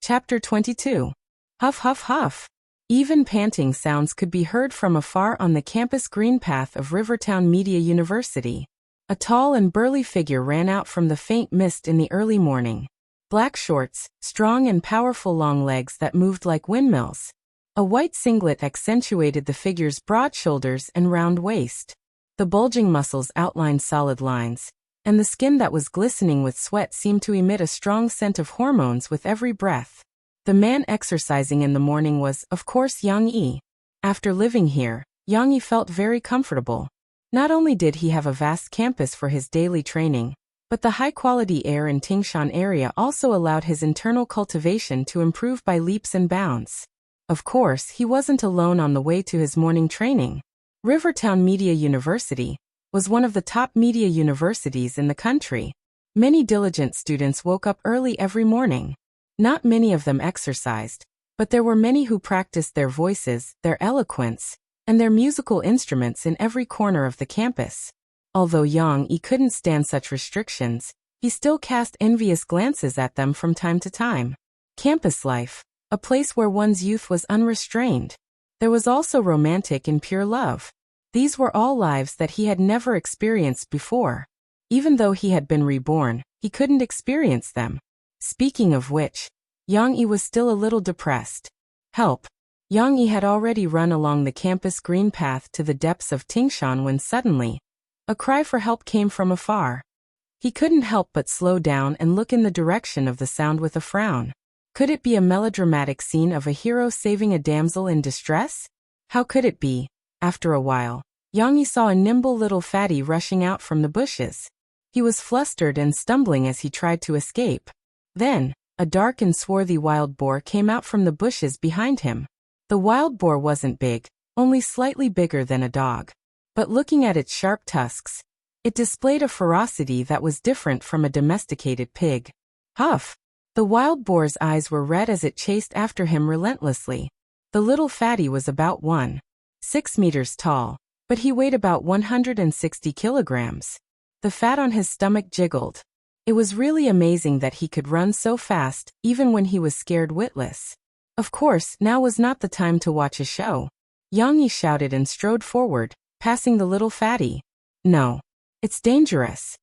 Chapter 22. Huff huff huff. Even panting sounds could be heard from afar on the campus green path of Rivertown Media University. A tall and burly figure ran out from the faint mist in the early morning. Black shorts, strong and powerful long legs that moved like windmills. A white singlet accentuated the figure's broad shoulders and round waist. The bulging muscles outlined solid lines, and the skin that was glistening with sweat seemed to emit a strong scent of hormones with every breath. The man exercising in the morning was, of course, Yang Yi. After living here, Yang Yi felt very comfortable. Not only did he have a vast campus for his daily training, but the high-quality air in Tingshan area also allowed his internal cultivation to improve by leaps and bounds. Of course, he wasn't alone on the way to his morning training. Rivertown Media University was one of the top media universities in the country. Many diligent students woke up early every morning. Not many of them exercised, but there were many who practiced their voices, their eloquence, and their musical instruments in every corner of the campus. Although Yang Yi couldn't stand such restrictions, he still cast envious glances at them from time to time. Campus life, a place where one's youth was unrestrained. There was also romantic and pure love. These were all lives that he had never experienced before. Even though he had been reborn, he couldn't experience them. Speaking of which, Yang Yi was still a little depressed. Help! Yang Yi had already run along the campus green path to the depths of Tingshan when suddenly, a cry for help came from afar. He couldn't help but slow down and look in the direction of the sound with a frown. Could it be a melodramatic scene of a hero saving a damsel in distress? How could it be? After a while, Yang Yi saw a nimble little fatty rushing out from the bushes. He was flustered and stumbling as he tried to escape. Then, a dark and swarthy wild boar came out from the bushes behind him. The wild boar wasn't big, only slightly bigger than a dog. But looking at its sharp tusks, it displayed a ferocity that was different from a domesticated pig. Huff! The wild boar's eyes were red as it chased after him relentlessly. The little fatty was about 1.6 meters tall, but he weighed about 160 kilograms. The fat on his stomach jiggled. It was really amazing that he could run so fast, even when he was scared witless. Of course, now was not the time to watch a show. Yang Yi shouted and strode forward, passing the little fatty. No. It's dangerous.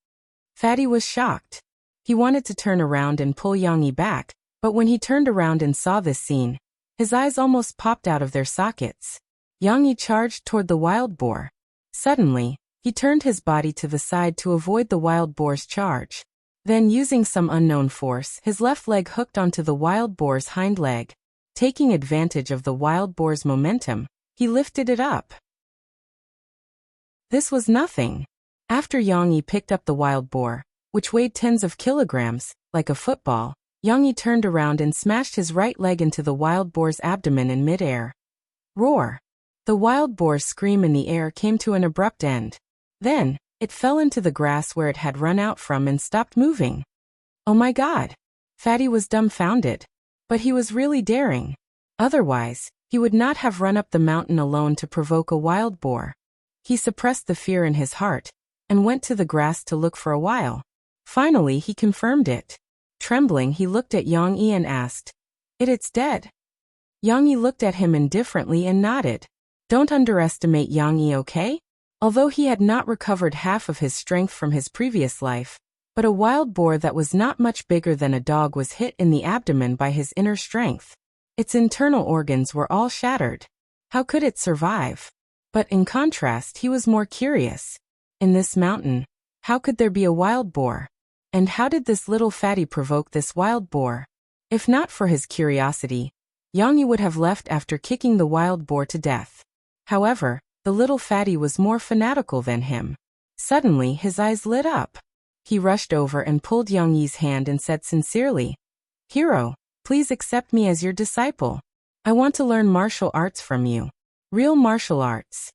Fatty was shocked. He wanted to turn around and pull Yang Yi back, but when he turned around and saw this scene, his eyes almost popped out of their sockets. Yang Yi charged toward the wild boar. Suddenly, he turned his body to the side to avoid the wild boar's charge. Then, using some unknown force, his left leg hooked onto the wild boar's hind leg. Taking advantage of the wild boar's momentum, he lifted it up. This was nothing. After Yang Yi picked up the wild boar, which weighed tens of kilograms, like a football, Yang Yi turned around and smashed his right leg into the wild boar's abdomen in midair. Roar! The wild boar's scream in the air came to an abrupt end. Then, it fell into the grass where it had run out from and stopped moving. Oh my God! Fatty was dumbfounded. But he was really daring. Otherwise, he would not have run up the mountain alone to provoke a wild boar. He suppressed the fear in his heart, and went to the grass to look for a while. Finally, he confirmed it. Trembling, he looked at Yang Yi and asked, It's dead. Yang Yi looked at him indifferently and nodded. Don't underestimate Yang Yi, okay? Although he had not recovered half of his strength from his previous life, but a wild boar that was not much bigger than a dog was hit in the abdomen by his inner strength. Its internal organs were all shattered. How could it survive? But in contrast, he was more curious. In this mountain, how could there be a wild boar? And how did this little fatty provoke this wild boar? If not for his curiosity, Yang Yi would have left after kicking the wild boar to death. However, the little fatty was more fanatical than him. Suddenly, his eyes lit up. He rushed over and pulled Yang Yi's hand and said sincerely, Hero, please accept me as your disciple. I want to learn martial arts from you. Real martial arts.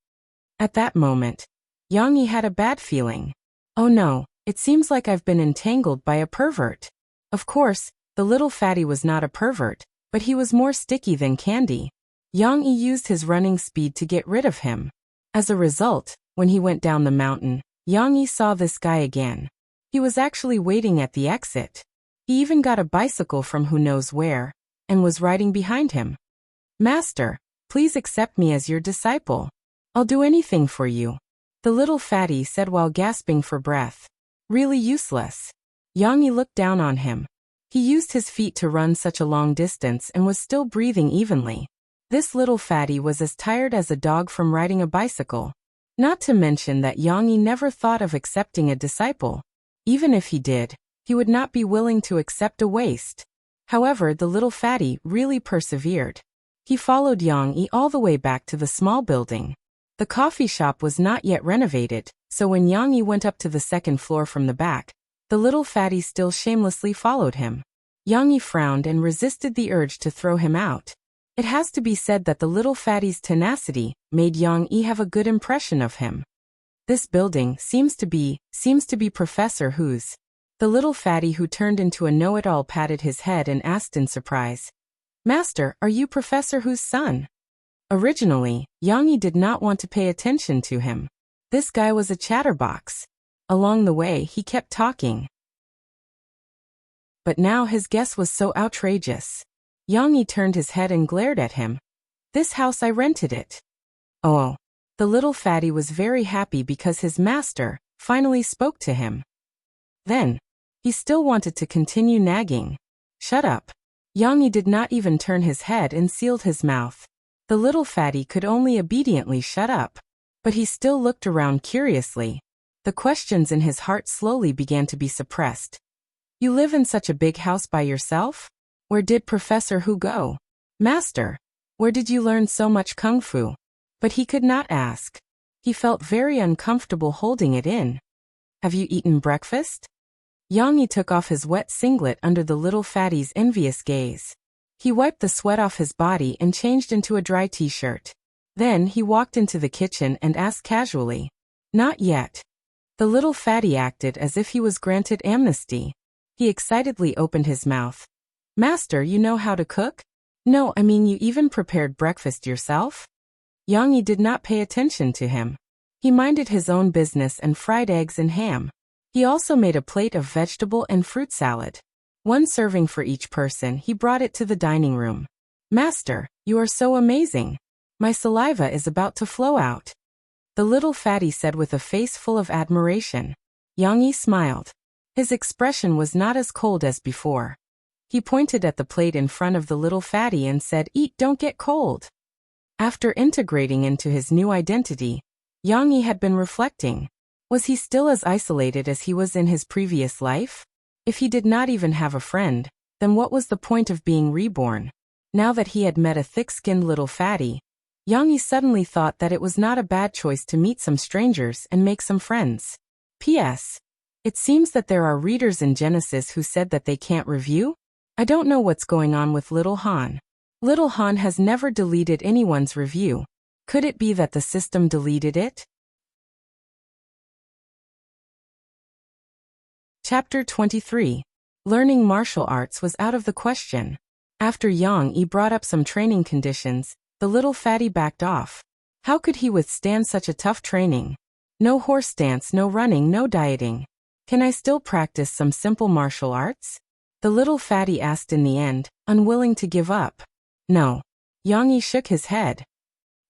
At that moment, Yang Yi had a bad feeling. Oh no, it seems like I've been entangled by a pervert. Of course, the little fatty was not a pervert, but he was more sticky than candy. Yang Yi used his running speed to get rid of him. As a result, when he went down the mountain, Yang Yi saw this guy again. He was actually waiting at the exit. He even got a bicycle from who knows where, and was riding behind him. "Master, please accept me as your disciple. I'll do anything for you," the little fatty said while gasping for breath. Really useless. Yang Yi looked down on him. He used his feet to run such a long distance and was still breathing evenly. This little fatty was as tired as a dog from riding a bicycle. Not to mention that Yang Yi never thought of accepting a disciple. Even if he did, he would not be willing to accept a waste. However, the little fatty really persevered. He followed Yang Yi all the way back to the small building. The coffee shop was not yet renovated, so when Yang Yi went up to the second floor from the back, the little fatty still shamelessly followed him. Yang Yi frowned and resisted the urge to throw him out. It has to be said that the little fatty's tenacity made Yang Yi have a good impression of him. "This building seems to be Professor Hu's." The little fatty who turned into a know-it-all patted his head and asked in surprise, "Master, are you Professor Hu's son?" Originally, Yang Yi did not want to pay attention to him. This guy was a chatterbox. Along the way, he kept talking. But now his guess was so outrageous. Yang Yi turned his head and glared at him. "This house, I rented it." Oh. The little fatty was very happy because his master finally spoke to him. Then, he still wanted to continue nagging. "Shut up." Yang Yi did not even turn his head and sealed his mouth. The little fatty could only obediently shut up. But he still looked around curiously. The questions in his heart slowly began to be suppressed. "You live in such a big house by yourself? Where did Professor Hu go? Master, where did you learn so much kung fu?" But he could not ask. He felt very uncomfortable holding it in. "Have you eaten breakfast?" Yang Yi took off his wet singlet under the little fatty's envious gaze. He wiped the sweat off his body and changed into a dry t-shirt. Then he walked into the kitchen and asked casually, "Not yet." The little fatty acted as if he was granted amnesty. He excitedly opened his mouth. "Master, you know how to cook? No, I mean you even prepared breakfast yourself?" Yang Yi did not pay attention to him. He minded his own business and fried eggs and ham. He also made a plate of vegetable and fruit salad. One serving for each person, he brought it to the dining room. "Master, you are so amazing. My saliva is about to flow out," the little fatty said with a face full of admiration. Yang Yi smiled. His expression was not as cold as before. He pointed at the plate in front of the little fatty and said, "Eat, don't get cold." After integrating into his new identity, Yang Yi had been reflecting. Was he still as isolated as he was in his previous life? If he did not even have a friend, then what was the point of being reborn? Now that he had met a thick-skinned little fatty, Yang Yi suddenly thought that it was not a bad choice to meet some strangers and make some friends. P.S. It seems that there are readers in Genesis who said that they can't review? I don't know what's going on with Little Han. Little Han has never deleted anyone's review. Could it be that the system deleted it? Chapter 23. Learning martial arts was out of the question. After Yang Yi brought up some training conditions, the little fatty backed off. How could he withstand such a tough training? No horse dance, no running, no dieting. Can I still practice some simple martial arts? The little fatty asked in the end, unwilling to give up. No. Yang Yi shook his head.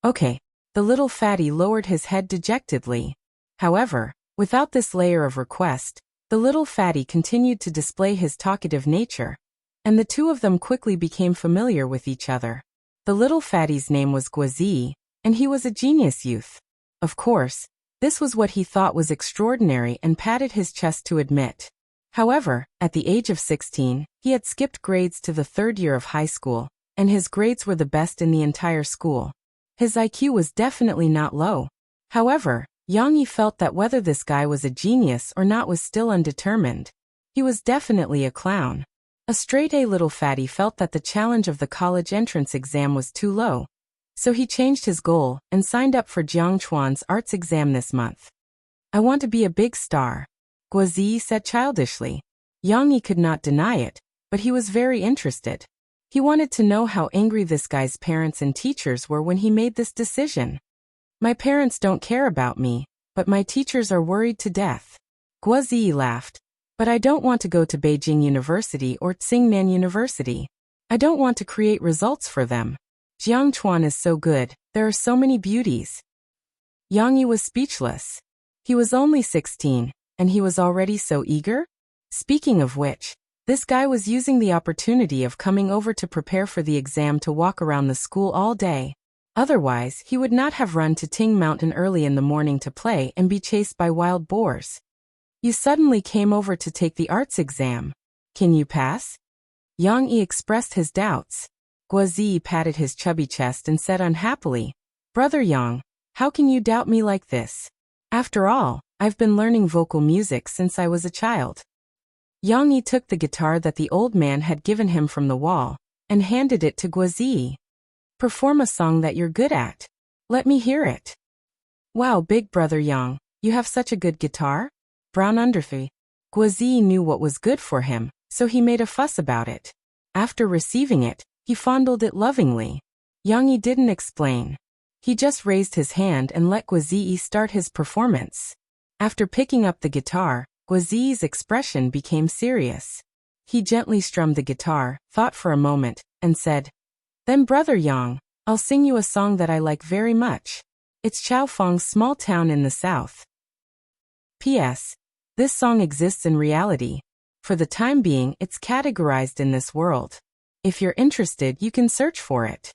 Okay. The little fatty lowered his head dejectedly. However, without this layer of request, the little fatty continued to display his talkative nature, and the two of them quickly became familiar with each other. The little fatty's name was Guazi, and he was a genius youth. Of course, this was what he thought was extraordinary and patted his chest to admit. However, at the age of 16, he had skipped grades to the third year of high school, and his grades were the best in the entire school. His IQ was definitely not low. However, Yang Yi felt that whether this guy was a genius or not was still undetermined. He was definitely a clown. A straight-A little fatty felt that the challenge of the college entrance exam was too low. So he changed his goal and signed up for Jiang Chuan's arts exam this month. I want to be a big star, Guazi said childishly. Yang Yi could not deny it, but he was very interested. He wanted to know how angry this guy's parents and teachers were when he made this decision. My parents don't care about me, but my teachers are worried to death. Guazi laughed. But I don't want to go to Beijing University or Tsingnan University. I don't want to create results for them. Jiang Chuan is so good, there are so many beauties. Yang Yi was speechless. He was only 16, and he was already so eager? Speaking of which, this guy was using the opportunity of coming over to prepare for the exam to walk around the school all day. Otherwise, he would not have run to Ting Mountain early in the morning to play and be chased by wild boars. You suddenly came over to take the arts exam. Can you pass? Yang Yi expressed his doubts. Guozi patted his chubby chest and said unhappily, Brother Yang, how can you doubt me like this? After all, I've been learning vocal music since I was a child. Yang Yi took the guitar that the old man had given him from the wall and handed it to Guozi. Perform a song that you're good at. Let me hear it. Wow, big brother Yang, you have such a good guitar? Brown underfee. Guozi knew what was good for him, so he made a fuss about it. After receiving it, he fondled it lovingly. Yang Yi didn't explain. He just raised his hand and let Guozi start his performance. After picking up the guitar, Guozi's expression became serious. He gently strummed the guitar, thought for a moment, and said, Then brother Yang, I'll sing you a song that I like very much. It's Chao Feng's Small Town in the South. P.S. This song exists in reality. For the time being, it's categorized in this world. If you're interested, you can search for it.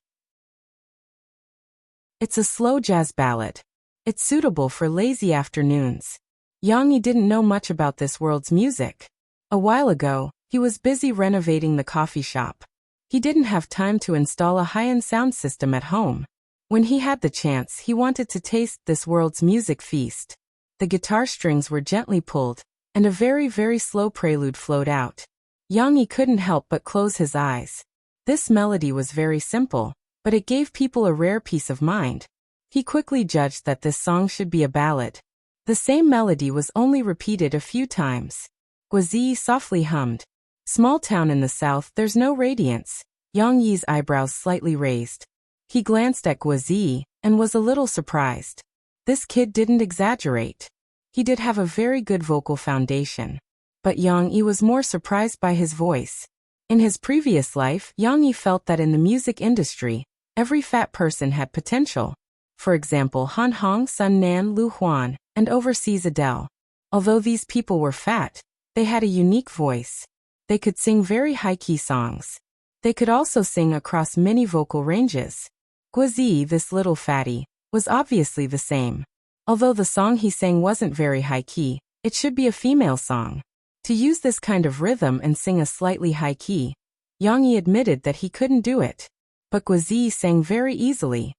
It's a slow jazz ballad. It's suitable for lazy afternoons. Yang Yi didn't know much about this world's music. A while ago, he was busy renovating the coffee shop. He didn't have time to install a high-end sound system at home. When he had the chance, he wanted to taste this world's music feast. The guitar strings were gently pulled, and a very, very slow prelude flowed out. Yang Yi couldn't help but close his eyes. This melody was very simple, but it gave people a rare peace of mind. He quickly judged that this song should be a ballad. The same melody was only repeated a few times. Guozi softly hummed, Small town in the south, there's no radiance. Yang Yi's eyebrows slightly raised. He glanced at Guozi and was a little surprised. This kid didn't exaggerate. He did have a very good vocal foundation. But Yang Yi was more surprised by his voice. In his previous life, Yang Yi felt that in the music industry, every fat person had potential. For example, Han Hong, Sun Nan, Lu Huan, and overseas Adele. Although these people were fat, they had a unique voice. They could sing very high-key songs. They could also sing across many vocal ranges. Guozi, this little fatty, was obviously the same. Although the song he sang wasn't very high-key, it should be a female song. To use this kind of rhythm and sing a slightly high key, Yang Yi admitted that he couldn't do it. But Guozi sang very easily.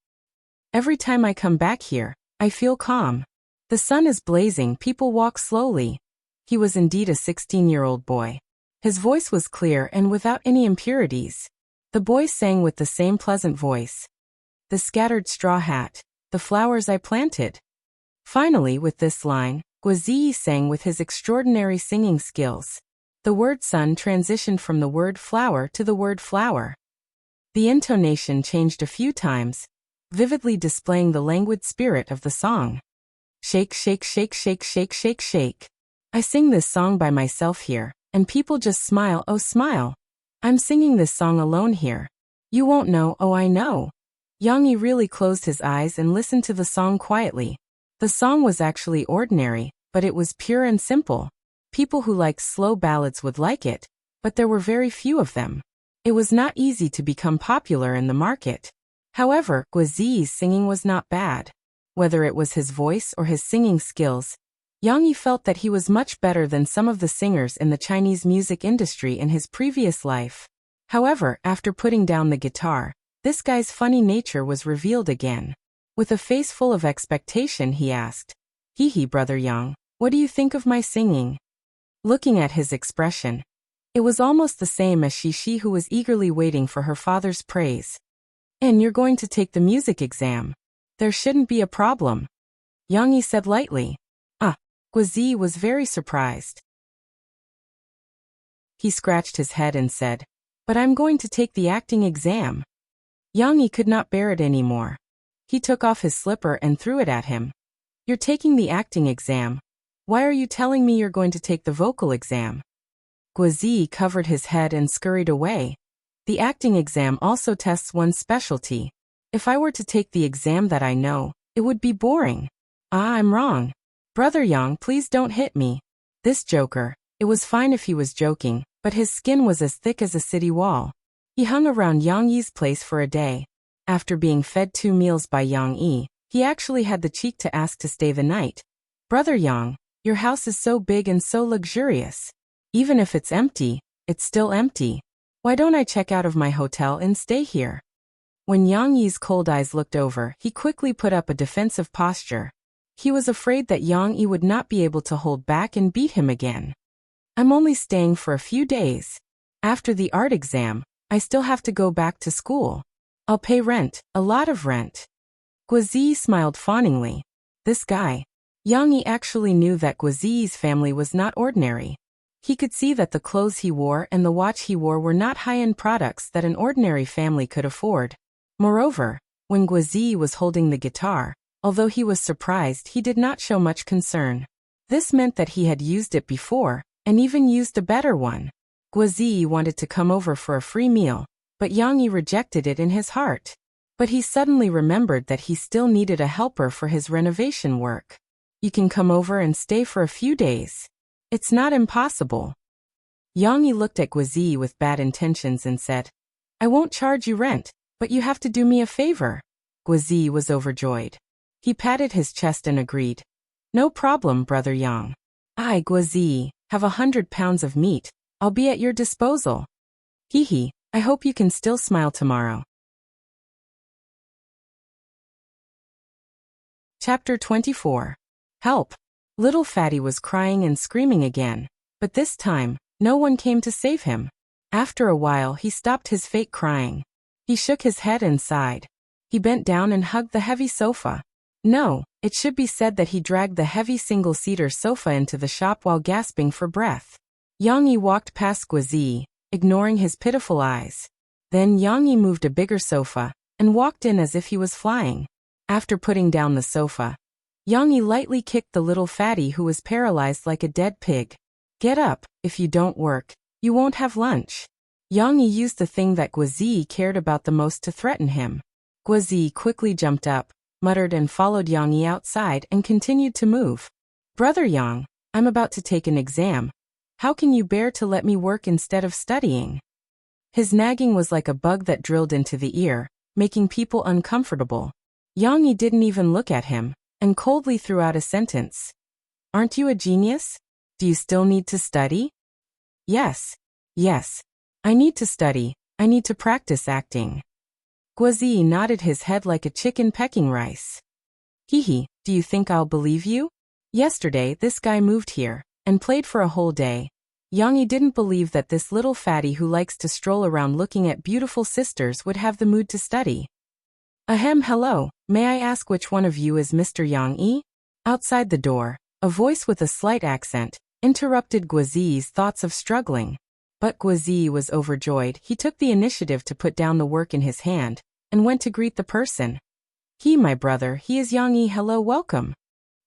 Every time I come back here, I feel calm. The sun is blazing, people walk slowly. He was indeed a 16-year-old boy. His voice was clear and without any impurities. The boy sang with the same pleasant voice. The scattered straw hat, the flowers I planted. Finally, with this line, Guozi sang with his extraordinary singing skills. The word sun transitioned from the word flower to the word flower. The intonation changed a few times, vividly displaying the languid spirit of the song. Shake, shake, shake, shake, shake, shake, shake. I sing this song by myself here, and people just smile, oh smile. I'm singing this song alone here. You won't know, oh I know. Yang Yi really closed his eyes and listened to the song quietly. The song was actually ordinary, but it was pure and simple. People who liked slow ballads would like it, but there were very few of them. It was not easy to become popular in the market. However, Guozi's singing was not bad. Whether it was his voice or his singing skills, Yang Yi felt that he was much better than some of the singers in the Chinese music industry in his previous life. However, after putting down the guitar, this guy's funny nature was revealed again. With a face full of expectation, he asked, Hee hee, brother Yang, what do you think of my singing? Looking at his expression, it was almost the same as she who was eagerly waiting for her father's praise. And you're going to take the music exam. There shouldn't be a problem. Yang Yi said lightly. Guozi was very surprised. He scratched his head and said, But I'm going to take the acting exam. Yang Yi could not bear it anymore. He took off his slipper and threw it at him. You're taking the acting exam. Why are you telling me you're going to take the vocal exam? Guozi covered his head and scurried away. The acting exam also tests one's specialty. If I were to take the exam that I know, it would be boring. Ah, I'm wrong. Brother Yang, please don't hit me. This joker. It was fine if he was joking, but his skin was as thick as a city wall. He hung around Yang Yi's place for a day. After being fed 2 meals by Yang Yi, he actually had the cheek to ask to stay the night. Brother Yang, your house is so big and so luxurious. Even if it's empty, it's still empty. Why don't I check out of my hotel and stay here? When Yang Yi's cold eyes looked over, he quickly put up a defensive posture. He was afraid that Yang Yi would not be able to hold back and beat him again. I'm only staying for a few days. After the art exam, I still have to go back to school. I'll pay rent, a lot of rent. Guozi smiled fawningly. This guy. Yang Yi actually knew that Guozi's family was not ordinary. He could see that the clothes he wore and the watch he wore were not high-end products that an ordinary family could afford. Moreover, when Guozi was holding the guitar, although he was surprised, he did not show much concern. This meant that he had used it before, and even used a better one. Guozi wanted to come over for a free meal, but Yang Yi rejected it in his heart. But he suddenly remembered that he still needed a helper for his renovation work. You can come over and stay for a few days. It's not impossible. Yang Yi looked at Guozi with bad intentions and said, I won't charge you rent, but you have to do me a favor. Guozi was overjoyed. He patted his chest and agreed. No problem, Brother Yang. I, Guozi, have 100 pounds of meat. I'll be at your disposal. Hee, I hope you can still smile tomorrow. Chapter 24. Help! Little Fatty was crying and screaming again, but this time, no one came to save him. After a while, he stopped his fake crying. He shook his head and sighed. He bent down and hugged the heavy sofa. No, it should be said that he dragged the heavy single-seater sofa into the shop while gasping for breath. Yang Yi walked past Guozi, ignoring his pitiful eyes. Then Yang Yi moved a bigger sofa and walked in as if he was flying. After putting down the sofa, Yang Yi lightly kicked the little fatty who was paralyzed like a dead pig. Get up, if you don't work, you won't have lunch. Yang Yi used the thing that Guozi cared about the most to threaten him. Guozi quickly jumped up, muttered and followed Yang Yi outside and continued to move. Brother Yang, I'm about to take an exam. How can you bear to let me work instead of studying? His nagging was like a bug that drilled into the ear, making people uncomfortable. Yang Yi didn't even look at him, and coldly threw out a sentence. Aren't you a genius? Do you still need to study? Yes. I need to study. I need to practice acting. Guozi nodded his head like a chicken pecking rice. Hee, do you think I'll believe you? Yesterday, this guy moved here and played for a whole day. Yang Yi didn't believe that this little fatty who likes to stroll around looking at beautiful sisters would have the mood to study. Ahem, hello, may I ask which one of you is Mr. Yang Yi? Outside the door, a voice with a slight accent interrupted Guozi's thoughts of struggling. But Guozi was overjoyed. He took the initiative to put down the work in his hand and went to greet the person. My brother, he is Yang Yi, hello, welcome.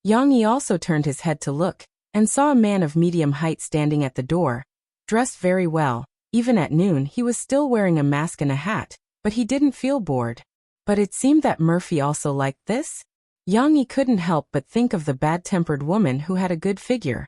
Yang Yi also turned his head to look and saw a man of medium height standing at the door, dressed very well. Even at noon, he was still wearing a mask and a hat, but he didn't feel bored. But it seemed that Murphy also liked this. Yang Yi couldn't help but think of the bad-tempered woman who had a good figure.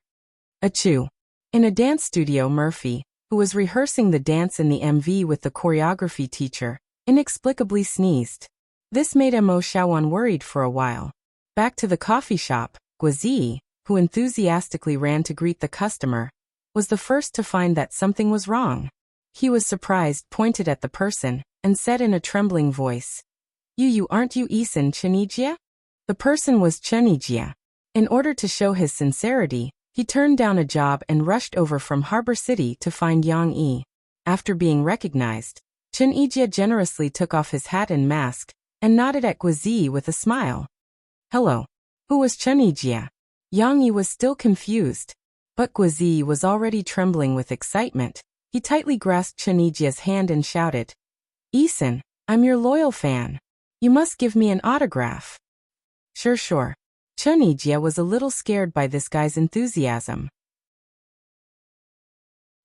Achoo. In a dance studio, Murphy, who was rehearsing the dance in the MV with the choreography teacher, inexplicably sneezed. This made Mo Xiaowan worried for a while. Back to the coffee shop, Guozi, who enthusiastically ran to greet the customer, was the first to find that something was wrong. He was surprised, pointed at the person, and said in a trembling voice, You aren't you Isan Chenijia? The person was Chenijia. In order to show his sincerity, he turned down a job and rushed over from Harbor City to find Yang Yi. After being recognized, Chen Yijie generously took off his hat and mask and nodded at Guozi with a smile. Hello. Who was Chen Yijie? Yang Yi was still confused, but Guozi was already trembling with excitement. He tightly grasped Chen Yijie's hand and shouted, Isan, I'm your loyal fan. You must give me an autograph. Sure. Chen Yijie was a little scared by this guy's enthusiasm.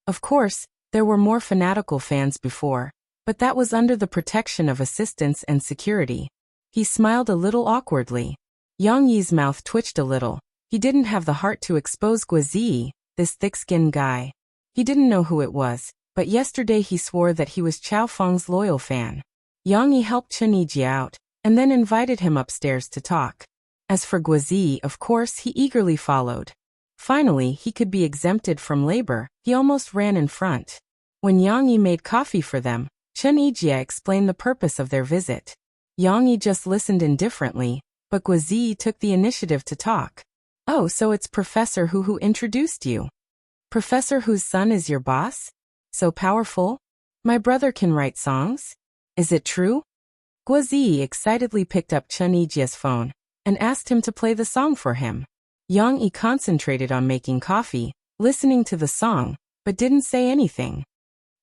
Of course, there were more fanatical fans before, But that was under the protection of assistance and security. He smiled a little awkwardly. Yang Yi's mouth twitched a little. He didn't have the heart to expose Guozi, this thick-skinned guy. He didn't know who it was, but yesterday he swore that he was Chao Feng's loyal fan. Yang Yi helped Chen Yijie out, and then invited him upstairs to talk. As for Guozi, of course, he eagerly followed. Finally, he could be exempted from labor. He almost ran in front. When Yang Yi made coffee for them, Chen Yijie explained the purpose of their visit. Yang Yi just listened indifferently, but Guozi took the initiative to talk. Oh, so it's Professor Hu who introduced you. Professor Hu's son is your boss? So powerful? My brother can write songs? Is it true? Guozi excitedly picked up Chen Yijie's phone and asked him to play the song for him. Yang Yi concentrated on making coffee, listening to the song, but didn't say anything.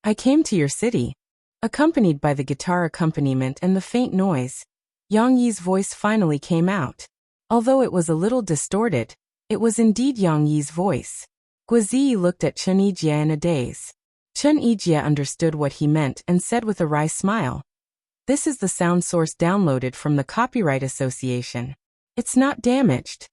I came to your city. Accompanied by the guitar accompaniment and the faint noise, Yang Yi's voice finally came out. Although it was a little distorted, it was indeed Yang Yi's voice. Guozi looked at Chen Yijie in a daze. Chen Yijie understood what he meant and said with a wry smile, "This is the sound source downloaded from the Copyright Association. It's not damaged."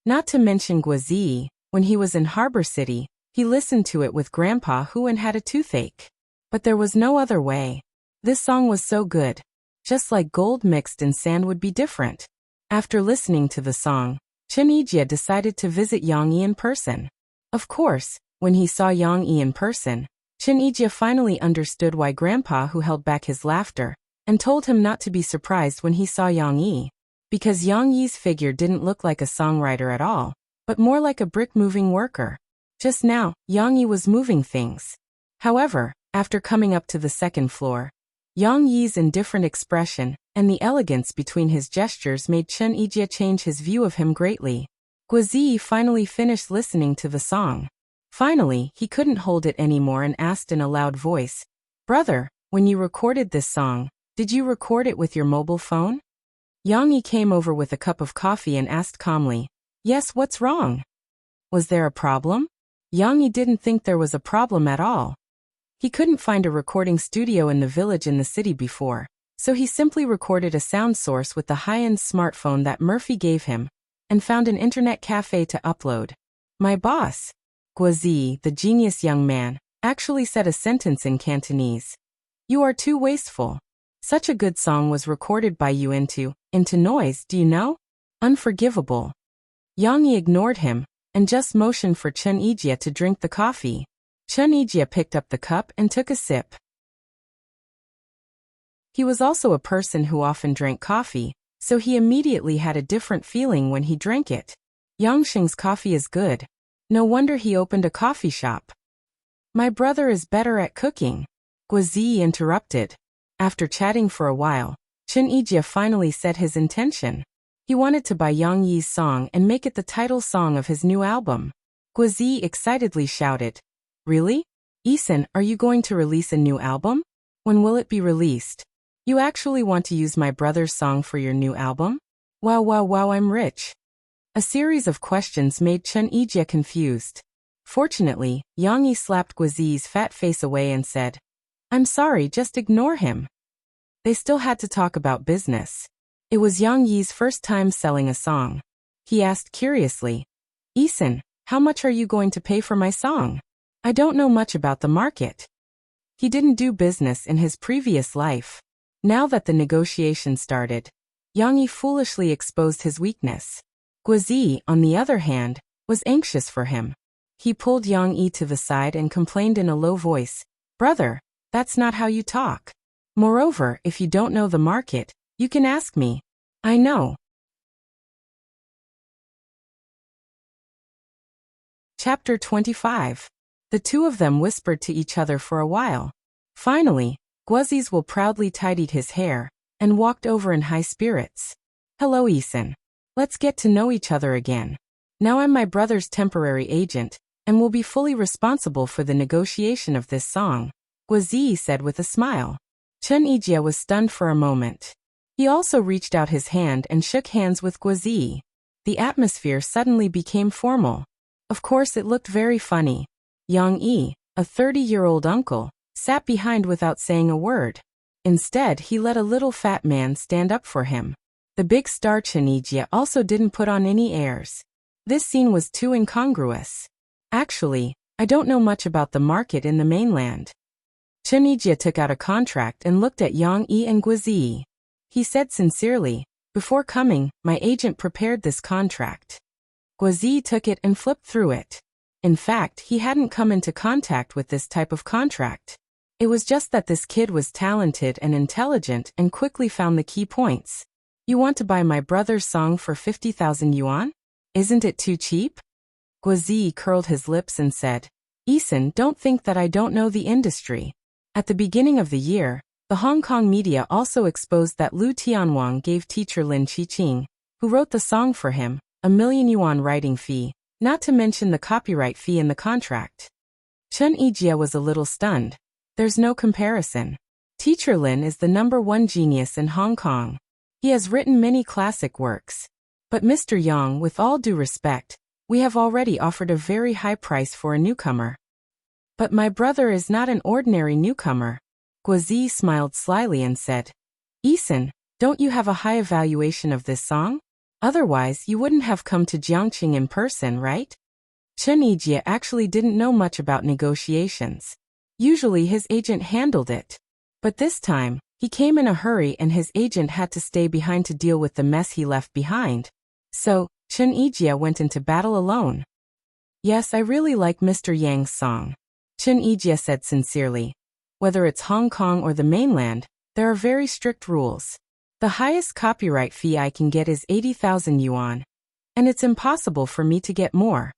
Not to mention Guozi, when he was in Harbor City, he listened to it with Grandpa Hu and had a toothache. But there was no other way. This song was so good. Just like gold mixed in sand would be different. After listening to the song, Chen Yijie decided to visit Yang Yi in person. Of course, when he saw Yang Yi in person, Chen Yijie finally understood why Grandpa Hu held back his laughter and told him not to be surprised when he saw Yang Yi. Because Yang Yi's figure didn't look like a songwriter at all, but more like a brick-moving worker. Just now, Yang Yi was moving things. However, after coming up to the second floor, Yang Yi's indifferent expression and the elegance between his gestures made Chen Yijie change his view of him greatly. Guozi finally finished listening to the song. Finally, he couldn't hold it anymore and asked in a loud voice, "Brother, when you recorded this song, did you record it with your mobile phone?" Yang Yi came over with a cup of coffee and asked calmly, "Yes, what's wrong? Was there a problem?" Yang Yi didn't think there was a problem at all. He couldn't find a recording studio in the village in the city before, so he simply recorded a sound source with the high-end smartphone that Murphy gave him, and found an internet cafe to upload. My boss, Guozi, the genius young man, actually said a sentence in Cantonese. "You are too wasteful. Such a good song was recorded by you into noise, do you know? Unforgivable." Yang Yi ignored him, and just motioned for Chen Yijie to drink the coffee. Chen Yijie picked up the cup and took a sip. He was also a person who often drank coffee, so he immediately had a different feeling when he drank it. Yangsheng's coffee is good. No wonder he opened a coffee shop. My brother is better at cooking, Guozi interrupted. After chatting for a while, Chen Yijie finally said his intention. He wanted to buy Yang Yi's song and make it the title song of his new album. Guozi excitedly shouted, "Really? Eason, are you going to release a new album? When will it be released? You actually want to use my brother's song for your new album? Wow, wow, wow, I'm rich." A series of questions made Chen Yijie confused. Fortunately, Yang Yi slapped Guozi's fat face away and said, "I'm sorry, just ignore him." They still had to talk about business. It was Yang Yi's first time selling a song. He asked curiously, "Eason, how much are you going to pay for my song? I don't know much about the market." He didn't do business in his previous life. Now that the negotiation started, Yang Yi foolishly exposed his weakness. Guozi, on the other hand, was anxious for him. He pulled Yang Yi to the side and complained in a low voice, "Brother, that's not how you talk. Moreover, if you don't know the market, you can ask me. I know." Chapter 25. The two of them whispered to each other for a while. Finally, Guozi's will proudly tidied his hair and walked over in high spirits. "Hello, Eason. Let's get to know each other again. Now I'm my brother's temporary agent and will be fully responsible for the negotiation of this song," Guozi said with a smile. Chen Yijie was stunned for a moment. He also reached out his hand and shook hands with Guozi. The atmosphere suddenly became formal. Of course, it looked very funny. Yang Yi, a 30-year-old uncle, sat behind without saying a word. Instead, he let a little fat man stand up for him. The big star Chen Yijie also didn't put on any airs. This scene was too incongruous. Actually, I don't know much about the market in the mainland. Chen Yijie took out a contract and looked at Yang Yi and Guizi. He said sincerely, "Before coming, my agent prepared this contract." Guizi took it and flipped through it. In fact, he hadn't come into contact with this type of contract. It was just that this kid was talented and intelligent and quickly found the key points. "You want to buy my brother's song for 50,000 yuan? Isn't it too cheap?" Guizi curled his lips and said, "Eason, don't think that I don't know the industry. At the beginning of the year, the Hong Kong media also exposed that Lu Tianwang gave teacher Lin Qiqing, who wrote the song for him, a 1,000,000 yuan writing fee, not to mention the copyright fee in the contract." Chen Yijie was a little stunned. There's no comparison. Teacher Lin is the #1 genius in Hong Kong. He has written many classic works. But Mr. Yang, with all due respect, we have already offered a very high price for a newcomer. But my brother is not an ordinary newcomer. Guizi smiled slyly and said, "Eason, don't you have a high evaluation of this song? Otherwise, you wouldn't have come to Jiangqing in person, right?" Chen Yijie actually didn't know much about negotiations. Usually his agent handled it. But this time, he came in a hurry and his agent had to stay behind to deal with the mess he left behind. So, Chen Yijie went into battle alone. "Yes, I really like Mr. Yang's song," Chen Yijie said sincerely. "Whether it's Hong Kong or the mainland, there are very strict rules. The highest copyright fee I can get is 80,000 yuan. And it's impossible for me to get more."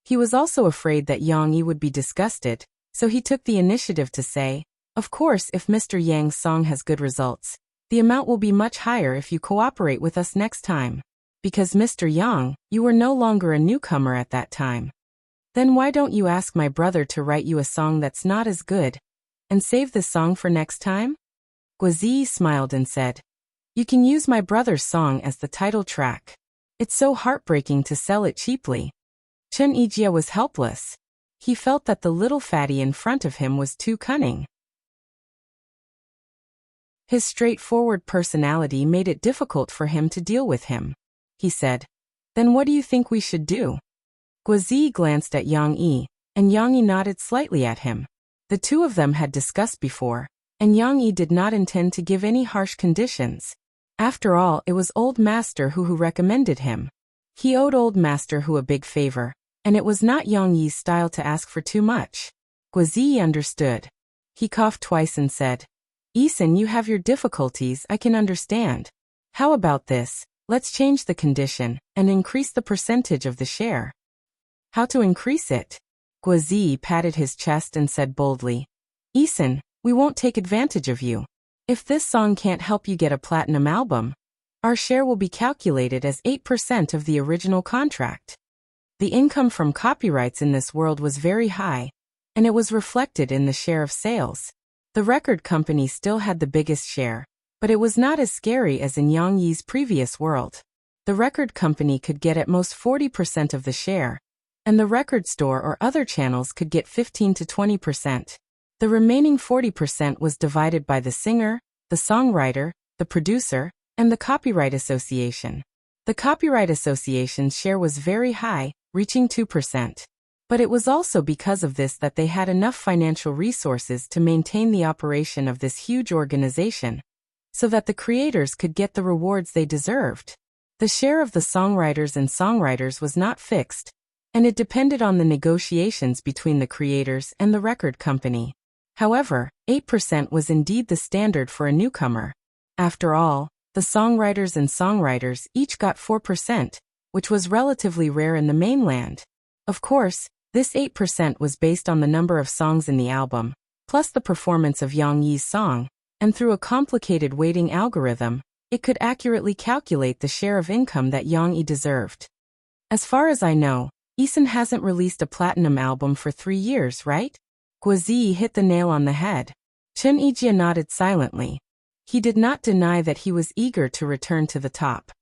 He was also afraid that Yang Yi would be disgusted, so he took the initiative to say, "Of course, if Mr. Yang's song has good results, the amount will be much higher if you cooperate with us next time. Because Mr. Yang, you were no longer a newcomer at that time. Then why don't you ask my brother to write you a song that's not as good, and save this song for next time?" Guizi smiled and said, "You can use my brother's song as the title track. It's so heartbreaking to sell it cheaply." Chen Yijie was helpless. He felt that the little fatty in front of him was too cunning. His straightforward personality made it difficult for him to deal with him. He said, "Then what do you think we should do?" Guizi glanced at Yang Yi, and Yang Yi nodded slightly at him. The two of them had discussed before, and Yang Yi did not intend to give any harsh conditions. After all, it was Old Master who recommended him. He owed Old Master who a big favor, and it was not Yang Yi's style to ask for too much. Guizi understood. He coughed twice and said, "Eason, you have your difficulties, I can understand. How about this? Let's change the condition, and increase the percentage of the share." "How to increase it?" Guizi patted his chest and said boldly, "Eason, we won't take advantage of you. If this song can't help you get a platinum album, our share will be calculated as 8% of the original contract." The income from copyrights in this world was very high, and it was reflected in the share of sales. The record company still had the biggest share, but it was not as scary as in Yang Yi's previous world. The record company could get at most 40% of the share, and the record store or other channels could get 15 to 20%. The remaining 40% was divided by the singer, the songwriter, the producer, and the Copyright Association. The Copyright Association's share was very high, reaching 2%. But it was also because of this that they had enough financial resources to maintain the operation of this huge organization, so that the creators could get the rewards they deserved. The share of the songwriters was not fixed, and it depended on the negotiations between the creators and the record company. However, 8% was indeed the standard for a newcomer. After all, the songwriters each got 4%, which was relatively rare in the mainland. Of course, this 8% was based on the number of songs in the album, plus the performance of Yang Yi's song, and through a complicated weighting algorithm, it could accurately calculate the share of income that Yang Yi deserved. As far as I know, Eason hasn't released a platinum album for 3 years, right? Guizi hit the nail on the head. Chen Yijie nodded silently. He did not deny that he was eager to return to the top.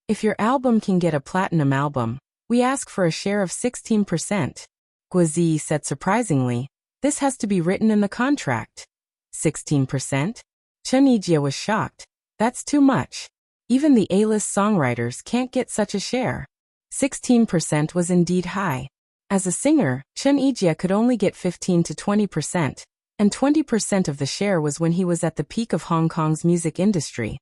"If your album can get a platinum album, we ask for a share of 16%. Guizi said surprisingly, "This has to be written in the contract." 16%? Chun Ijia was shocked. That's too much. Even the A-list songwriters can't get such a share. 16% was indeed high. As a singer, Chun Ijia could only get 15 to 20%, and 20% of the share was when he was at the peak of Hong Kong's music industry.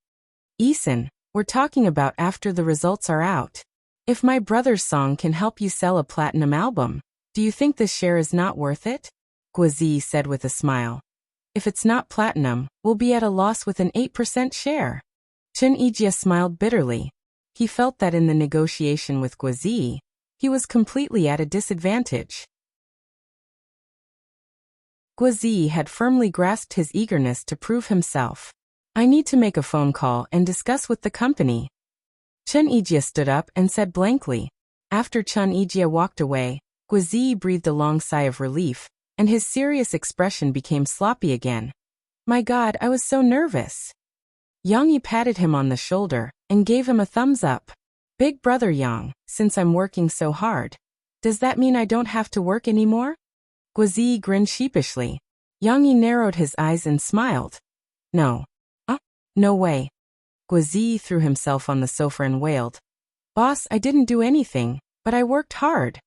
Eason, we're talking about after the results are out. If my brother's song can help you sell a platinum album, do you think this share is not worth it? Guozi said with a smile. If it's not platinum, we'll be at a loss with an 8% share. Chun Ijia smiled bitterly. He felt that in the negotiation with Guozi, he was completely at a disadvantage. Guozi had firmly grasped his eagerness to prove himself. I need to make a phone call and discuss with the company. Chun Ijia stood up and said blankly. After Chun Ijia walked away, Guozi breathed a long sigh of relief, and his serious expression became sloppy again. My God, I was so nervous. Yang Yi patted him on the shoulder and gave him a thumbs up. Big brother Yang, since I'm working so hard, does that mean I don't have to work anymore? Guozi grinned sheepishly. Yang Yi narrowed his eyes and smiled. No. No way. Guozi threw himself on the sofa and wailed. Boss, I didn't do anything, but I worked hard.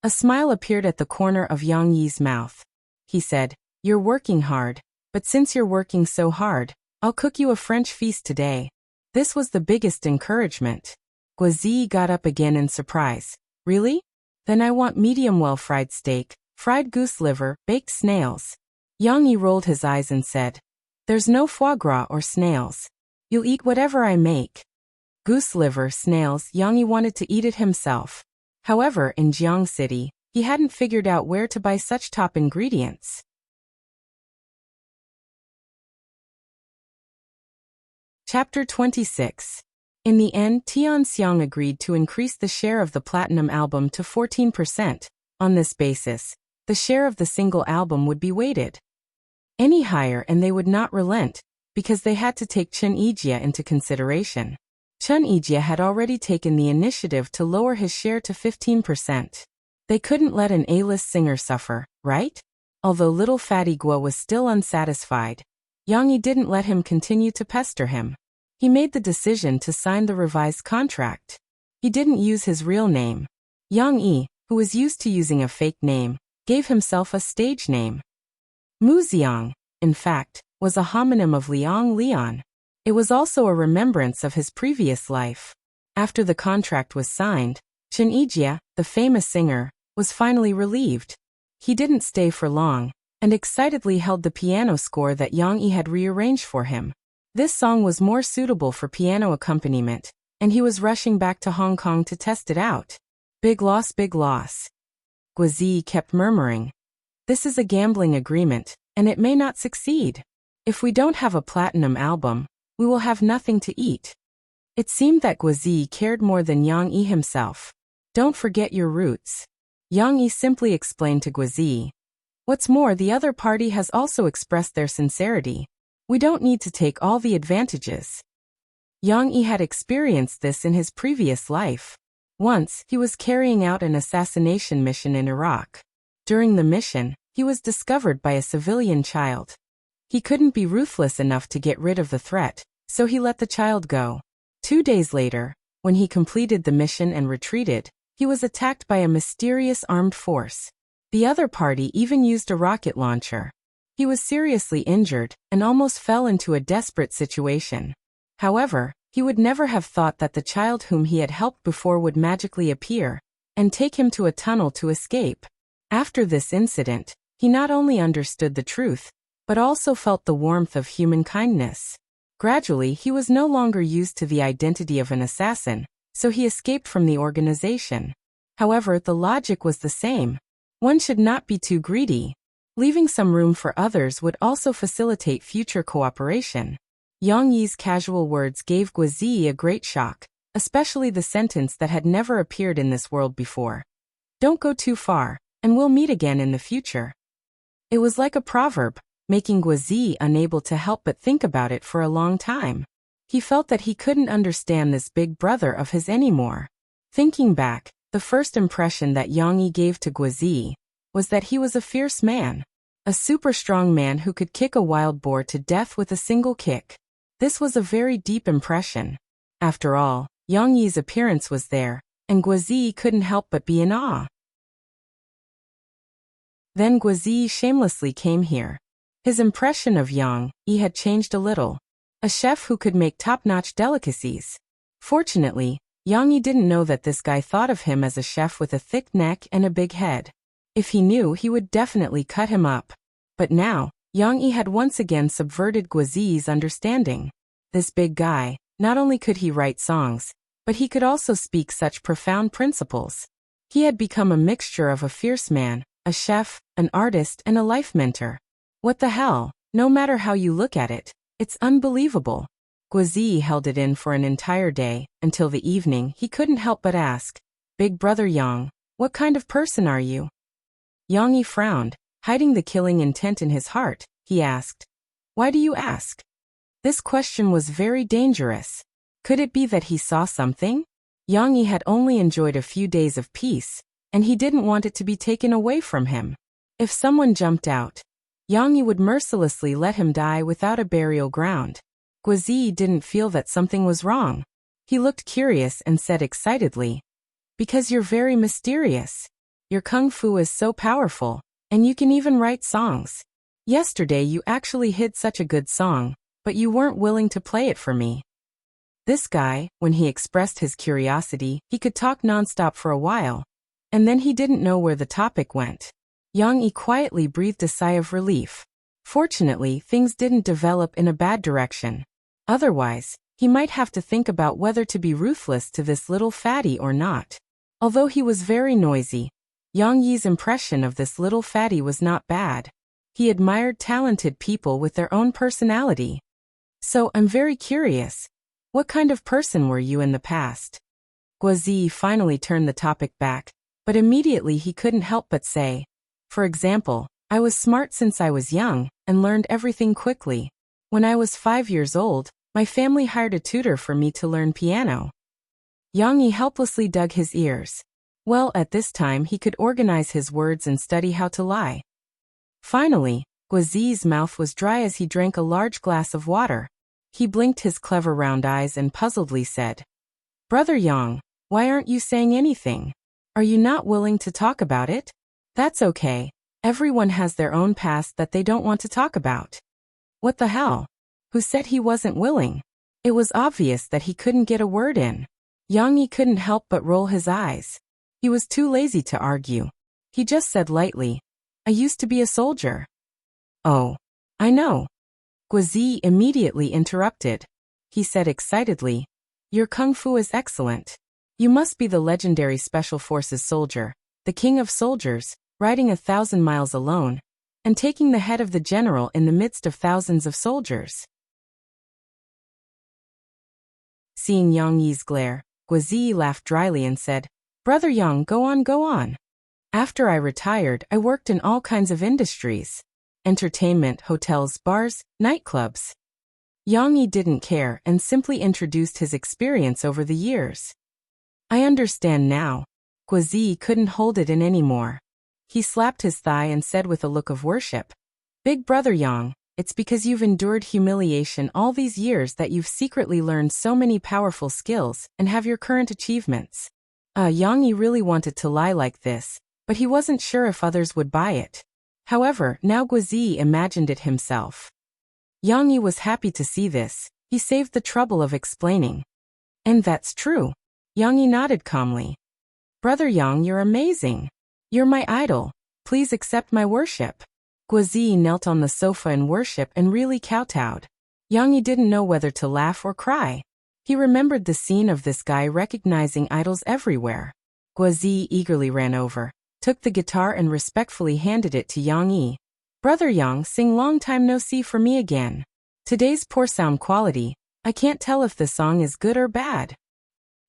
A smile appeared at the corner of Yang Yi's mouth. He said, You're working hard, but since you're working so hard, I'll cook you a French feast today. This was the biggest encouragement. Guozi got up again in surprise. Really? Then I want medium well-fried steak, fried goose liver, baked snails. Yang Yi rolled his eyes and said, There's no foie gras or snails. You'll eat whatever I make. Goose liver, snails, Yang Yi wanted to eat it himself. However, in Jiang City, he hadn't figured out where to buy such top ingredients. Chapter 26. In the end, Tian Xiang agreed to increase the share of the platinum album to 14%. On this basis, the share of the single album would be weighted any higher and they would not relent, because they had to take Chun Ijia into consideration. Chun Ijia had already taken the initiative to lower his share to 15%. They couldn't let an A-list singer suffer, right? Although little Fatty Guo was still unsatisfied, Yang Yi didn't let him continue to pester him. He made the decision to sign the revised contract. He didn't use his real name. Yang Yi, who was used to using a fake name, gave himself a stage name. Mu Xiang, in fact, was a homonym of Liang Lian. It was also a remembrance of his previous life. After the contract was signed, Chun Ijia, the famous singer, was finally relieved. He didn't stay for long, and excitedly held the piano score that Yang Yi had rearranged for him. This song was more suitable for piano accompaniment, and he was rushing back to Hong Kong to test it out. Big loss, big loss. Guozi kept murmuring. This is a gambling agreement, and it may not succeed. If we don't have a platinum album, we will have nothing to eat. It seemed that Guozi cared more than Yang Yi himself. Don't forget your roots. Yang Yi simply explained to Guozi. What's more, the other party has also expressed their sincerity. We don't need to take all the advantages. Yang Yi had experienced this in his previous life. Once, he was carrying out an assassination mission in Iraq. During the mission, he was discovered by a civilian child. He couldn't be ruthless enough to get rid of the threat, so he let the child go. 2 days later, when he completed the mission and retreated, he was attacked by a mysterious armed force. The other party even used a rocket launcher. He was seriously injured and almost fell into a desperate situation. However, he would never have thought that the child whom he had helped before would magically appear and take him to a tunnel to escape. After this incident, he not only understood the truth, but also felt the warmth of human kindness. Gradually, he was no longer used to the identity of an assassin, so he escaped from the organization. However, the logic was the same. One should not be too greedy. Leaving some room for others would also facilitate future cooperation. Yang Yi's casual words gave Guozi a great shock, especially the sentence that had never appeared in this world before. Don't go too far, and we'll meet again in the future. It was like a proverb, making Guozi unable to help but think about it for a long time. He felt that he couldn't understand this big brother of his anymore. Thinking back, the first impression that Yang Yi gave to Guozi was that he was a fierce man. A super strong man who could kick a wild boar to death with a single kick. This was a very deep impression. After all, Yang Yi's appearance was there, and Guozi couldn't help but be in awe. Then Guozi shamelessly came here. His impression of Yang Yi had changed a little. A chef who could make top-notch delicacies. Fortunately, Yang Yi didn't know that this guy thought of him as a chef with a thick neck and a big head. If he knew, he would definitely cut him up. But now, Yang Yi had once again subverted Guozi's understanding. This big guy, not only could he write songs, but he could also speak such profound principles. He had become a mixture of a fierce man, a chef, an artist, and a life mentor. What the hell? No matter how you look at it, it's unbelievable. Guozi held it in for an entire day. Until the evening, he couldn't help but ask, "Big brother Yang, what kind of person are you?" Yang Yi frowned, hiding the killing intent in his heart. He asked, "Why do you ask?" This question was very dangerous. Could it be that he saw something? Yang Yi had only enjoyed a few days of peace, and he didn't want it to be taken away from him. If someone jumped out, Yang Yi would mercilessly let him die without a burial ground. Guozi didn't feel that something was wrong. He looked curious and said excitedly, "Because you're very mysterious. Your kung fu is so powerful, and you can even write songs. Yesterday you actually hid such a good song, but you weren't willing to play it for me." This guy, when he expressed his curiosity, he could talk nonstop for a while, and then he didn't know where the topic went. Yang Yi quietly breathed a sigh of relief. Fortunately, things didn't develop in a bad direction. Otherwise, he might have to think about whether to be ruthless to this little fatty or not. Although he was very noisy, Yang Yi's impression of this little fatty was not bad. He admired talented people with their own personality. "So, I'm very curious. What kind of person were you in the past?" Guozi finally turned the topic back, but immediately he couldn't help but say, "For example, I was smart since I was young, and learned everything quickly. When I was 5 years old, my family hired a tutor for me to learn piano." Yang Yi helplessly dug his ears. Well, at this time he could organize his words and study how to lie. Finally, Guozi's mouth was dry as he drank a large glass of water. He blinked his clever round eyes and puzzledly said, "Brother Yang, why aren't you saying anything? Are you not willing to talk about it? That's okay. Everyone has their own past that they don't want to talk about." What the hell? Who said he wasn't willing? It was obvious that he couldn't get a word in. Yang Yi couldn't help but roll his eyes. He was too lazy to argue. He just said lightly, "I used to be a soldier." "Oh, I know." Guozi immediately interrupted. He said excitedly, "Your kung fu is excellent. You must be the legendary Special Forces soldier, the king of soldiers, riding 1,000 miles alone, and taking the head of the general in the midst of thousands of soldiers." Seeing Yang Yi's glare, Guozi laughed dryly and said, "Brother Yang, go on, go on. After I retired, I worked in all kinds of industries. Entertainment, hotels, bars, nightclubs." Yang Yi didn't care and simply introduced his experience over the years. "I understand now." Guozi couldn't hold it in anymore. He slapped his thigh and said with a look of worship, "Big brother Yang, it's because you've endured humiliation all these years that you've secretly learned so many powerful skills and have your current achievements." Yang Yi really wanted to lie like this, but he wasn't sure if others would buy it. However, now Guozi imagined it himself. Yang Yi was happy to see this. He saved the trouble of explaining. "And that's true." Yang Yi nodded calmly. "Brother Yang, you're amazing. You're my idol. Please accept my worship." Guozi knelt on the sofa in worship and really kowtowed. Yang Yi didn't know whether to laugh or cry. He remembered the scene of this guy recognizing idols everywhere. Guozi eagerly ran over, took the guitar and respectfully handed it to Yang Yi. "Brother Yang, sing Long Time No See for me again. Today's poor sound quality. I can't tell if the song is good or bad."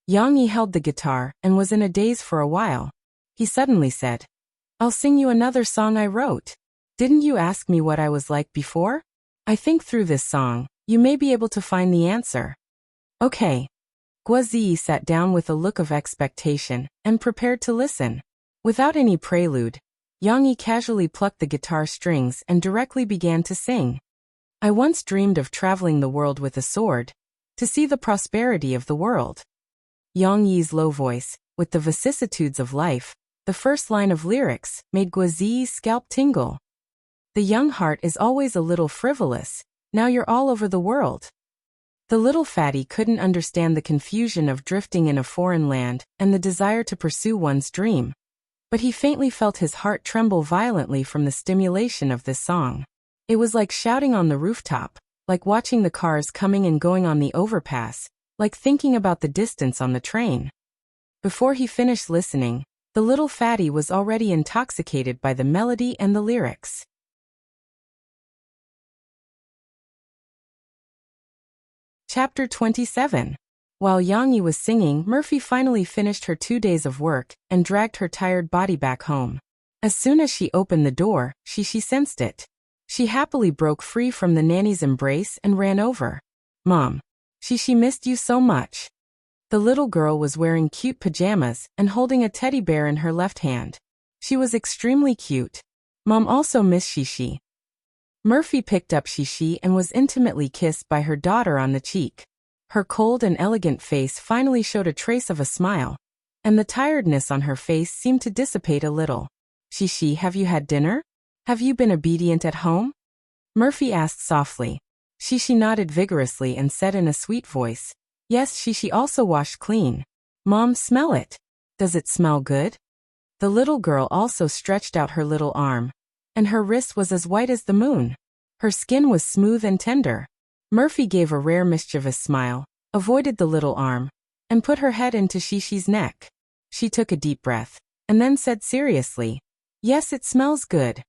Yang Yi held the guitar and was in a daze for a while. He suddenly said, "I'll sing you another song I wrote. Didn't you ask me what I was like before? I think through this song, you may be able to find the answer." "Okay." Guozi sat down with a look of expectation and prepared to listen. Without any prelude, Yang Yi casually plucked the guitar strings and directly began to sing. I once dreamed of traveling the world with a sword, to see the prosperity of the world. Yang Yi's low voice, with the vicissitudes of life, the first line of lyrics, made Guozi's scalp tingle. The young heart is always a little frivolous, now you're all over the world. The little fatty couldn't understand the confusion of drifting in a foreign land and the desire to pursue one's dream. But he faintly felt his heart tremble violently from the stimulation of this song. It was like shouting on the rooftop, like watching the cars coming and going on the overpass, like thinking about the distance on the train. Before he finished listening, the little fatty was already intoxicated by the melody and the lyrics. Chapter 27. While Yang Yi was singing, Murphy finally finished her 2 days of work and dragged her tired body back home. As soon as she opened the door, she sensed it. She happily broke free from the nanny's embrace and ran over. Mom. She missed you so much. The little girl was wearing cute pajamas and holding a teddy bear in her left hand. She was extremely cute. Mom also missed Shishi. Murphy picked up Shishi and was intimately kissed by her daughter on the cheek. Her cold and elegant face finally showed a trace of a smile, and the tiredness on her face seemed to dissipate a little. Shishi, have you had dinner? Have you been obedient at home? Murphy asked softly. Shishi nodded vigorously and said in a sweet voice, yes, Shishi also washed clean. Mom, smell it. Does it smell good? The little girl also stretched out her little arm, and her wrist was as white as the moon. Her skin was smooth and tender. Murphy gave a rare mischievous smile, avoided the little arm, and put her head into Shishi's neck. She took a deep breath, and then said seriously, yes, it smells good.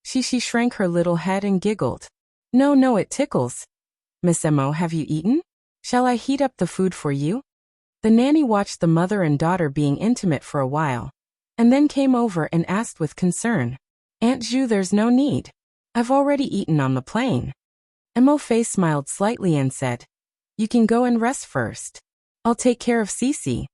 Shishi shrank her little head and giggled. No, it tickles. Miss Mo, have you eaten? Shall I heat up the food for you? The nanny watched the mother and daughter being intimate for a while, and then came over and asked with concern. Aunt Zhu, there's no need. I've already eaten on the plane. Mo Fei smiled slightly and said, you can go and rest first. I'll take care of Cici.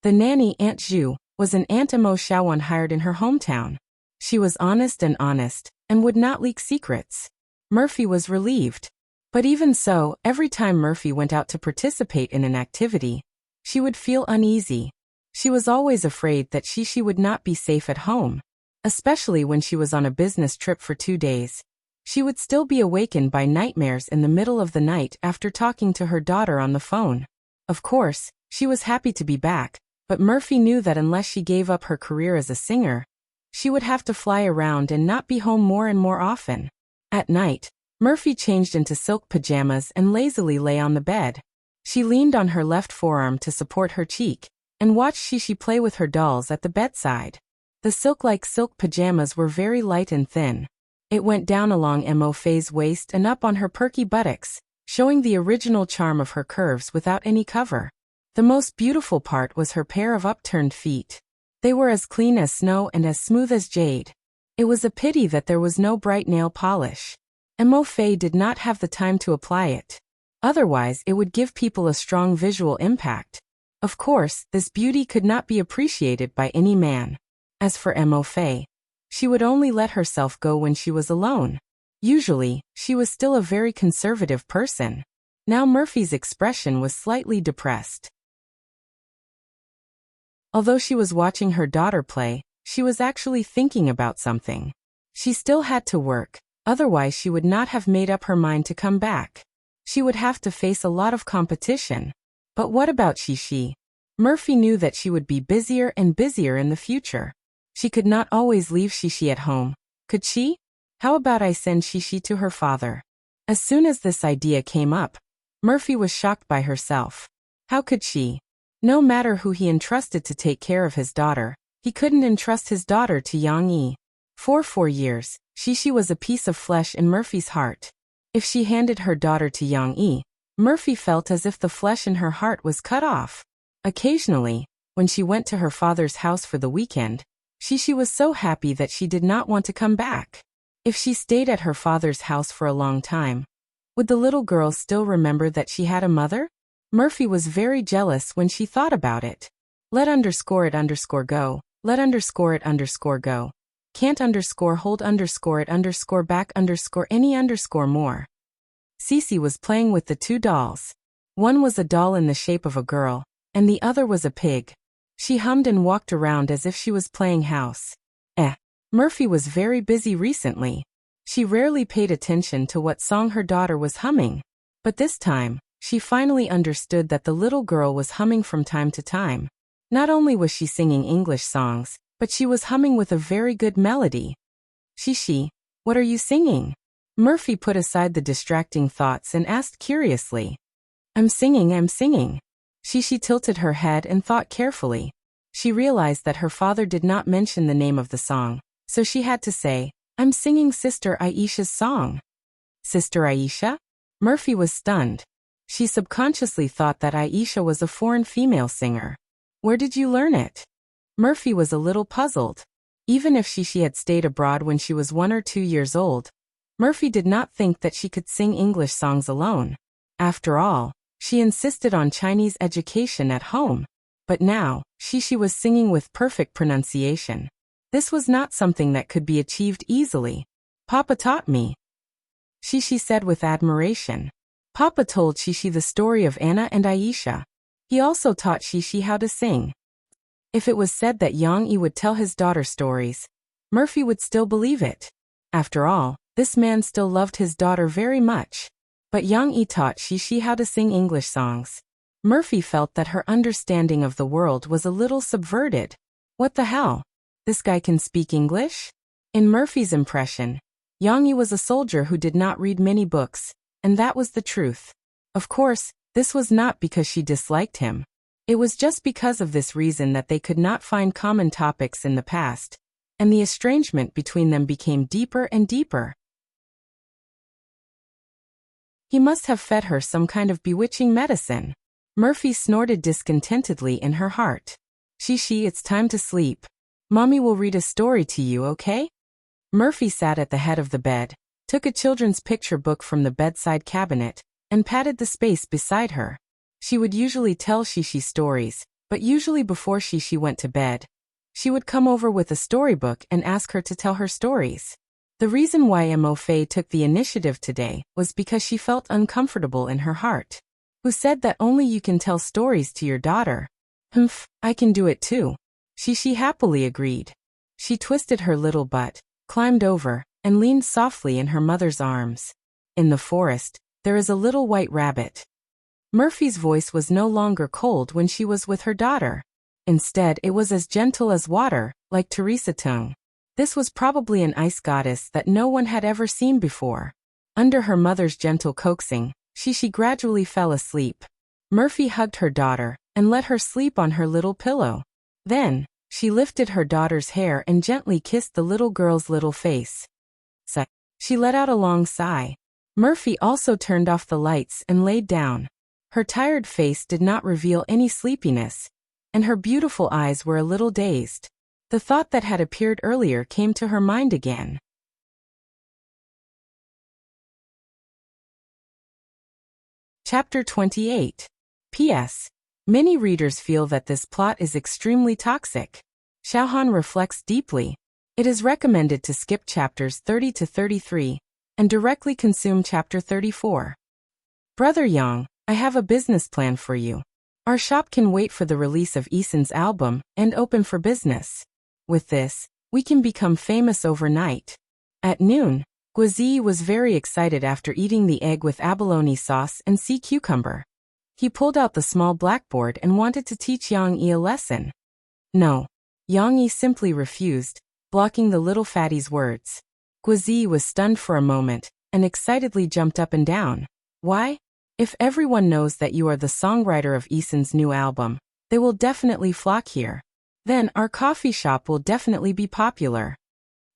The nanny, Aunt Zhu, was an Aunt Mo Shaowan hired in her hometown. She was honest and would not leak secrets. Murphy was relieved. But even so, every time Murphy went out to participate in an activity, she would feel uneasy. She was always afraid that Shishi would not be safe at home, especially when she was on a business trip for 2 days. She would still be awakened by nightmares in the middle of the night after talking to her daughter on the phone. Of course, she was happy to be back, but Murphy knew that unless she gave up her career as a singer, she would have to fly around and not be home more and more often. At night, Murphy changed into silk pajamas and lazily lay on the bed. She leaned on her left forearm to support her cheek, and watched Shishi play with her dolls at the bedside. The silk-like silk pajamas were very light and thin. It went down along Mo Fei's waist and up on her perky buttocks, showing the original charm of her curves without any cover. The most beautiful part was her pair of upturned feet. They were as clean as snow and as smooth as jade. It was a pity that there was no bright nail polish. Mo Fei did not have the time to apply it. Otherwise, it would give people a strong visual impact. Of course, this beauty could not be appreciated by any man. As for Mo Fei, she would only let herself go when she was alone. Usually, she was still a very conservative person. Now Murphy's expression was slightly depressed. Although she was watching her daughter play, she was actually thinking about something. She still had to work, otherwise she would not have made up her mind to come back. She would have to face a lot of competition. But what about Shishi? Murphy knew that she would be busier and busier in the future. She could not always leave Shishi at home, could she? How about I send Shishi to her father? As soon as this idea came up, Murphy was shocked by herself. How could she? No matter who he entrusted to take care of his daughter, he couldn't entrust his daughter to Yang Yi. For 4 years, Shishi was a piece of flesh in Murphy's heart. If she handed her daughter to Yang Yi, Murphy felt as if the flesh in her heart was cut off. Occasionally, when she went to her father's house for the weekend, Shishi was so happy that she did not want to come back. If she stayed at her father's house for a long time, would the little girl still remember that she had a mother? Murphy was very jealous when she thought about it. Let_it_go. Let_it_go. can't underscore hold underscore it underscore back underscore any underscore more. Cece was playing with the two dolls. One was a doll in the shape of a girl, and the other was a pig. She hummed and walked around as if she was playing house. Murphy was very busy recently. She rarely paid attention to what song her daughter was humming. But this time, she finally understood that the little girl was humming from time to time. Not only was she singing English songs, but she was humming with a very good melody. Shishi, what are you singing? Murphy put aside the distracting thoughts and asked curiously. I'm singing. Shishi tilted her head and thought carefully. She realized that her father did not mention the name of the song, so she had to say, I'm singing Sister Aisha's song. Sister Aisha? Murphy was stunned. She subconsciously thought that Aisha was a foreign female singer. Where did you learn it? Murphy was a little puzzled. Even if she had stayed abroad when she was 1 or 2 years old, Murphy did not think that she could sing English songs alone. After all, she insisted on Chinese education at home. But now, she was singing with perfect pronunciation. This was not something that could be achieved easily. Papa taught me. Shishi said with admiration. Papa told Shishi the story of Anna and Aisha. He also taught Shishi how to sing. If it was said that Yang Yi would tell his daughter stories, Murphy would still believe it. After all, this man still loved his daughter very much. But Yang Yi taught Shishi how to sing English songs. Murphy felt that her understanding of the world was a little subverted. What the hell? This guy can speak English? In Murphy's impression, Yang Yi was a soldier who did not read many books, and that was the truth. Of course, this was not because she disliked him. It was just because of this reason that they could not find common topics in the past, and the estrangement between them became deeper and deeper. He must have fed her some kind of bewitching medicine. Murphy snorted discontentedly in her heart. Shishi, it's time to sleep. Mommy will read a story to you, okay? Murphy sat at the head of the bed, took a children's picture book from the bedside cabinet, and patted the space beside her. She would usually tell Shishi stories, but usually before Shishi went to bed, she would come over with a storybook and ask her to tell her stories. The reason why Mo Fei took the initiative today was because she felt uncomfortable in her heart. Who said that only you can tell stories to your daughter? Humph, I can do it too. Shishi happily agreed. She twisted her little butt, climbed over, and leaned softly in her mother's arms. In the forest, there is a little white rabbit. Murphy's voice was no longer cold when she was with her daughter. Instead, it was as gentle as water, like Teresa Tung. This was probably an ice goddess that no one had ever seen before. Under her mother's gentle coaxing, Shishi gradually fell asleep. Murphy hugged her daughter and let her sleep on her little pillow. Then, she lifted her daughter's hair and gently kissed the little girl's little face. She let out a long sigh. Murphy also turned off the lights and laid down. Her tired face did not reveal any sleepiness, and her beautiful eyes were a little dazed. The thought that had appeared earlier came to her mind again. Chapter 28. P.S. Many readers feel that this plot is extremely toxic. Xiaohan reflects deeply. It is recommended to skip chapters 30 to 33 and directly consume chapter 34. Brother Yang, I have a business plan for you. Our shop can wait for the release of Eason's album and open for business. With this, we can become famous overnight. At noon, Guizi was very excited after eating the egg with abalone sauce and sea cucumber. He pulled out the small blackboard and wanted to teach Yang Yi a lesson. No. Yang Yi simply refused, blocking the little fatty's words. Guizi was stunned for a moment, and excitedly jumped up and down. Why? If everyone knows that you are the songwriter of Eason's new album, they will definitely flock here. Then our coffee shop will definitely be popular.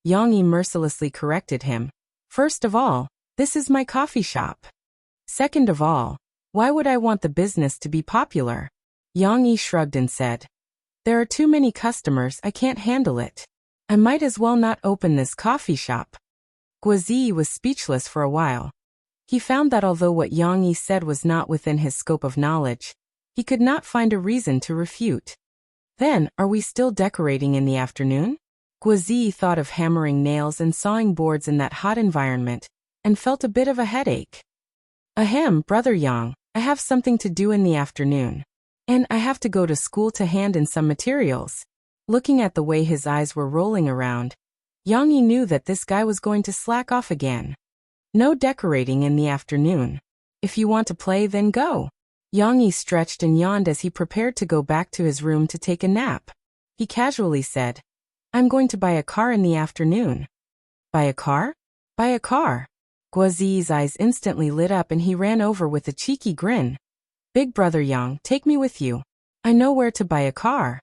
Yang Yi mercilessly corrected him. First of all, this is my coffee shop. Second of all, why would I want the business to be popular? Yang Yi shrugged and said, there are too many customers, I can't handle it. I might as well not open this coffee shop. Guizi was speechless for a while. He found that although what Yang Yi said was not within his scope of knowledge, he could not find a reason to refute. Then, are we still decorating in the afternoon? Guazi thought of hammering nails and sawing boards in that hot environment, and felt a bit of a headache. Ahem, Brother Yang, I have something to do in the afternoon. And I have to go to school to hand in some materials. Looking at the way his eyes were rolling around, Yang Yi knew that this guy was going to slack off again. No decorating in the afternoon. If you want to play, then go. Yang Yi stretched and yawned as he prepared to go back to his room to take a nap. He casually said, I'm going to buy a car in the afternoon. Buy a car? Buy a car. Guazi's eyes instantly lit up and he ran over with a cheeky grin. Big Brother Yang, take me with you. I know where to buy a car.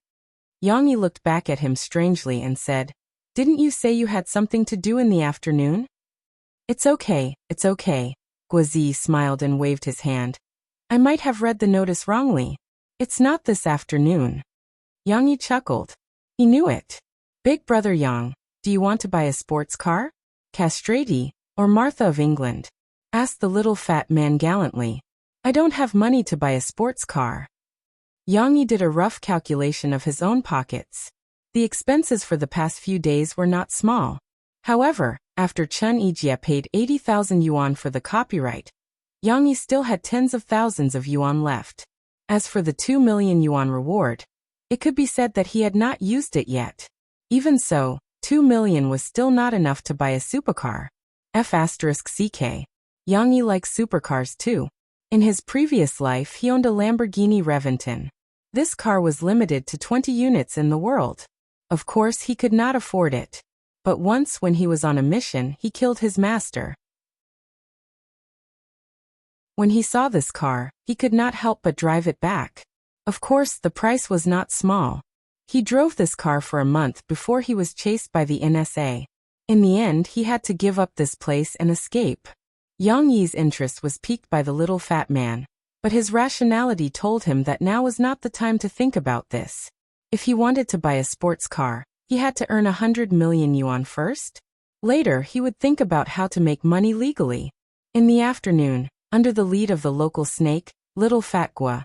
Yang Yi looked back at him strangely and said, Didn't you say you had something to do in the afternoon? It's okay, it's okay. Guazi smiled and waved his hand. I might have read the notice wrongly. It's not this afternoon. Yang Yi chuckled. He knew it. Big Brother Yang, do you want to buy a sports car? Castrati, or Martha of England? Asked the little fat man gallantly. I don't have money to buy a sports car. Yang Yi did a rough calculation of his own pockets. The expenses for the past few days were not small. However, after Chen Yijie paid 80,000 yuan for the copyright, Yang Yi still had tens of thousands of yuan left. As for the 2 million yuan reward, it could be said that he had not used it yet. Even so, 2 million was still not enough to buy a supercar. F***CK. Yang Yi likes supercars too. In his previous life he owned a Lamborghini Reventon. This car was limited to 20 units in the world. Of course he could not afford it. But once when he was on a mission he killed his master. When he saw this car, he could not help but drive it back. Of course the price was not small. He drove this car for a month before he was chased by the NSA. In the end he had to give up this place and escape. Yang Yi's interest was piqued by the little fat man, but his rationality told him that now was not the time to think about this. If he wanted to buy a sports car, he had to earn 100 million yuan first. Later he would think about how to make money legally. In the afternoon, under the lead of the local snake, Little Fat Gua,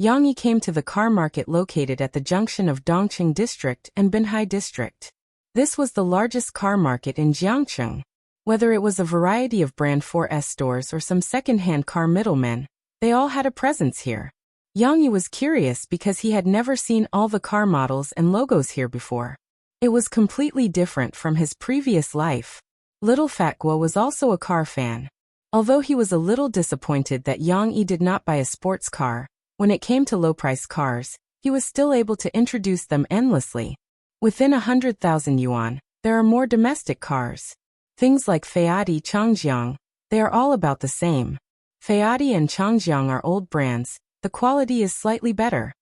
Yang Yi came to the car market located at the junction of Dongqing District and Binhai District. This was the largest car market in Jiangcheng. Whether it was a variety of brand 4S stores or some second-hand car middlemen, they all had a presence here. Yang Yi was curious because he had never seen all the car models and logos here before. It was completely different from his previous life. Little Fat Gua was also a car fan. Although he was a little disappointed that Yang Yi did not buy a sports car, when it came to low-price cars, he was still able to introduce them endlessly. Within 100,000 yuan, there are more domestic cars. Things like Feati Changjiang, they are all about the same. Feati and Changjiang are old brands, the quality is slightly better.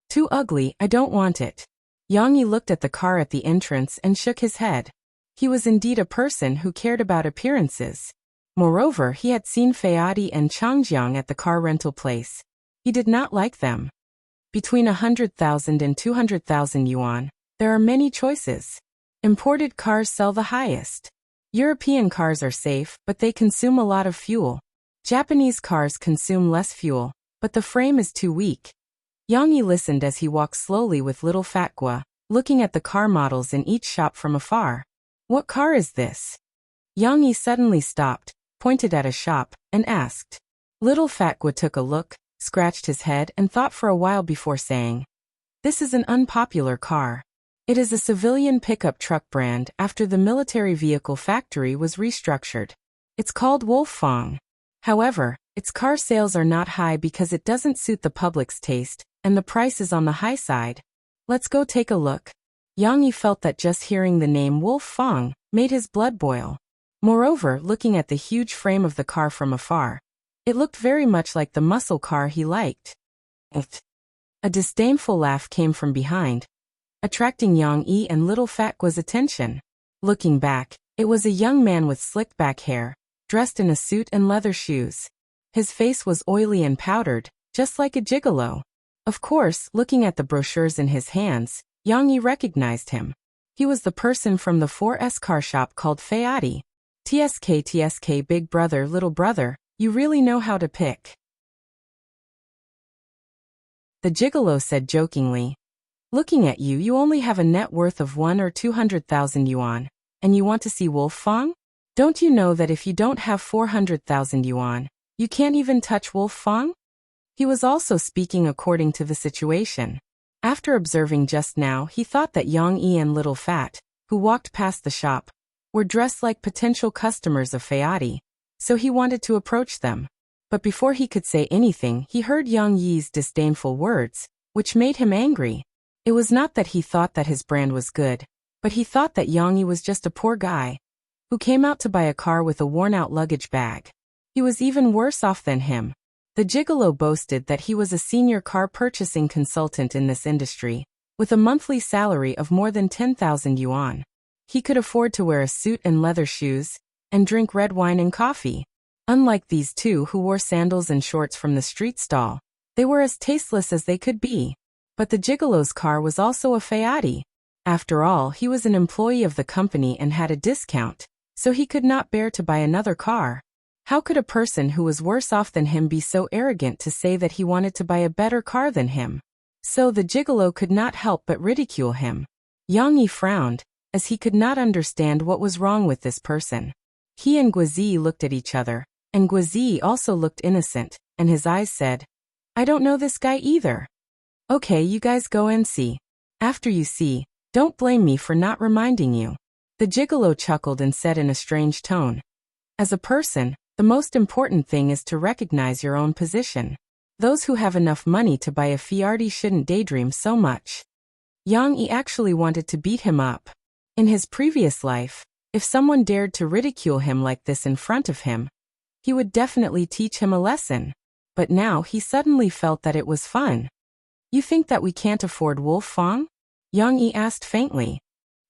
Too ugly, I don't want it. Yang Yi looked at the car at the entrance and shook his head. He was indeed a person who cared about appearances. Moreover, he had seen Feati and Changjiang at the car rental place. He did not like them. Between 100,000 and 200,000 yuan, there are many choices. Imported cars sell the highest. European cars are safe, but they consume a lot of fuel. Japanese cars consume less fuel, but the frame is too weak. Yang Yi listened as he walked slowly with Little Fat Gua, looking at the car models in each shop from afar. What car is this? Yang Yi suddenly stopped, pointed at a shop, and asked. Little Fat Gua took a look, scratched his head and thought for a while before saying, This is an unpopular car. It is a civilian pickup truck brand after the military vehicle factory was restructured. It's called Wolfgang. However, its car sales are not high because it doesn't suit the public's taste, and the price is on the high side. Let's go take a look. Yang Yi felt that just hearing the name Wolfgang made his blood boil. Moreover, looking at the huge frame of the car from afar, it looked very much like the muscle car he liked. A disdainful laugh came from behind, attracting Yang Yi and Little Fat Gua's attention. Looking back, it was a young man with slicked back hair, dressed in a suit and leather shoes. His face was oily and powdered, just like a gigolo. Of course, looking at the brochures in his hands, Yang Yi recognized him. He was the person from the 4S car shop called Feati. TSK big brother little brother, you really know how to pick. The gigolo said jokingly. Looking at you, you only have a net worth of 1 or 200,000 yuan, and you want to see Wolf Fang? Don't you know that if you don't have 400,000 yuan, you can't even touch Wolf Fang? He was also speaking according to the situation. After observing just now, he thought that Yang Yi and Little Fat, who walked past the shop, were dressed like potential customers of Fayati, so he wanted to approach them. But before he could say anything, he heard Yang Yi's disdainful words, which made him angry. It was not that he thought that his brand was good, but he thought that Yang Yi was just a poor guy who came out to buy a car with a worn-out luggage bag. He was even worse off than him. The gigolo boasted that he was a senior car purchasing consultant in this industry, with a monthly salary of more than 10,000 yuan. He could afford to wear a suit and leather shoes, and drink red wine and coffee. Unlike these two who wore sandals and shorts from the street stall, they were as tasteless as they could be. But the gigolo's car was also a Fayati. After all, he was an employee of the company and had a discount, so he could not bear to buy another car. How could a person who was worse off than him be so arrogant to say that he wanted to buy a better car than him? So the gigolo could not help but ridicule him. Yang Yi frowned, as he could not understand what was wrong with this person. He and Guizi looked at each other, and Guizi also looked innocent, and his eyes said, "I don't know this guy either." "Okay, you guys go and see. After you see, don't blame me for not reminding you." The gigolo chuckled and said in a strange tone, "As a person, the most important thing is to recognize your own position. Those who have enough money to buy a Fiardi shouldn't daydream so much." Yang Yi actually wanted to beat him up. In his previous life, if someone dared to ridicule him like this in front of him, he would definitely teach him a lesson. But now he suddenly felt that it was fun. "You think that we can't afford Wolf Fang?" Yang Yi asked faintly.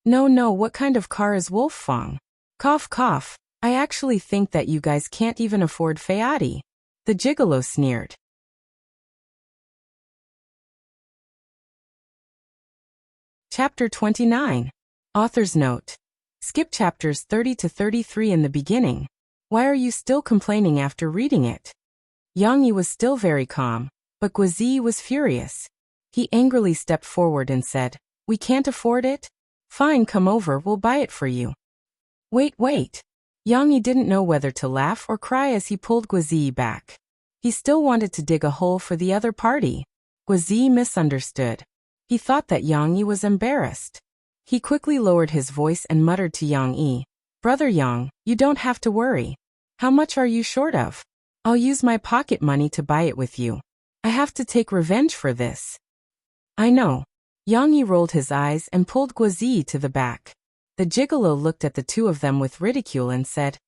No, what kind of car is Wolf Fang? Cough cough. I actually think that you guys can't even afford Fayati. The gigolo sneered. Chapter 29. Author's Note. Skip chapters 30 to 33 in the beginning. Why are you still complaining after reading it? Yang Yi was still very calm, but Guizi was furious. He angrily stepped forward and said, "We can't afford it? Fine, come over, we'll buy it for you." Wait. Yang Yi didn't know whether to laugh or cry as he pulled Guizi back. He still wanted to dig a hole for the other party. Guizi misunderstood. He thought that Yang Yi was embarrassed. He quickly lowered his voice and muttered to Yang Yi, "Brother Yang, you don't have to worry. How much are you short of? I'll use my pocket money to buy it with you. I have to take revenge for this." "I know." Yang Yi rolled his eyes and pulled Guizi to the back. The gigolo looked at the two of them with ridicule and said,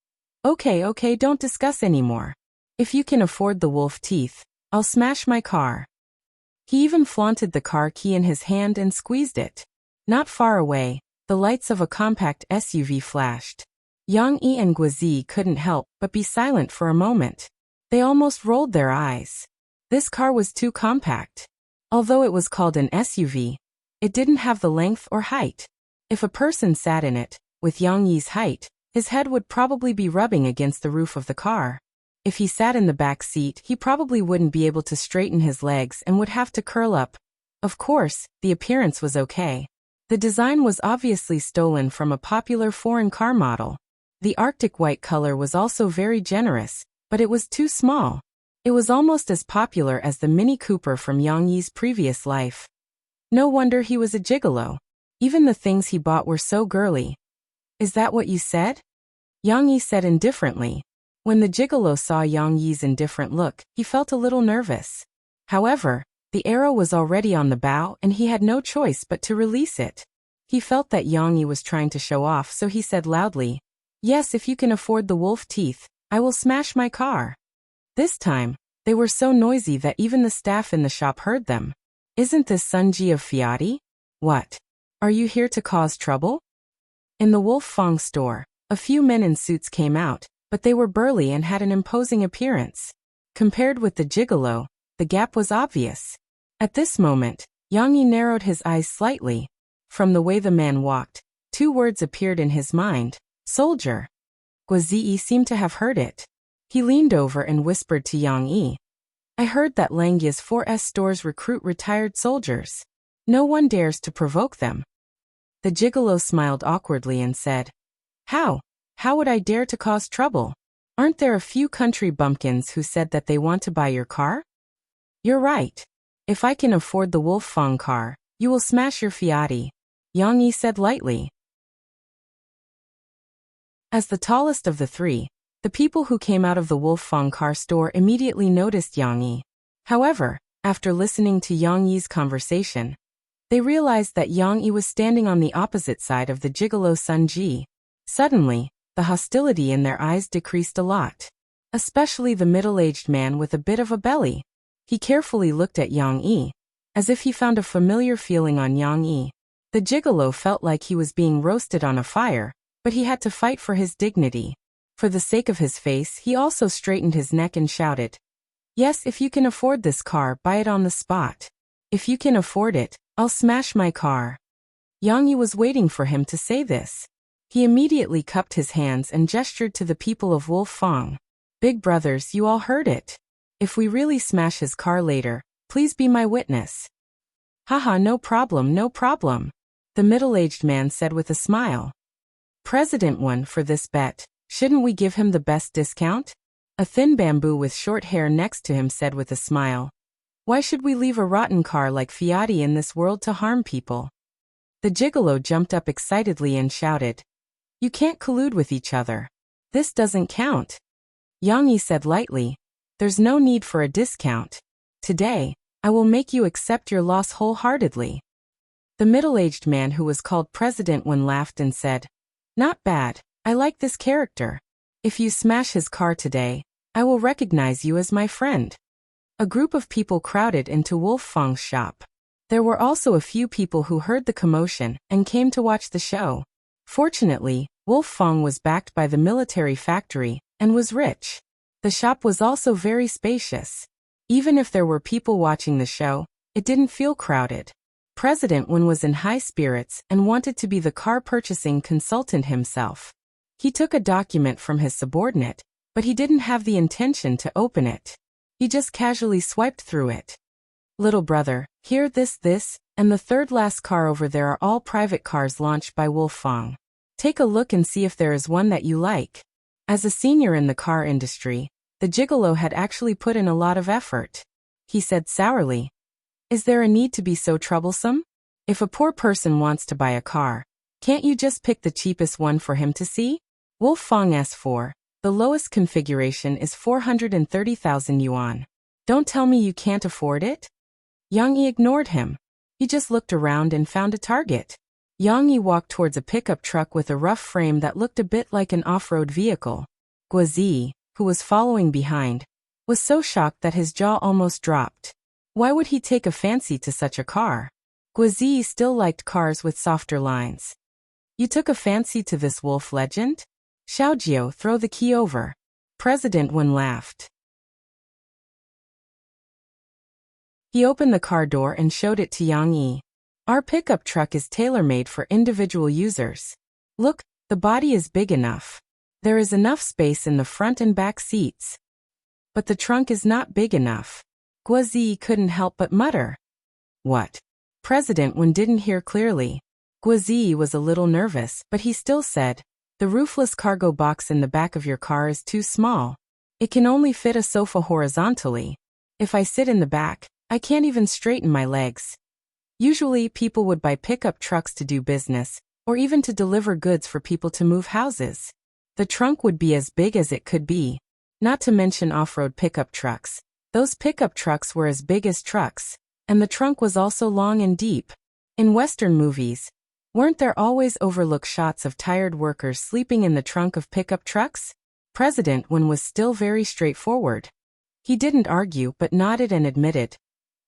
Okay, don't discuss anymore. If you can afford the wolf teeth, I'll smash my car." He even flaunted the car key in his hand and squeezed it. Not far away, the lights of a compact SUV flashed. Yang Yi and Guizi couldn't help but be silent for a moment. They almost rolled their eyes. This car was too compact. Although it was called an SUV, it didn't have the length or height. If a person sat in it, with Yang Yi's height, his head would probably be rubbing against the roof of the car. If he sat in the back seat, he probably wouldn't be able to straighten his legs and would have to curl up. Of course, the appearance was okay. The design was obviously stolen from a popular foreign car model. The Arctic white color was also very generous, but it was too small. It was almost as popular as the Mini Cooper from Yang Yi's previous life. No wonder he was a gigolo. Even the things he bought were so girly. "Is that what you said?" Yang Yi said indifferently. When the gigolo saw Yang Yi's indifferent look, he felt a little nervous. However, the arrow was already on the bow and he had no choice but to release it. He felt that Yang Yi was trying to show off, so he said loudly, "Yes, if you can afford the wolf teeth, I will smash my car." This time, they were so noisy that even the staff in the shop heard them. "Isn't this Sunji of Fiati? What? Are you here to cause trouble?" In the Wolf Fang store, a few men in suits came out, but they were burly and had an imposing appearance. Compared with the gigolo, the gap was obvious. At this moment, Yang Yi narrowed his eyes slightly. From the way the man walked, two words appeared in his mind: soldier. Guizi seemed to have heard it. He leaned over and whispered to Yang Yi, "I heard that Langya's 4S stores recruit retired soldiers. No one dares to provoke them. The gigolo smiled awkwardly and said, How? How would I dare to cause trouble? Aren't there a few country bumpkins who said that they want to buy your car? You're right. If I can afford the Wolf Fong car, you will smash your Fiat, Yang Yi said lightly. As the tallest of the three, the people who came out of the Wolf Fong car store immediately noticed Yang Yi. However, after listening to Yang Yi's conversation, they realized that Yang Yi was standing on the opposite side of the gigolo Sun Ji. Suddenly, the hostility in their eyes decreased a lot. Especially the middle-aged man with a bit of a belly. He carefully looked at Yang Yi, as if he found a familiar feeling on Yang Yi. The gigolo felt like he was being roasted on a fire, but he had to fight for his dignity. For the sake of his face, he also straightened his neck and shouted, Yes, if you can afford this car, buy it on the spot. If you can afford it, I'll smash my car. Yang Yi was waiting for him to say this. He immediately cupped his hands and gestured to the people of Wolf Fong. Big brothers, you all heard it. If we really smash his car later, please be my witness. Haha, no problem, no problem. The middle-aged man said with a smile. President won for this bet. Shouldn't we give him the best discount? A thin bamboo with short hair next to him said with a smile. Why should we leave a rotten car like Fiat in this world to harm people? The gigolo jumped up excitedly and shouted. You can't collude with each other. This doesn't count. Yang Yi said lightly. There's no need for a discount. Today, I will make you accept your loss wholeheartedly. The middle-aged man who was called President Wen laughed and said, Not bad, I like this character. If you smash his car today, I will recognize you as my friend. A group of people crowded into Wolf Fong's shop. There were also a few people who heard the commotion and came to watch the show. Fortunately, Wolf Fong was backed by the military factory and was rich. The shop was also very spacious. Even if there were people watching the show, it didn't feel crowded. President Wen was in high spirits and wanted to be the car purchasing consultant himself. He took a document from his subordinate, but he didn't have the intention to open it. He just casually swiped through it. Little brother, here this, and the third last car over there are all private cars launched by Wolf Fong. Take a look and see if there is one that you like. As a senior in the car industry, the gigolo had actually put in a lot of effort. He said sourly, Is there a need to be so troublesome? If a poor person wants to buy a car, can't you just pick the cheapest one for him to see? Wolf Fong S4, the lowest configuration is 430,000 yuan. Don't tell me you can't afford it? Yang Yi ignored him. He just looked around and found a target. Yang Yi walked towards a pickup truck with a rough frame that looked a bit like an off-road vehicle. Guozi, who was following behind, was so shocked that his jaw almost dropped. Why would he take a fancy to such a car? Guozi still liked cars with softer lines. You took a fancy to this wolf legend? Xiaojiao, throw the key over. President Wen laughed. He opened the car door and showed it to Yang Yi. Our pickup truck is tailor-made for individual users. Look, the body is big enough. There is enough space in the front and back seats. But the trunk is not big enough. Guozi couldn't help but mutter. What? President Wen didn't hear clearly. Guozi was a little nervous, but he still said, The roofless cargo box in the back of your car is too small. It can only fit a sofa horizontally. If I sit in the back, I can't even straighten my legs. Usually, people would buy pickup trucks to do business, or even to deliver goods for people to move houses. The trunk would be as big as it could be. Not to mention off-road pickup trucks. Those pickup trucks were as big as trucks, and the trunk was also long and deep. In Western movies, weren't there always overlook shots of tired workers sleeping in the trunk of pickup trucks? President Wen was still very straightforward. He didn't argue but nodded and admitted,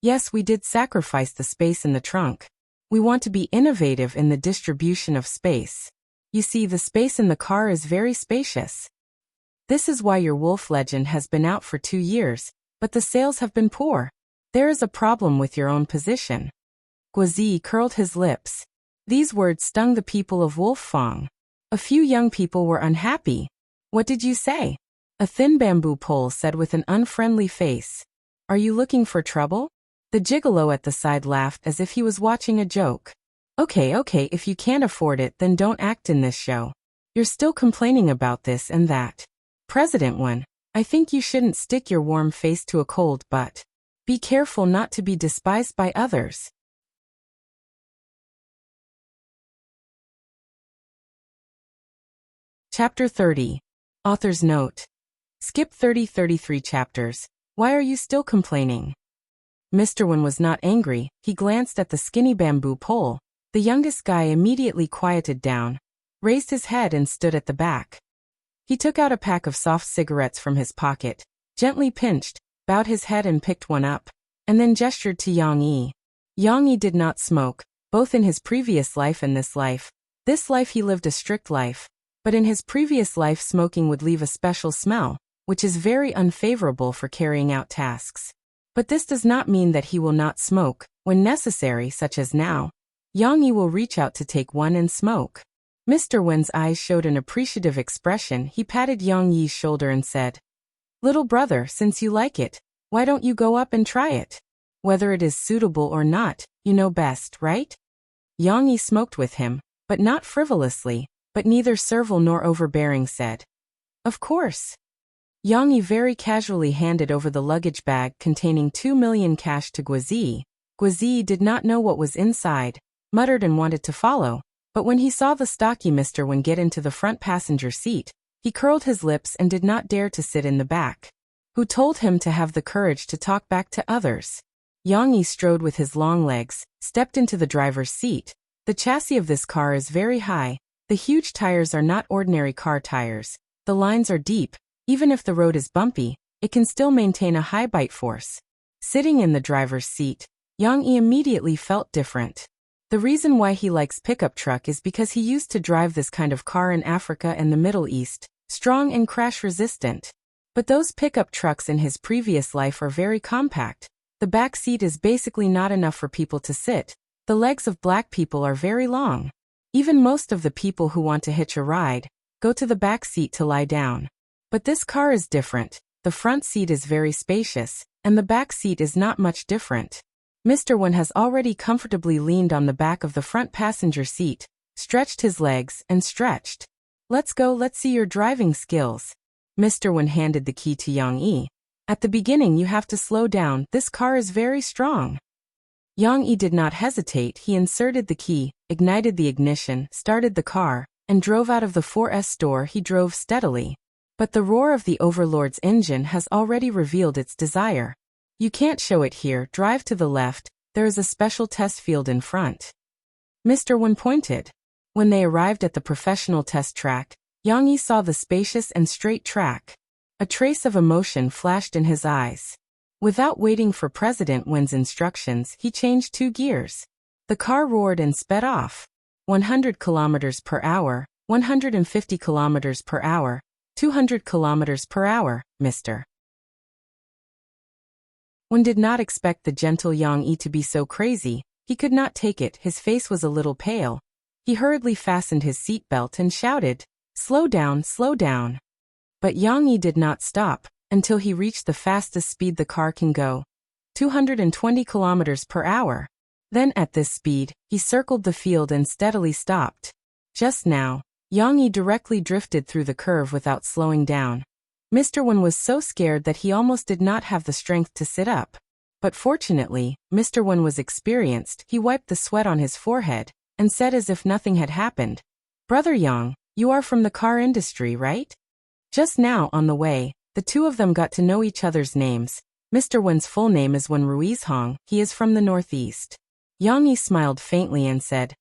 Yes, we did sacrifice the space in the trunk. We want to be innovative in the distribution of space. You see, the space in the car is very spacious. This is why your wolf legend has been out for 2 years, but the sales have been poor. There is a problem with your own position. Guozi curled his lips. These words stung the people of Wolf Fong. A few young people were unhappy. What did you say? A thin bamboo pole said with an unfriendly face. Are you looking for trouble? The gigolo at the side laughed as if he was watching a joke. Okay, if you can't afford it, then don't act in this show. You're still complaining about this and that. President 1, I think you shouldn't stick your warm face to a cold butt. Be careful not to be despised by others. Chapter 30. Author's Note. Skip 33 chapters. Why are you still complaining? Mr. Wen was not angry. He glanced at the skinny bamboo pole. The youngest guy immediately quieted down, raised his head and stood at the back. He took out a pack of soft cigarettes from his pocket, gently pinched, bowed his head and picked one up, and then gestured to Yang Yi. Yang Yi did not smoke, both in his previous life and this life. This life he lived a strict life, but in his previous life smoking would leave a special smell, which is very unfavorable for carrying out tasks. But this does not mean that he will not smoke, when necessary, such as now. Yang Yi will reach out to take one and smoke. Mr. Wen's eyes showed an appreciative expression. He patted Yang Yi's shoulder and said, "Little brother, since you like it, why don't you go up and try it? Whether it is suitable or not, you know best, right?" Yang Yi smoked with him, but not frivolously, but neither servile nor overbearing, said, "Of course." Yang Yi very casually handed over the luggage bag containing 2 million cash to Guizi. Guizi did not know what was inside, muttered and wanted to follow, but when he saw the stocky Mr. Wen get into the front passenger seat, he curled his lips and did not dare to sit in the back. Who told him to have the courage to talk back to others? Yang Yi strode with his long legs, stepped into the driver's seat. The chassis of this car is very high. The huge tires are not ordinary car tires. The lines are deep. Even if the road is bumpy, it can still maintain a high bite force. Sitting in the driver's seat, Yang Yi immediately felt different. The reason why he likes pickup truck is because he used to drive this kind of car in Africa and the Middle East, strong and crash-resistant. But those pickup trucks in his previous life are very compact. The back seat is basically not enough for people to sit. The legs of black people are very long. Even most of the people who want to hitch a ride go to the back seat to lie down. But this car is different. The front seat is very spacious, and the back seat is not much different. Mr. Wen has already comfortably leaned on the back of the front passenger seat, stretched his legs, and stretched. Let's see your driving skills." Mr. Wen handed the key to Yang Yi. "At the beginning you have to slow down, this car is very strong." Yang Yi did not hesitate. He inserted the key, ignited the ignition, started the car, and drove out of the 4S store. He drove steadily. But the roar of the Overlord's engine has already revealed its desire. "You can't show it here, drive to the left, there is a special test field in front." Mr. Wen pointed. When they arrived at the professional test track, Yang Yi saw the spacious and straight track. A trace of emotion flashed in his eyes. Without waiting for President Wen's instructions, he changed 2 gears. The car roared and sped off. 100 kilometers per hour, 150 kilometers per hour, 200 kilometers per hour, Mr. Wen did not expect the gentle Yang Yi to be so crazy. He could not take it. His face was a little pale. He hurriedly fastened his seatbelt and shouted, "Slow down, slow down." But Yang Yi did not stop until he reached the fastest speed the car can go, 220 kilometers per hour. Then at this speed, he circled the field and steadily stopped. Just now, Yang Yi directly drifted through the curve without slowing down. Mr. Wen was so scared that he almost did not have the strength to sit up. But fortunately, Mr. Wen was experienced. He wiped the sweat on his forehead and said as if nothing had happened, "Brother Yang, you are from the car industry, right?" Just now, on the way, the two of them got to know each other's names. Mr. Wen's full name is Wen Ruizhong. He is from the northeast. Yang Yi smiled faintly and said,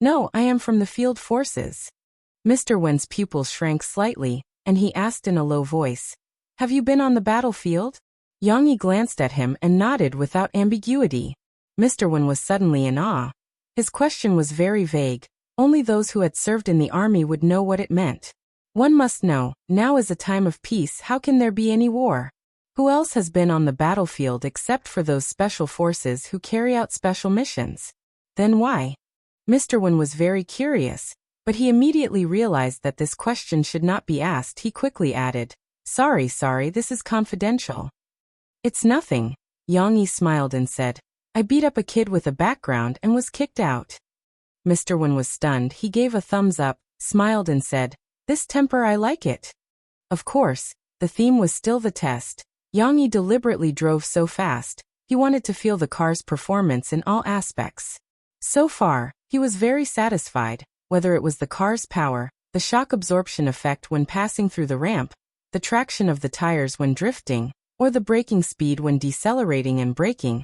"No, I am from the field forces." Mr. Wen's pupils shrank slightly, and he asked in a low voice, "Have you been on the battlefield?" Yang Yi glanced at him and nodded without ambiguity. Mr. Wen was suddenly in awe. His question was very vague. Only those who had served in the army would know what it meant. One must know, now is a time of peace, how can there be any war? Who else has been on the battlefield except for those special forces who carry out special missions? Then why? Mr. Wen was very curious, but he immediately realized that this question should not be asked. He quickly added, Sorry, this is confidential." "It's nothing." Yang Yi smiled and said, I beat up a kid with a background and was kicked out. Mr. Wen was stunned. He gave a thumbs up, smiled and said, "This temper, I like it." Of course, the theme was still the test. Yang Yi deliberately drove so fast, he wanted to feel the car's performance in all aspects. So far, he was very satisfied, whether it was the car's power, the shock absorption effect when passing through the ramp, the traction of the tires when drifting, or the braking speed when decelerating and braking.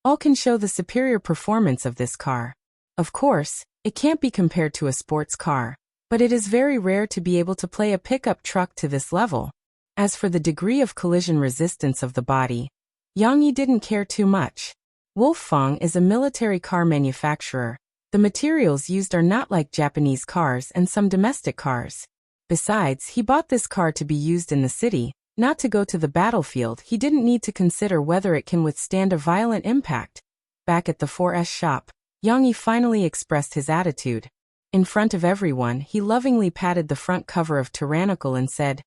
All can show the superior performance of this car. Of course, it can't be compared to a sports car, but it is very rare to be able to play a pickup truck to this level. As for the degree of collision resistance of the body, Yang Yi didn't care too much. Wolfgang is a military car manufacturer. The materials used are not like Japanese cars and some domestic cars. Besides, he bought this car to be used in the city, not to go to the battlefield. He didn't need to consider whether it can withstand a violent impact. Back at the 4S shop, Yang Yi finally expressed his attitude. In front of everyone, he lovingly patted the front cover of Tyrannical and said,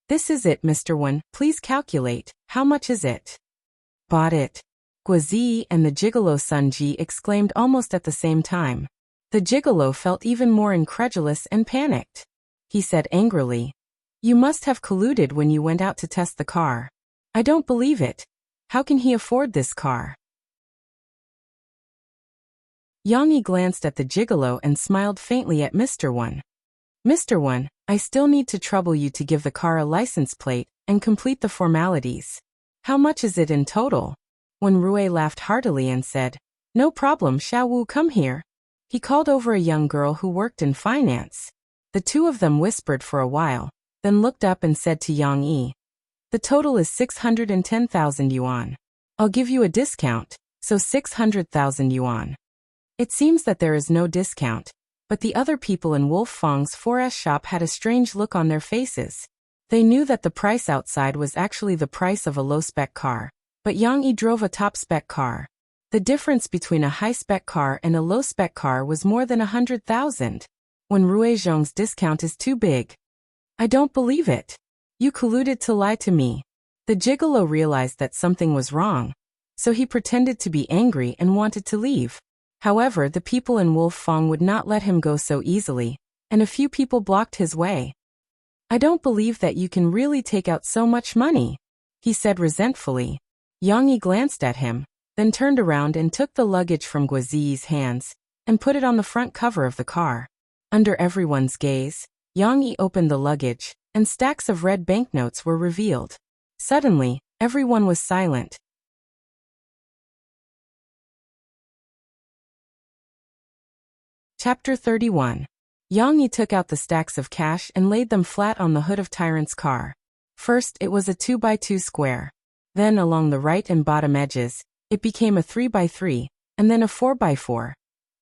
"This is it, Mr. Wen, please calculate, how much is it?" "Bought it." Guazi and the gigolo Sun Ji exclaimed almost at the same time. The gigolo felt even more incredulous and panicked. He said angrily, "You must have colluded when you went out to test the car. I don't believe it. How can he afford this car?" Yang Yi glanced at the gigolo and smiled faintly at Mr. Wen. "Mr. Wen, I still need to trouble you to give the car a license plate and complete the formalities. How much is it in total?" Wen Rui laughed heartily and said, "No problem, Xiao Wu, come here." He called over a young girl who worked in finance. The two of them whispered for a while, then looked up and said to Yang Yi, "The total is 610,000 yuan. I'll give you a discount, so 600,000 yuan. It seems that there is no discount, but the other people in Wolfgang's 4S shop had a strange look on their faces. They knew that the price outside was actually the price of a low-spec car, but Yang Yi drove a top-spec car. The difference between a high-spec car and a low-spec car was more than 100,000. When Rui Zhong's discount is too big. I don't believe it. You colluded to lie to me. The gigolo realized that something was wrong, so he pretended to be angry and wanted to leave. However, the people in Wolfgang would not let him go so easily, and a few people blocked his way. I don't believe that you can really take out so much money, he said resentfully. Yang Yi glanced at him, then turned around and took the luggage from Guazi's hands and put it on the front cover of the car. Under everyone's gaze, Yang Yi opened the luggage, and stacks of red banknotes were revealed. Suddenly, everyone was silent. Chapter 31. Yang Yi took out the stacks of cash and laid them flat on the hood of Tyrant's car. First, it was a 2x2 square. Then, along the right and bottom edges, it became a 3x3, and then a 4x4.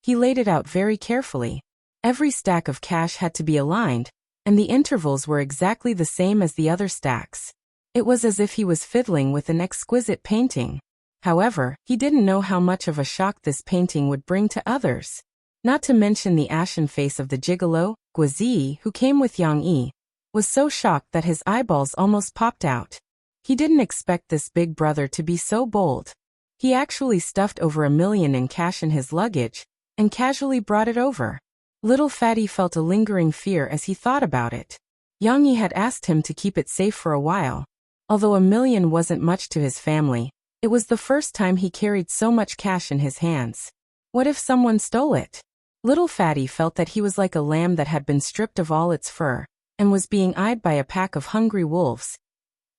He laid it out very carefully. Every stack of cash had to be aligned, and the intervals were exactly the same as the other stacks. It was as if he was fiddling with an exquisite painting. However, he didn't know how much of a shock this painting would bring to others. Not to mention the ashen face of the gigolo, Guazi, who came with Yang Yi, was so shocked that his eyeballs almost popped out. He didn't expect this big brother to be so bold. He actually stuffed over 1 million in cash in his luggage, and casually brought it over. Little Fatty felt a lingering fear as he thought about it. Yang Yi had asked him to keep it safe for a while. Although 1 million wasn't much to his family, it was the first time he carried so much cash in his hands. What if someone stole it? Little Fatty felt that he was like a lamb that had been stripped of all its fur, and was being eyed by a pack of hungry wolves.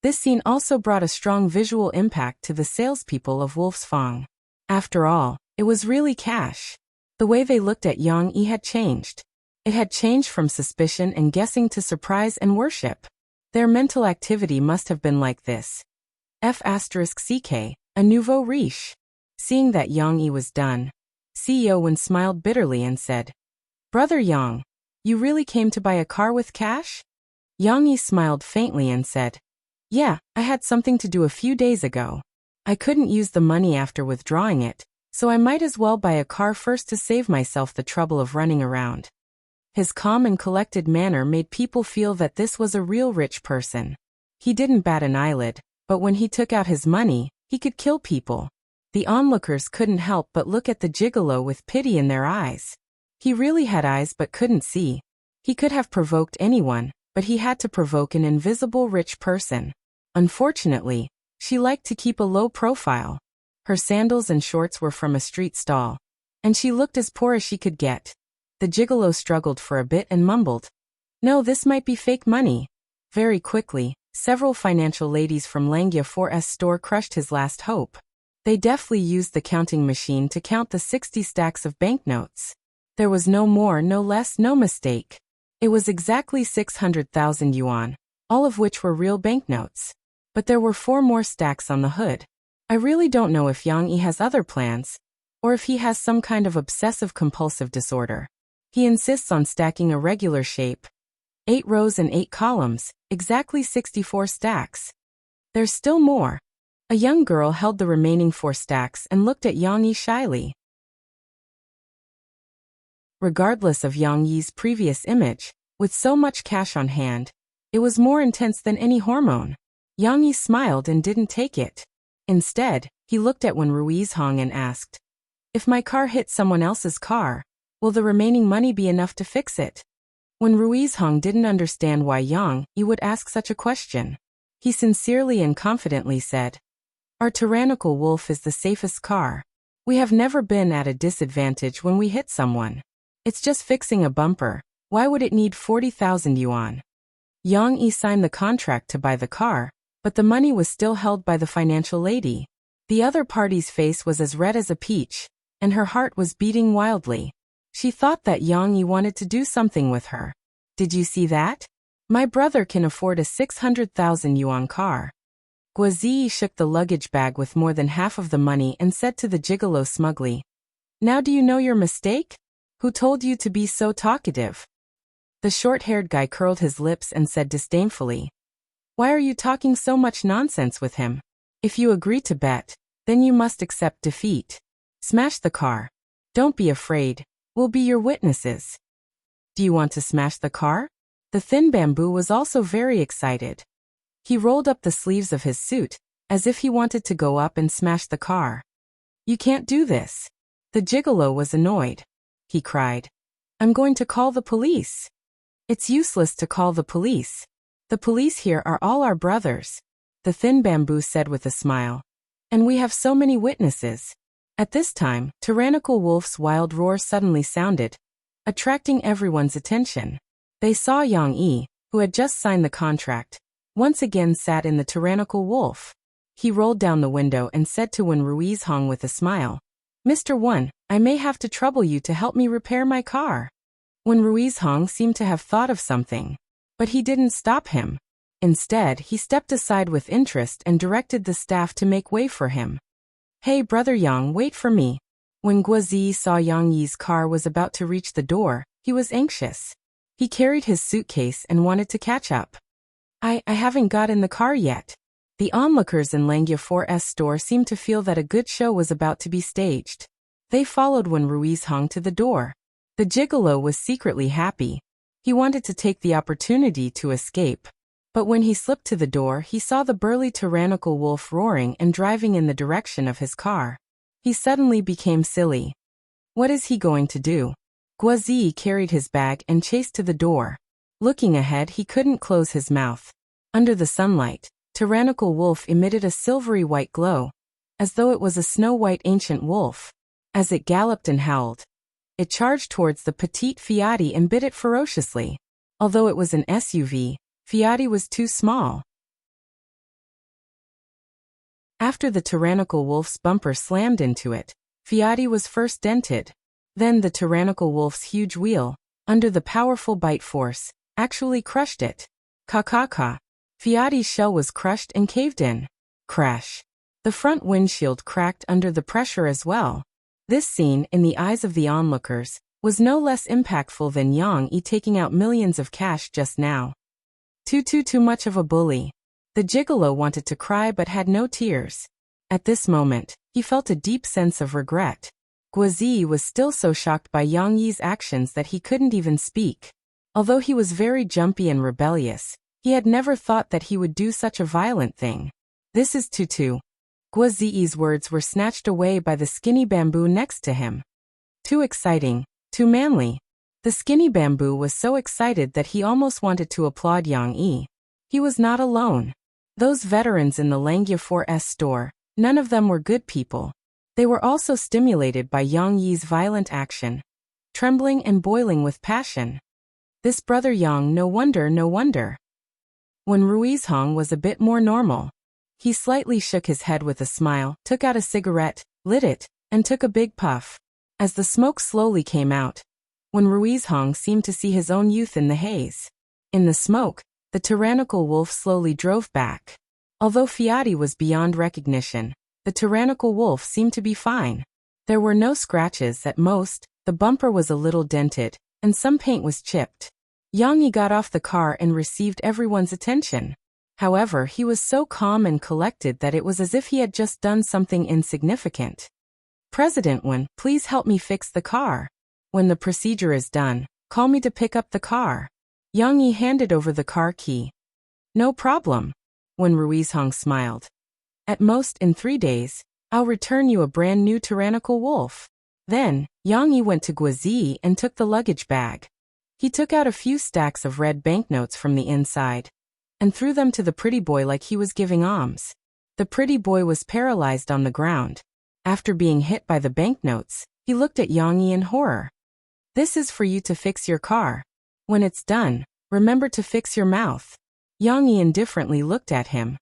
This scene also brought a strong visual impact to the salespeople of Wolfsfang. After all, it was really cash. The way they looked at Yang Yi had changed. It had changed from suspicion and guessing to surprise and worship. Their mental activity must have been like this. F***ck, a nouveau riche. Seeing that Yang Yi was done, CEO Wen smiled bitterly and said, "Brother Yang, you really came to buy a car with cash?" Yang Yi smiled faintly and said, "Yeah, I had something to do a few days ago. I couldn't use the money after withdrawing it, so I might as well buy a car first to save myself the trouble of running around." His calm and collected manner made people feel that this was a real rich person. He didn't bat an eyelid, but when he took out his money, he could kill people. The onlookers couldn't help but look at the gigolo with pity in their eyes. He really had eyes but couldn't see. He could have provoked anyone, but he had to provoke an invisible rich person. Unfortunately, she liked to keep a low profile. Her sandals and shorts were from a street stall, and she looked as poor as she could get. The gigolo struggled for a bit and mumbled, "No, this might be fake money." Very quickly, several financial ladies from Langia 4's store crushed his last hope. They deftly used the counting machine to count the 60 stacks of banknotes. There was no more, no less, no mistake. It was exactly 600,000 yuan, all of which were real banknotes. But there were 4 more stacks on the hood. I really don't know if Yang Yi has other plans, or if he has some kind of obsessive-compulsive disorder. He insists on stacking a regular shape. 8 rows and 8 columns, exactly 64 stacks. There's still more. A young girl held the remaining 4 stacks and looked at Yang Yi shyly. Regardless of Yang Yi's previous image, with so much cash on hand, it was more intense than any hormone. Yang Yi smiled and didn't take it. Instead, he looked at Wen Ruizhong and asked, "If my car hits someone else's car, will the remaining money be enough to fix it?" Wen Ruizhong didn't understand why Yang Yi would ask such a question. He sincerely and confidently said, "Our tyrannical wolf is the safest car. We have never been at a disadvantage when we hit someone. It's just fixing a bumper. Why would it need 40,000 yuan?" Yang Yi signed the contract to buy the car, but the money was still held by the financial lady. The other party's face was as red as a peach, and her heart was beating wildly. She thought that Yang Yi wanted to do something with her. "Did you see that? My brother can afford a 600,000 yuan car." Guazi shook the luggage bag with more than half of the money and said to the gigolo smugly, "Now do you know your mistake? Who told you to be so talkative?" The short-haired guy curled his lips and said disdainfully, "Why are you talking so much nonsense with him? If you agree to bet, then you must accept defeat. Smash the car. Don't be afraid. We'll be your witnesses." "Do you want to smash the car?" The thin bamboo was also very excited. He rolled up the sleeves of his suit, as if he wanted to go up and smash the car. "You can't do this." The gigolo was annoyed. He cried, "I'm going to call the police." "It's useless to call the police. The police here are all our brothers," the thin bamboo said with a smile. "And we have so many witnesses." At this time, Tyrannical Wolf's wild roar suddenly sounded, attracting everyone's attention. They saw Yang Yi, who had just signed the contract, once again sat in the Tyrannical Wolf. He rolled down the window and said to Wen Ruizhong with a smile, "Mr. Wen, I may have to trouble you to help me repair my car." Wen Ruizhong seemed to have thought of something, but he didn't stop him. Instead, he stepped aside with interest and directed the staff to make way for him. "Hey, Brother Yang, wait for me." When Guazi saw Yang Yi's car was about to reach the door, he was anxious. He carried his suitcase and wanted to catch up. I haven't got in the car yet." The onlookers in Langia 4's store seemed to feel that a good show was about to be staged. They followed Wen Ruizhong to the door. The gigolo was secretly happy. He wanted to take the opportunity to escape. But when he slipped to the door, he saw the burly Tyrannical Wolf roaring and driving in the direction of his car. He suddenly became silly. What is he going to do? Guazi carried his bag and chased to the door. Looking ahead, he couldn't close his mouth. Under the sunlight, Tyrannical Wolf emitted a silvery white glow, as though it was a snow-white ancient wolf. As it galloped and howled, it charged towards the petite Fiat and bit it ferociously. Although it was an SUV, Fiat was too small. After the Tyrannical Wolf's bumper slammed into it, Fiat was first dented. Then the Tyrannical Wolf's huge wheel, under the powerful bite force, actually crushed it. Ka. Fiat's shell was crushed and caved in. Crash. The front windshield cracked under the pressure as well. This scene, in the eyes of the onlookers, was no less impactful than Yang Yi taking out millions of cash just now. Too much of a bully. The gigolo wanted to cry but had no tears. At this moment, he felt a deep sense of regret. Guazi was still so shocked by Yang Yi's actions that he couldn't even speak. Although he was very jumpy and rebellious, he had never thought that he would do such a violent thing. This is too. Guo Ziyi's words were snatched away by the skinny bamboo next to him. Too exciting, too manly. The skinny bamboo was so excited that he almost wanted to applaud Yang Yi. He was not alone. Those veterans in the Langya 4S store, none of them were good people. They were also stimulated by Yang Yi's violent action, trembling and boiling with passion. This brother Yang, no wonder, no wonder. When Ruiz Hong was a bit more normal, he slightly shook his head with a smile, took out a cigarette, lit it, and took a big puff. As the smoke slowly came out, when Ruiz Hong seemed to see his own youth in the haze. In the smoke, the tyrannical wolf slowly drove back. Although Fiati was beyond recognition, the tyrannical wolf seemed to be fine. There were no scratches at most, the bumper was a little dented, and some paint was chipped. Yang Yi got off the car and received everyone's attention. However, he was so calm and collected that it was as if he had just done something insignificant. President Wen, please help me fix the car. When the procedure is done, call me to pick up the car. Yang Yi handed over the car key. No problem. When Ruiz Hong smiled. At most in 3 days, I'll return you a brand new tyrannical wolf. Then, Yang Yi went to Guo Ziyi and took the luggage bag. He took out a few stacks of red banknotes from the inside and threw them to the pretty boy like he was giving alms. The pretty boy was paralyzed on the ground. After being hit by the banknotes, he looked at Yang Yi in horror. This is for you to fix your car. When it's done, remember to fix your mouth. Yang Yi indifferently looked at him.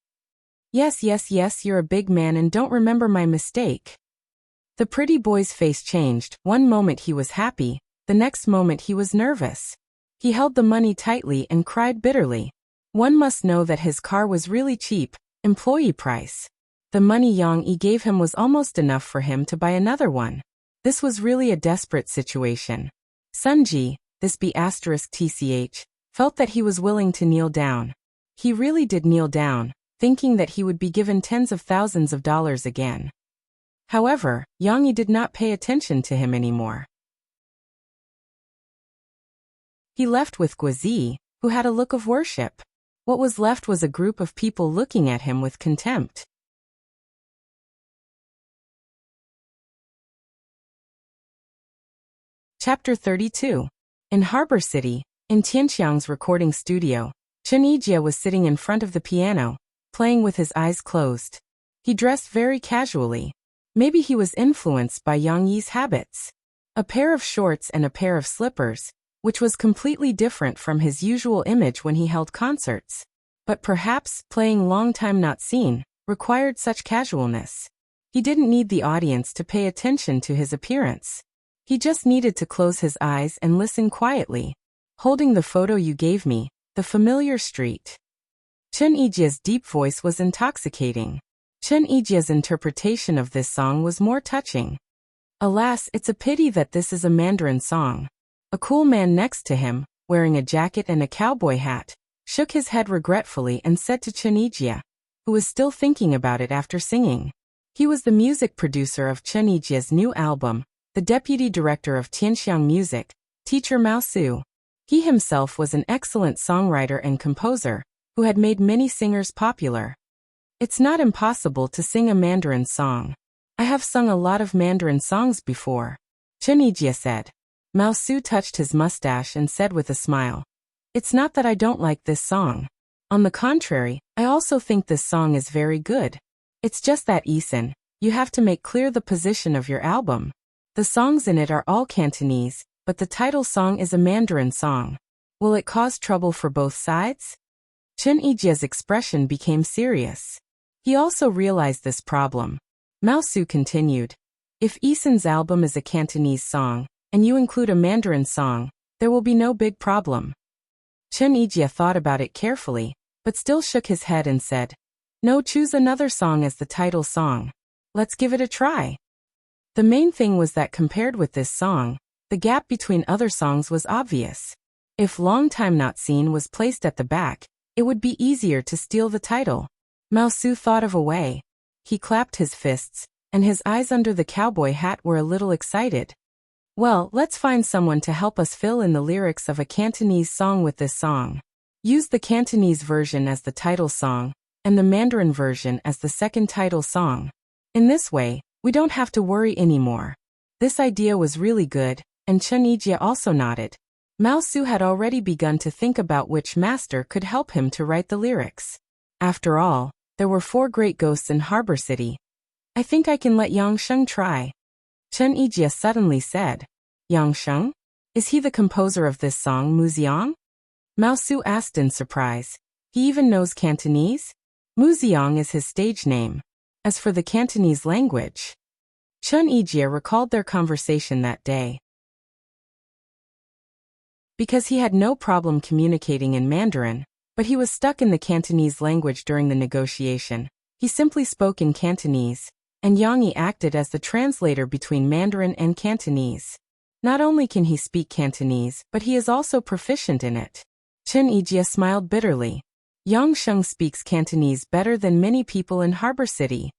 Yes, you're a big man and don't remember my mistake. The pretty boy's face changed. One moment he was happy, the next moment he was nervous. He held the money tightly and cried bitterly. One must know that his car was really cheap, employee price. The money Yang Yi gave him was almost enough for him to buy another one. This was really a desperate situation. Sun Ji, this B*TCH, felt that he was willing to kneel down. He really did kneel down, thinking that he would be given tens of thousands of dollars again. However, Yang Yi did not pay attention to him anymore. He left with Guo Ziyi, who had a look of worship. What was left was a group of people looking at him with contempt. Chapter 32. In Harbor City, in Tianxiang's recording studio, Chen Yijie was sitting in front of the piano, playing with his eyes closed. He dressed very casually. Maybe he was influenced by Yang Yi's habits. A pair of shorts and a pair of slippers, which was completely different from his usual image when he held concerts. But perhaps, playing Long Time Not Seen, required such casualness. He didn't need the audience to pay attention to his appearance. He just needed to close his eyes and listen quietly. Holding the photo you gave me, the familiar street. Chen Yijie's deep voice was intoxicating. Chen Yijie's interpretation of this song was more touching. Alas, it's a pity that this is a Mandarin song. A cool man next to him, wearing a jacket and a cowboy hat, shook his head regretfully and said to Chen Yijie, who was still thinking about it after singing. He was the music producer of Chen Yijie's new album, the deputy director of Tianxiang Music, teacher Mao Su. He himself was an excellent songwriter and composer, who had made many singers popular. It's not impossible to sing a Mandarin song. I have sung a lot of Mandarin songs before, Chen Yijie said. Mao Su touched his mustache and said with a smile, It's not that I don't like this song. On the contrary, I also think this song is very good. It's just that Eason, you have to make clear the position of your album. The songs in it are all Cantonese, but the title song is a Mandarin song. Will it cause trouble for both sides? Chen Yijie's expression became serious. He also realized this problem. Mao Su continued, If Eason's album is a Cantonese song, and you include a Mandarin song, there will be no big problem. Chen Yijie thought about it carefully, but still shook his head and said, No, choose another song as the title song. Let's give it a try. The main thing was that compared with this song, the gap between other songs was obvious. If Long Time Not Seen was placed at the back, it would be easier to steal the title. Mao Su thought of a way. He clapped his fists, and his eyes under the cowboy hat were a little excited. Well, let's find someone to help us fill in the lyrics of a Cantonese song with this song. Use the Cantonese version as the title song, and the Mandarin version as the second title song. In this way, we don't have to worry anymore. This idea was really good, and Chen Yijie also nodded. Mao Su had already begun to think about which master could help him to write the lyrics. After all, there were 4 great ghosts in Harbor City. I think I can let Yang Sheng try. Chen Yijie suddenly said. Yang Sheng? Is he the composer of this song Muziang? Mao Su asked in surprise. He even knows Cantonese? Muziang is his stage name. As for the Cantonese language, Chen Yijie recalled their conversation that day. Because he had no problem communicating in Mandarin, but he was stuck in the Cantonese language during the negotiation. He simply spoke in Cantonese, and Yang Yi acted as the translator between Mandarin and Cantonese. Not only can he speak Cantonese, but he is also proficient in it. Chen Yijie smiled bitterly. Yang Sheng speaks Cantonese better than many people in Harbor City.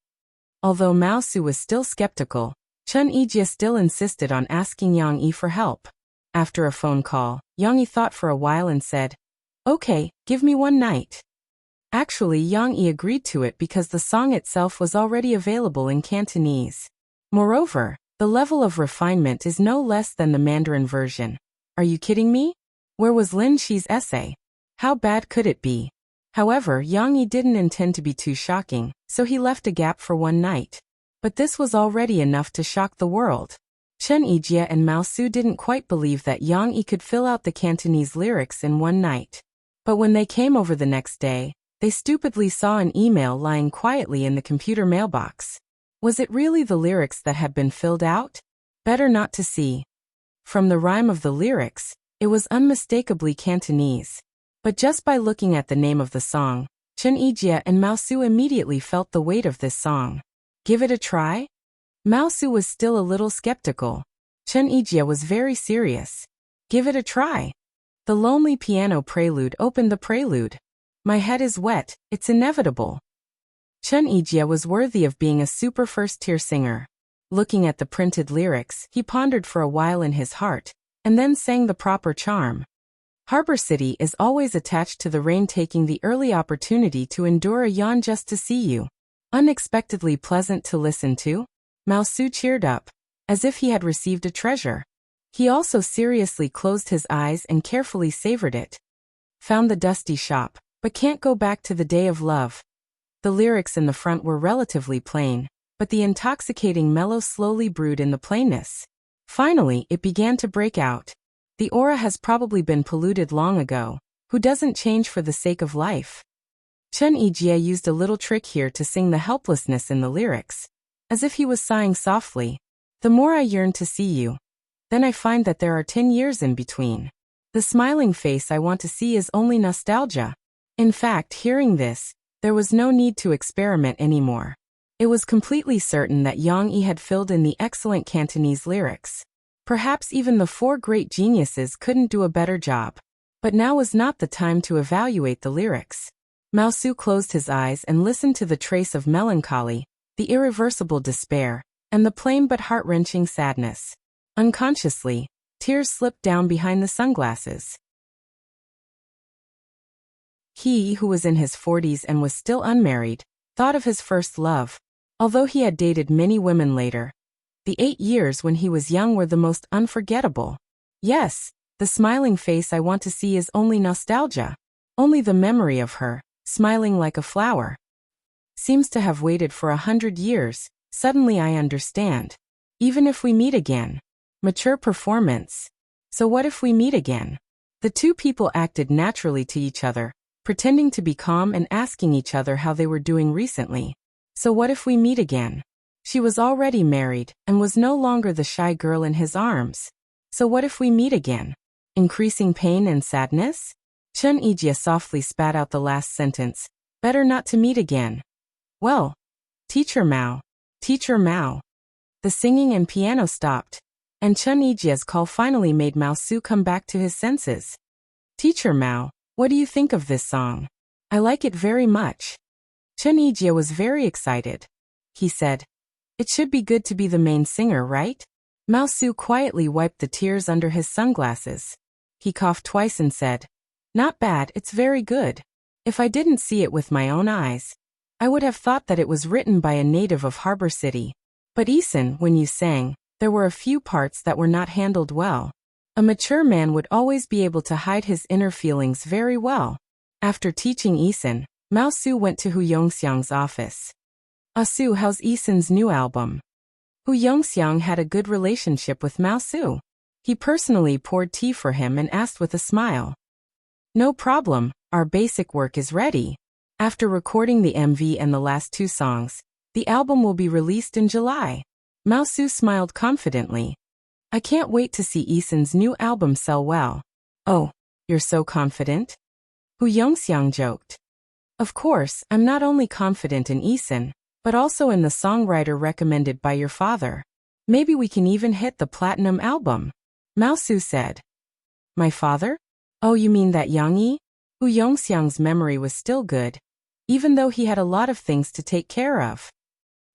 Although Mao Su was still skeptical, Chen Yijie still insisted on asking Yang Yi for help. After a phone call, Yang Yi thought for a while and said, "Okay, give me 1 night." Actually, Yang Yi agreed to it because the song itself was already available in Cantonese. Moreover, the level of refinement is no less than the Mandarin version. Are you kidding me? Where was Lin Shi's essay? How bad could it be? However, Yang Yi didn't intend to be too shocking, so he left a gap for 1 night. But this was already enough to shock the world. Chen Yijie and Mao Su didn't quite believe that Yang Yi could fill out the Cantonese lyrics in 1 night. But when they came over the next day, they stupidly saw an email lying quietly in the computer mailbox. Was it really the lyrics that had been filled out? Better not to see. From the rhyme of the lyrics, it was unmistakably Cantonese. But just by looking at the name of the song, Chen Yijie and Mao Su immediately felt the weight of this song. Give it a try? Mao Su was still a little skeptical. Chen Yijie was very serious. Give it a try. The lonely piano prelude opened the prelude. My head is wet, it's inevitable. Chen Yijie was worthy of being a super first-tier singer. Looking at the printed lyrics, he pondered for a while in his heart, and then sang the proper charm. Harbor City is always attached to the rain, taking the early opportunity to endure a yawn just to see you. Unexpectedly pleasant to listen to? Mao Su cheered up, as if he had received a treasure. He also seriously closed his eyes and carefully savored it. Found the dusty shop, but can't go back to the day of love. The lyrics in the front were relatively plain, but the intoxicating mellow slowly brewed in the plainness. Finally, it began to break out. The aura has probably been polluted long ago. Who doesn't change for the sake of life? Chen Yijie used a little trick here to sing the helplessness in the lyrics, as if he was sighing softly. The more I yearn to see you, then I find that there are 10 years in between. The smiling face I want to see is only nostalgia. In fact, hearing this, there was no need to experiment anymore. It was completely certain that Yang Yi had filled in the excellent Cantonese lyrics. Perhaps even the 4 great geniuses couldn't do a better job. But now was not the time to evaluate the lyrics. Mao Su closed his eyes and listened to the trace of melancholy, the irreversible despair, and the plain but heart-wrenching sadness. Unconsciously, tears slipped down behind the sunglasses. He, who was in his 40s and was still unmarried, thought of his first love. Although he had dated many women later, the 8 years when he was young were the most unforgettable. Yes, the smiling face I want to see is only nostalgia. Only the memory of her, smiling like a flower, seems to have waited for 100 years. Suddenly I understand. Even if we meet again. Mature performance. So what if we meet again? The 2 people acted naturally to each other, pretending to be calm and asking each other how they were doing recently. So what if we meet again? She was already married, and was no longer the shy girl in his arms. So what if we meet again? Increasing pain and sadness? Chen Yijie softly spat out the last sentence. Better not to meet again. Well, Teacher Mao. Teacher Mao. The singing and piano stopped, and Chen Yijie's call finally made Mao Su come back to his senses. Teacher Mao, what do you think of this song? I like it very much. Chen Yijie was very excited. He said, it should be good to be the main singer, right? Mao Su quietly wiped the tears under his sunglasses. He coughed twice and said, not bad, it's very good. If I didn't see it with my own eyes, I would have thought that it was written by a native of Harbor City. But Eason, when you sang, there were a few parts that were not handled well. A mature man would always be able to hide his inner feelings very well. After teaching Eason, Mao Su went to Hu Yongxiang's office. Su, how's Eason's new album? Hu Yongxiang had a good relationship with Mao Su. He personally poured tea for him and asked with a smile. No problem, our basic work is ready. After recording the MV and the last 2 songs, the album will be released in July. Mao Su smiled confidently. I can't wait to see Eason's new album sell well. Oh, you're so confident? Hu Yongxiang joked. Of course, I'm not only confident in Eason, but also in the songwriter recommended by your father. Maybe we can even hit the platinum album. Mao Su said. My father? Oh, you mean that Yang Yi? Hu Yongxiang's memory was still good, even though he had a lot of things to take care of.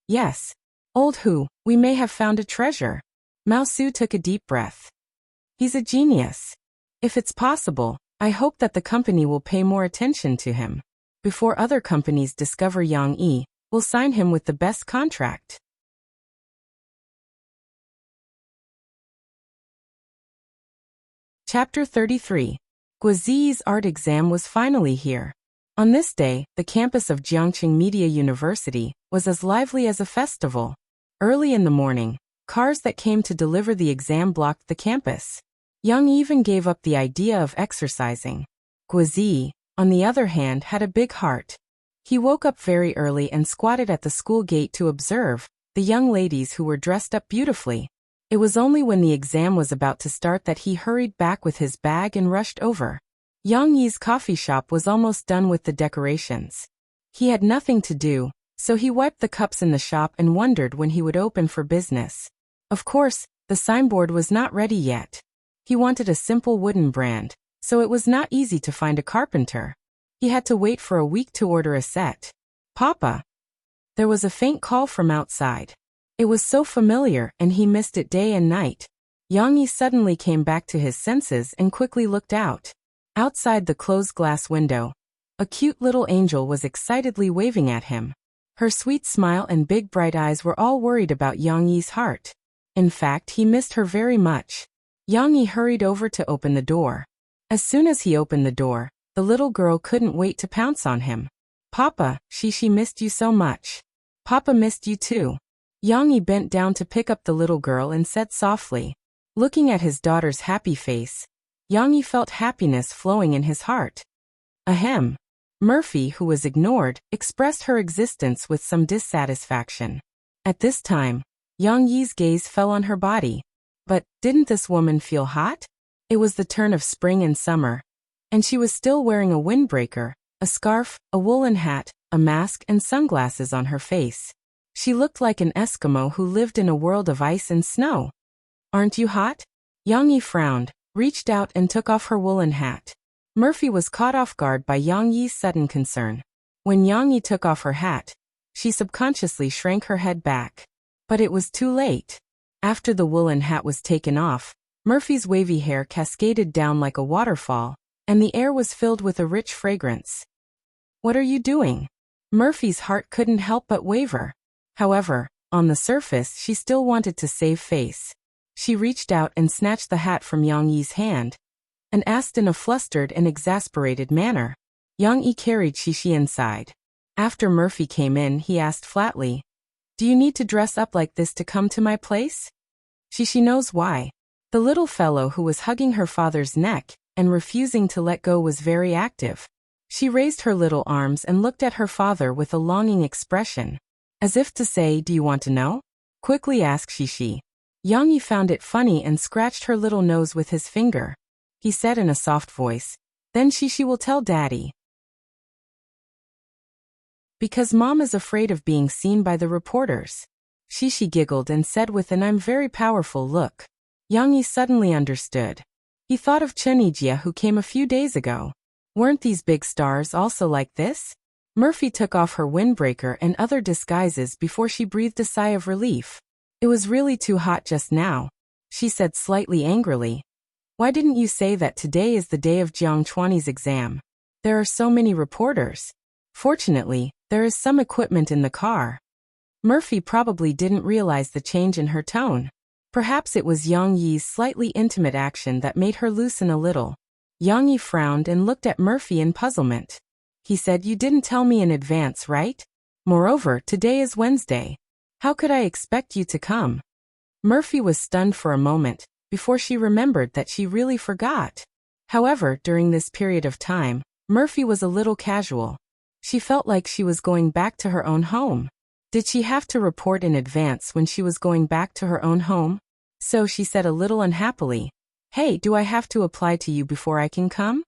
Yes. Old Hu, we may have found a treasure. Mao Su took a deep breath. He's a genius. If it's possible, I hope that the company will pay more attention to him. Before other companies discover Yang Yi, we'll sign him with the best contract. Chapter 33. Guizi's art exam was finally here. On this day, the campus of Jiangqing Media University was as lively as a festival. Early in the morning, cars that came to deliver the exam blocked the campus. Yang even gave up the idea of exercising. Guizi, on the other hand, had a big heart. He woke up very early and squatted at the school gate to observe the young ladies who were dressed up beautifully. It was only when the exam was about to start that he hurried back with his bag and rushed over. Yang Yi's coffee shop was almost done with the decorations. He had nothing to do, so he wiped the cups in the shop and wondered when he would open for business. Of course, the signboard was not ready yet. He wanted a simple wooden brand, so it was not easy to find a carpenter. He had to wait for a week to order a set. Papa! There was a faint call from outside. It was so familiar and he missed it day and night. Yang Yi suddenly came back to his senses and quickly looked out. Outside the closed glass window, a cute little angel was excitedly waving at him. Her sweet smile and big bright eyes were all worried about Yang Yi's heart. In fact, he missed her very much. Yang Yi hurried over to open the door. As soon as he opened the door, the little girl couldn't wait to pounce on him. Papa, she missed you so much. Papa missed you too. Yang Yi bent down to pick up the little girl and said softly. Looking at his daughter's happy face, Yang Yi felt happiness flowing in his heart. Ahem. Murphy, who was ignored, expressed her existence with some dissatisfaction. At this time, Yang Yi's gaze fell on her body. But, didn't this woman feel hot? It was the turn of spring and summer, and she was still wearing a windbreaker, a scarf, a woolen hat, a mask and sunglasses on her face. She looked like an Eskimo who lived in a world of ice and snow. Aren't you hot? Yang Yi frowned, reached out and took off her woolen hat. Murphy was caught off guard by Yang Yi's sudden concern. When Yang Yi took off her hat, she subconsciously shrank her head back. But it was too late. After the woolen hat was taken off, Murphy's wavy hair cascaded down like a waterfall, and the air was filled with a rich fragrance. What are you doing? Murphy's heart couldn't help but waver. However, on the surface she still wanted to save face. She reached out and snatched the hat from Yang Yi's hand, and asked in a flustered and exasperated manner. Yang Yi carried Shishi inside. After Murphy came in, he asked flatly, "Do you need to dress up like this to come to my place?" Shishi knows why. The little fellow who was hugging her father's neck and refusing to let go was very active. She raised her little arms and looked at her father with a longing expression. As if to say, "Do you want to know?" quickly asked Shishi. Yang Yi found it funny and scratched her little nose with his finger. He said in a soft voice, "Then Shishi will tell Daddy." Because Mom is afraid of being seen by the reporters. Shishi giggled and said with an "I'm very powerful" look. Yang Yi suddenly understood. He thought of Chunijia who came a few days ago. Weren't these big stars also like this? Murphy took off her windbreaker and other disguises before she breathed a sigh of relief. It was really too hot just now. She said slightly angrily. Why didn't you say that today is the day of Jiang Chuanyi's exam? There are so many reporters. Fortunately, there is some equipment in the car. Murphy probably didn't realize the change in her tone. Perhaps it was Yang Yi's slightly intimate action that made her loosen a little. Yang Yi frowned and looked at Murphy in puzzlement. He said, "You didn't tell me in advance, right? Moreover, today is Wednesday. How could I expect you to come?" Murphy was stunned for a moment, before she remembered that she really forgot. However, during this period of time, Murphy was a little casual. She felt like she was going back to her own home. Did she have to report in advance when she was going back to her own home? So she said a little unhappily, "Hey, do I have to apply to you before I can come?"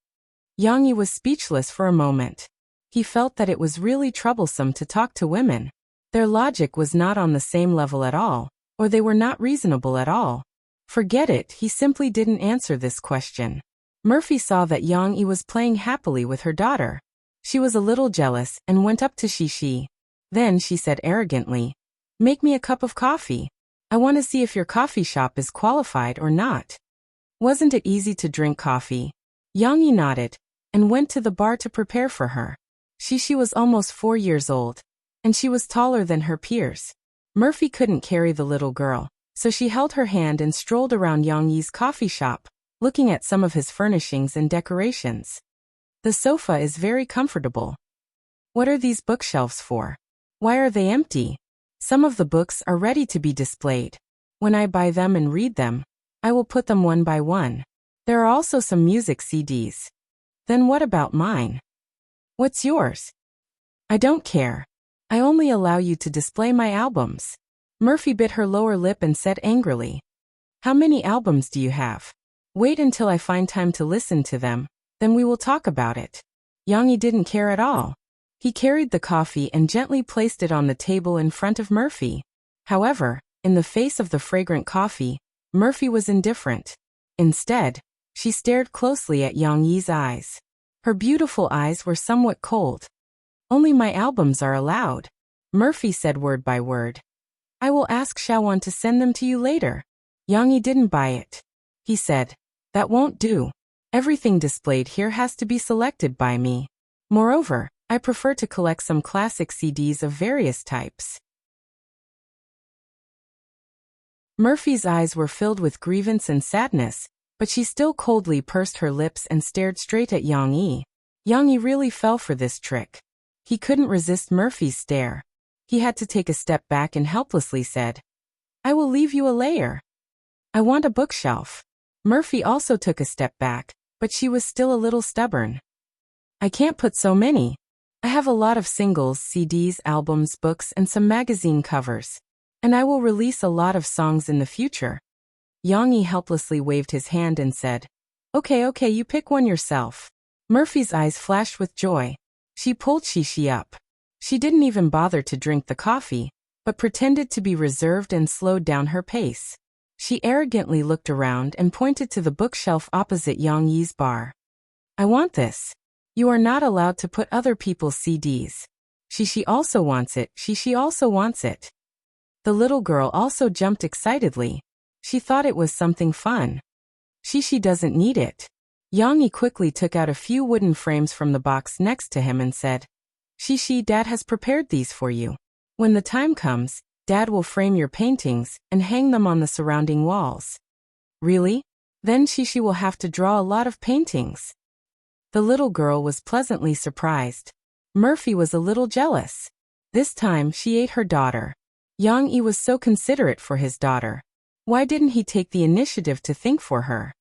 Yang Yi was speechless for a moment. He felt that it was really troublesome to talk to women. Their logic was not on the same level at all, or they were not reasonable at all. Forget it, he simply didn't answer this question. Murphy saw that Yang Yi was playing happily with her daughter. She was a little jealous and went up to Shishi. Then she said arrogantly, "Make me a cup of coffee. I want to see if your coffee shop is qualified or not." Wasn't it easy to drink coffee? Yang Yi nodded, and went to the bar to prepare for her. Shishi was almost 4 years old, and she was taller than her peers. Murphy couldn't carry the little girl, so she held her hand and strolled around Yang Yi's coffee shop, looking at some of his furnishings and decorations. The sofa is very comfortable. What are these bookshelves for? Why are they empty? Some of the books are ready to be displayed. When I buy them and read them, I will put them one by one. There are also some music CDs. Then what about mine? What's yours? I don't care. I only allow you to display my albums. Murphy bit her lower lip and said angrily, "How many albums do you have? Wait until I find time to listen to them, then we will talk about it." Yang Yi didn't care at all. He carried the coffee and gently placed it on the table in front of Murphy. However, in the face of the fragrant coffee, Murphy was indifferent. Instead, she stared closely at Yang Yi's eyes. Her beautiful eyes were somewhat cold. "Only my albums are allowed," Murphy said word by word. "I will ask Shawan to send them to you later." Yang Yi didn't buy it. He said, "That won't do. Everything displayed here has to be selected by me. Moreover, I prefer to collect some classic CDs of various types." Murphy's eyes were filled with grievance and sadness, but she still coldly pursed her lips and stared straight at Yang Yi. Yang Yi really fell for this trick. He couldn't resist Murphy's stare. He had to take a step back and helplessly said, "I will leave you a layer. I want a bookshelf." Murphy also took a step back, but she was still a little stubborn. "I can't put so many. I have a lot of singles, CDs, albums, books, and some magazine covers. And I will release a lot of songs in the future." Yang Yi helplessly waved his hand and said, Okay, you pick one yourself." Murphy's eyes flashed with joy. She pulled Shishi up. She didn't even bother to drink the coffee, but pretended to be reserved and slowed down her pace. She arrogantly looked around and pointed to the bookshelf opposite Yang Yi's bar. "I want this. You are not allowed to put other people's CDs. Shishi also wants it, Shishi also wants it." The little girl also jumped excitedly. She thought it was something fun. "Shishi doesn't need it." Yang Yi quickly took out a few wooden frames from the box next to him and said, "Shishi, Dad has prepared these for you. When the time comes, Dad will frame your paintings and hang them on the surrounding walls." "Really? Then Shishi will have to draw a lot of paintings." The little girl was pleasantly surprised. Murphy was a little jealous. This time she ate her daughter. Yang Yi was so considerate for his daughter. Why didn't he take the initiative to think for her?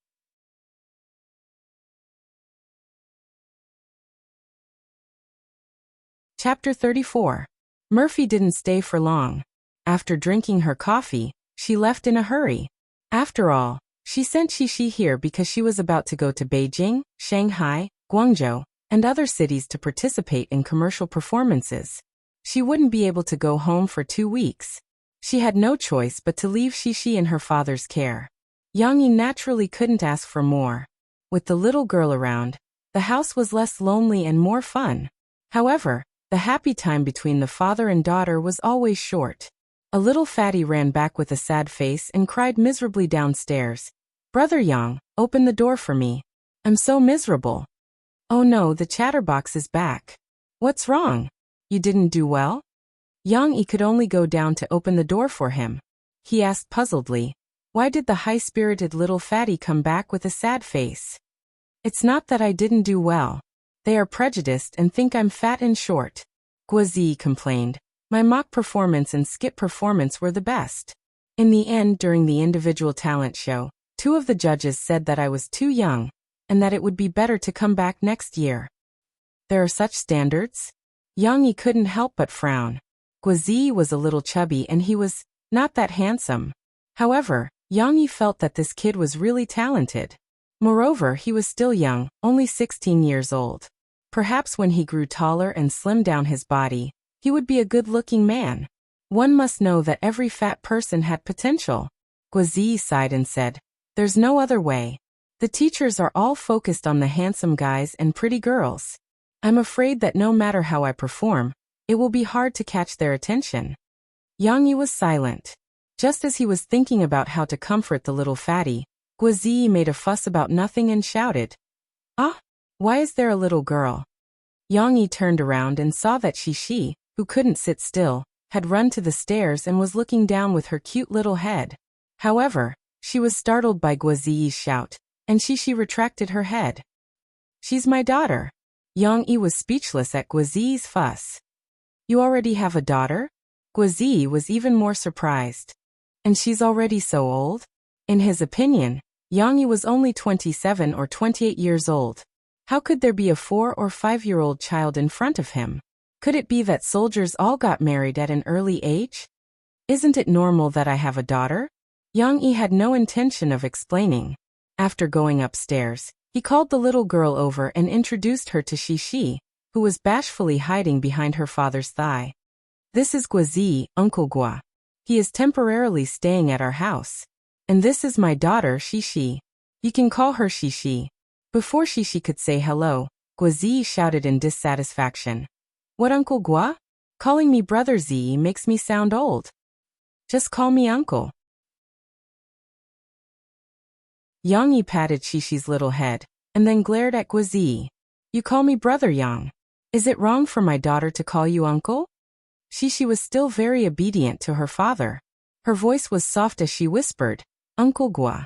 Chapter 34. Murphy didn't stay for long. After drinking her coffee, she left in a hurry. After all, she sent Shishi here because she was about to go to Beijing, Shanghai, Guangzhou, and other cities to participate in commercial performances. She wouldn't be able to go home for 2 weeks. She had no choice but to leave Shishi in her father's care. Yang Yi naturally couldn't ask for more. With the little girl around, the house was less lonely and more fun. However, the happy time between the father and daughter was always short. A little fatty ran back with a sad face and cried miserably downstairs, "Brother Yang, open the door for me. I'm so miserable." "Oh no, the chatterbox is back." What's wrong? You didn't do well? Yang Yi could only go down to open the door for him. He asked puzzledly, why did the high-spirited little fatty come back with a sad face? It's not that I didn't do well. They are prejudiced and think I'm fat and short. Guozi complained. My mock performance and skit performance were the best. In the end, during the individual talent show, 2 of the judges said that I was too young, and that it would be better to come back next year. There are such standards? Yang Yi couldn't help but frown. Guozi was a little chubby and he was not that handsome. However, Yang Yi felt that this kid was really talented. Moreover, he was still young, only 16 years old. Perhaps when he grew taller and slimmed down his body, he would be a good-looking man. One must know that every fat person had potential. Guozi sighed and said, there's no other way. The teachers are all focused on the handsome guys and pretty girls. I'm afraid that no matter how I perform, it will be hard to catch their attention. Yang Yi was silent. Just as he was thinking about how to comfort the little fatty, Guozi made a fuss about nothing and shouted, ah, why is there a little girl? Yang Yi turned around and saw that Shishi, who couldn't sit still, had run to the stairs and was looking down with her cute little head. However, she was startled by Guozi's shout, and Shishi retracted her head. She's my daughter. Yang Yi was speechless at Guozi's fuss. You already have a daughter? Guozi was even more surprised. And she's already so old? In his opinion, Yang Yi was only 27 or 28 years old. How could there be a 4 or 5-year-old child in front of him? Could it be that soldiers all got married at an early age? Isn't it normal that I have a daughter? Yang Yi had no intention of explaining. After going upstairs, he called the little girl over and introduced her to Shishi, who was bashfully hiding behind her father's thigh. This is Guozi, Uncle Gua. He is temporarily staying at our house. And this is my daughter, Shishi. You can call her Shishi. Before Shishi could say hello, Guozi shouted in dissatisfaction. What, Uncle Gua? Calling me Brother Z makes me sound old. Just call me Uncle. Yang Yi patted Shishi's little head, and then glared at Guozi. You call me Brother Yang. Is it wrong for my daughter to call you Uncle? Shishi was still very obedient to her father. Her voice was soft as she whispered, Uncle Gua.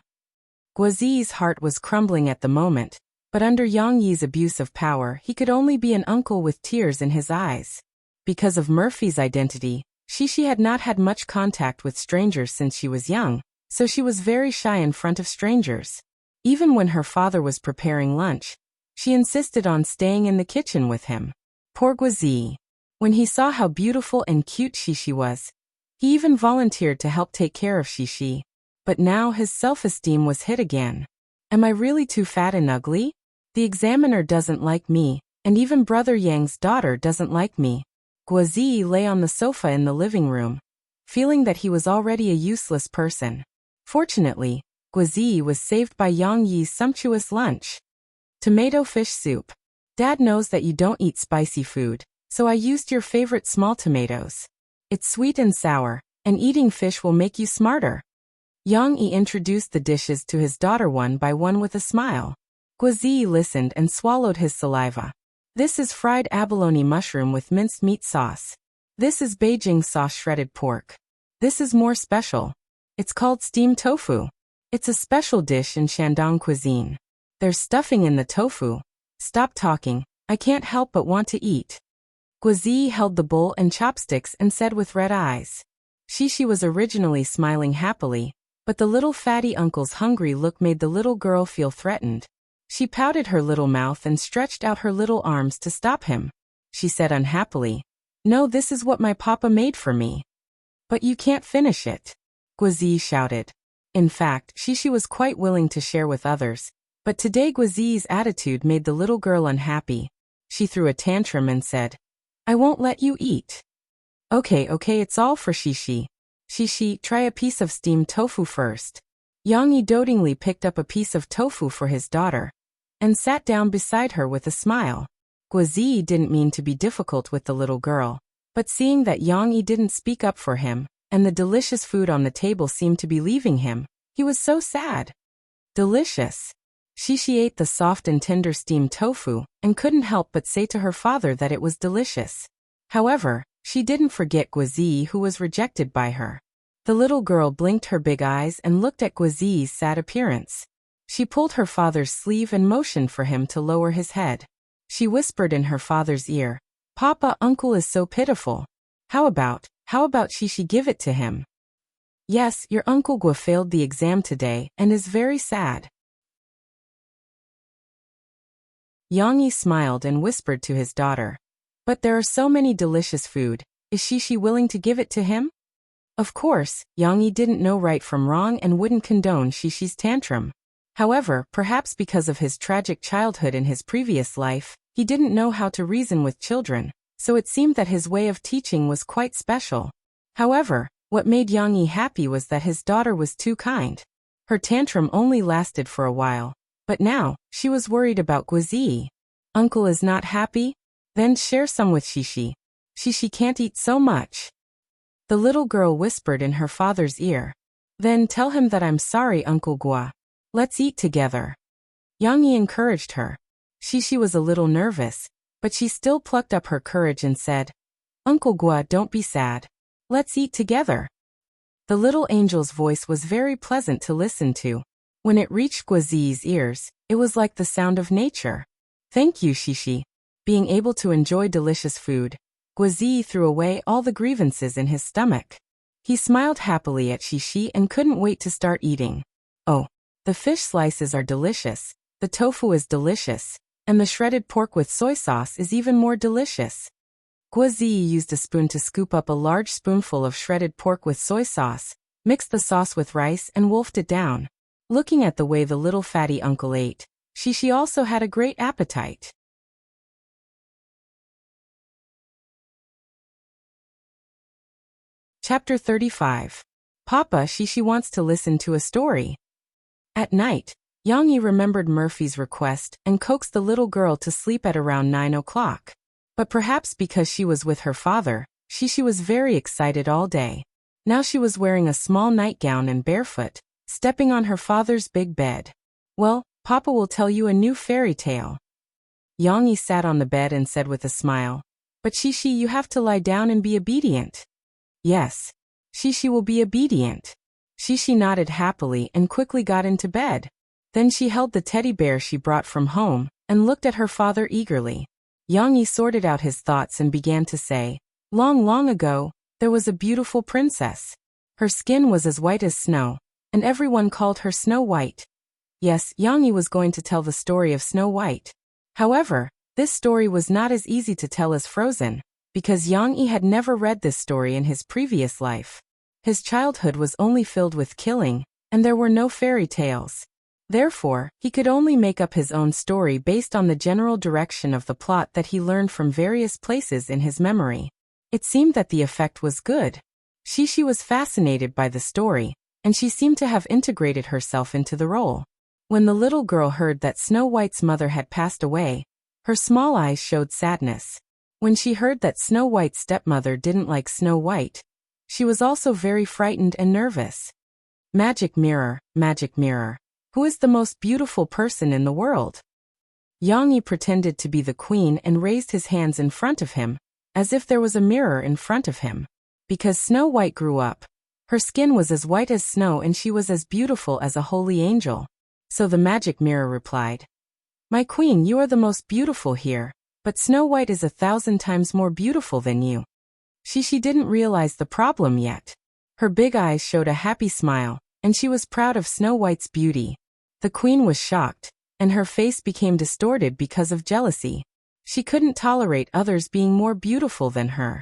Guozi's heart was crumbling at the moment, but under Yang Yi's abuse of power he could only be an uncle with tears in his eyes. Because of Murphy's identity, Shishi had not had much contact with strangers since she was young, so she was very shy in front of strangers. Even when her father was preparing lunch, she insisted on staying in the kitchen with him. Poor Guozi. When he saw how beautiful and cute Shishi was, he even volunteered to help take care of Shishi. But now his self-esteem was hit again. Am I really too fat and ugly? The examiner doesn't like me, and even Brother Yang's daughter doesn't like me. Guozi lay on the sofa in the living room, feeling that he was already a useless person. Fortunately, Guozi was saved by Yang Yi's sumptuous lunch. Tomato fish soup. Dad knows that you don't eat spicy food, so I used your favorite small tomatoes. It's sweet and sour, and eating fish will make you smarter. Yang Yi introduced the dishes to his daughter one by one with a smile. Guozi listened and swallowed his saliva. This is fried abalone mushroom with minced meat sauce. This is Beijing sauce shredded pork. This is more special. It's called steamed tofu. It's a special dish in Shandong cuisine. There's stuffing in the tofu. Stop talking, I can't help but want to eat. Guozi held the bowl and chopsticks and said with red eyes. Shishi was originally smiling happily, but the little fatty uncle's hungry look made the little girl feel threatened. She pouted her little mouth and stretched out her little arms to stop him. She said unhappily, No, this is what my papa made for me. But you can't finish it. Guozi shouted. In fact, Shishi was quite willing to share with others, but today Guozi's attitude made the little girl unhappy. She threw a tantrum and said, I won't let you eat. Okay, it's all for Shishi. Shishi, try a piece of steamed tofu first. Yang Yi dotingly picked up a piece of tofu for his daughter, and sat down beside her with a smile. Guozi didn't mean to be difficult with the little girl, but seeing that Yang Yi didn't speak up for him, and the delicious food on the table seemed to be leaving him, he was so sad. Delicious. She ate the soft and tender steamed tofu, and couldn't help but say to her father that it was delicious. However, she didn't forget Guazi, who was rejected by her. The little girl blinked her big eyes and looked at Guazi's sad appearance. She pulled her father's sleeve and motioned for him to lower his head. She whispered in her father's ear, "Papa, uncle is so pitiful. How about Shishi give it to him? Yes, your uncle Gua failed the exam today and is very sad." Yang Yi smiled and whispered to his daughter, "But there are so many delicious food, is Shishi willing to give it to him?" Of course, Yang Yi didn't know right from wrong and wouldn't condone Shishi's tantrum. However, perhaps because of his tragic childhood in his previous life, he didn't know how to reason with children, so it seemed that his way of teaching was quite special. However, what made Yang Yi happy was that his daughter was too kind. Her tantrum only lasted for a while, but now, she was worried about Guazi. Uncle is not happy? Then share some with Shishi. Shishi can't eat so much. The little girl whispered in her father's ear. Then tell him that I'm sorry, Uncle Gua. Let's eat together. Yang Yi encouraged her. Shishi was a little nervous, but she still plucked up her courage and said, Uncle Gua, don't be sad. Let's eat together. The little angel's voice was very pleasant to listen to. When it reached Guazi's ears, it was like the sound of nature. Thank you, Shishi. Being able to enjoy delicious food, Guazi threw away all the grievances in his stomach. He smiled happily at Shishi and couldn't wait to start eating. Oh, the fish slices are delicious, the tofu is delicious, and the shredded pork with soy sauce is even more delicious. Guazi used a spoon to scoop up a large spoonful of shredded pork with soy sauce, mixed the sauce with rice and wolfed it down. Looking at the way the little fatty uncle ate, Shishi also had a great appetite. Chapter 35. Papa, Shishi wants to listen to a story. At night, Yang Yi remembered Murphy's request and coaxed the little girl to sleep at around 9 o'clock. But perhaps because she was with her father, Shishi was very excited all day. Now she was wearing a small nightgown and barefoot, stepping on her father's big bed. Well, Papa will tell you a new fairy tale. Yang Yi sat on the bed and said with a smile, But Shishi, you have to lie down and be obedient. Yes, Shishi will be obedient. Shishi nodded happily and quickly got into bed. Then she held the teddy bear she brought from home and looked at her father eagerly. Yang Yi sorted out his thoughts and began to say, Long, long ago, there was a beautiful princess. Her skin was as white as snow, and everyone called her Snow White. Yes, Yang Yi was going to tell the story of Snow White. However, this story was not as easy to tell as Frozen, because Yang Yi had never read this story in his previous life. His childhood was only filled with killing, and there were no fairy tales. Therefore, he could only make up his own story based on the general direction of the plot that he learned from various places in his memory. It seemed that the effect was good. Shishi was fascinated by the story, and she seemed to have integrated herself into the role. When the little girl heard that Snow White's mother had passed away, her small eyes showed sadness. When she heard that Snow White's stepmother didn't like Snow White, she was also very frightened and nervous. Magic mirror, who is the most beautiful person in the world? Yang Yi pretended to be the queen and raised his hands in front of him, as if there was a mirror in front of him. Because Snow White grew up, her skin was as white as snow and she was as beautiful as a holy angel. So the magic mirror replied, My queen, you are the most beautiful here, but Snow White is 1,000 times more beautiful than you. Shishi didn't realize the problem yet. Her big eyes showed a happy smile, and she was proud of Snow White's beauty. The queen was shocked, and her face became distorted because of jealousy. She couldn't tolerate others being more beautiful than her.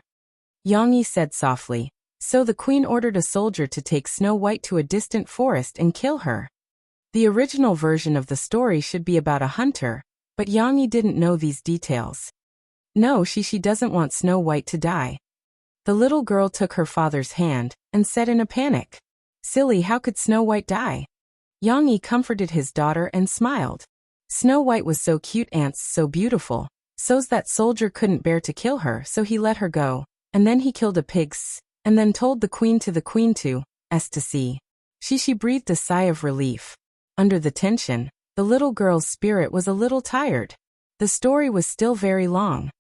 Yang Yi said softly, So the queen ordered a soldier to take Snow White to a distant forest and kill her. The original version of the story should be about a hunter, but Yang Yi didn't know these details. No, Shishi doesn't want Snow White to die. The little girl took her father's hand and said in a panic, Silly, how could Snow White die? Yang Yi comforted his daughter and smiled. Snow White was so cute, ants so beautiful, so's that soldier couldn't bear to kill her, so he let her go, and then he killed a pig, and then told the queen to see. Shishi breathed a sigh of relief. Under the tension, The little girl's spirit was a little tired. The story was still very long.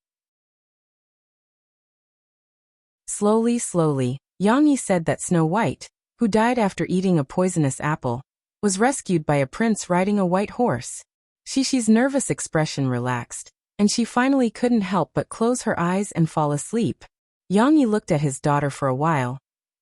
Slowly, Yang said that Snow White, who died after eating a poisonous apple, was rescued by a prince riding a white horse. Shishi's nervous expression relaxed, and she finally couldn't help but close her eyes and fall asleep. Yang looked at his daughter for a while.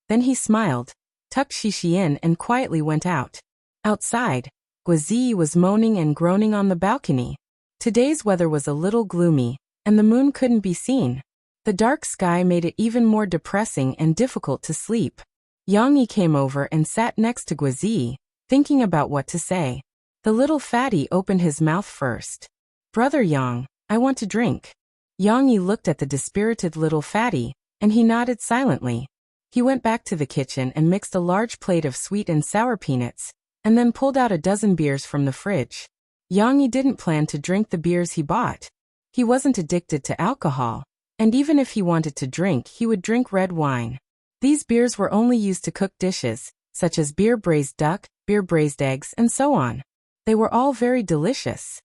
Then he smiled, tucked Shishi in and quietly went out. Outside, Guazi was moaning and groaning on the balcony. Today's weather was a little gloomy, and the moon couldn't be seen. The dark sky made it even more depressing and difficult to sleep. Yang came over and sat next to Guazi, thinking about what to say. The little fatty opened his mouth first. "Brother Yang, I want to drink." Yang looked at the dispirited little fatty, and he nodded silently. He went back to the kitchen and mixed a large plate of sweet and sour peanuts, and then pulled out a dozen beers from the fridge. Yang didn't plan to drink the beers he bought. He wasn't addicted to alcohol, and even if he wanted to drink, he would drink red wine. These beers were only used to cook dishes, such as beer braised duck, beer braised eggs, and so on. They were all very delicious.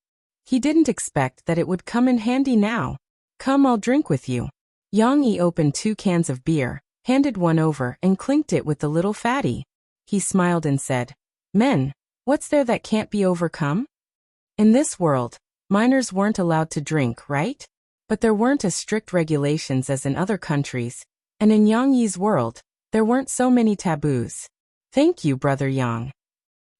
He didn't expect that it would come in handy now. "Come, I'll drink with you." Yang opened 2 cans of beer, handed one over, and clinked it with the little fatty. He smiled and said, "Men, what's there that can't be overcome?" In this world, minors weren't allowed to drink, right? But there weren't as strict regulations as in other countries, and in Yang Yi's world, there weren't so many taboos. "Thank you, Brother Yang,"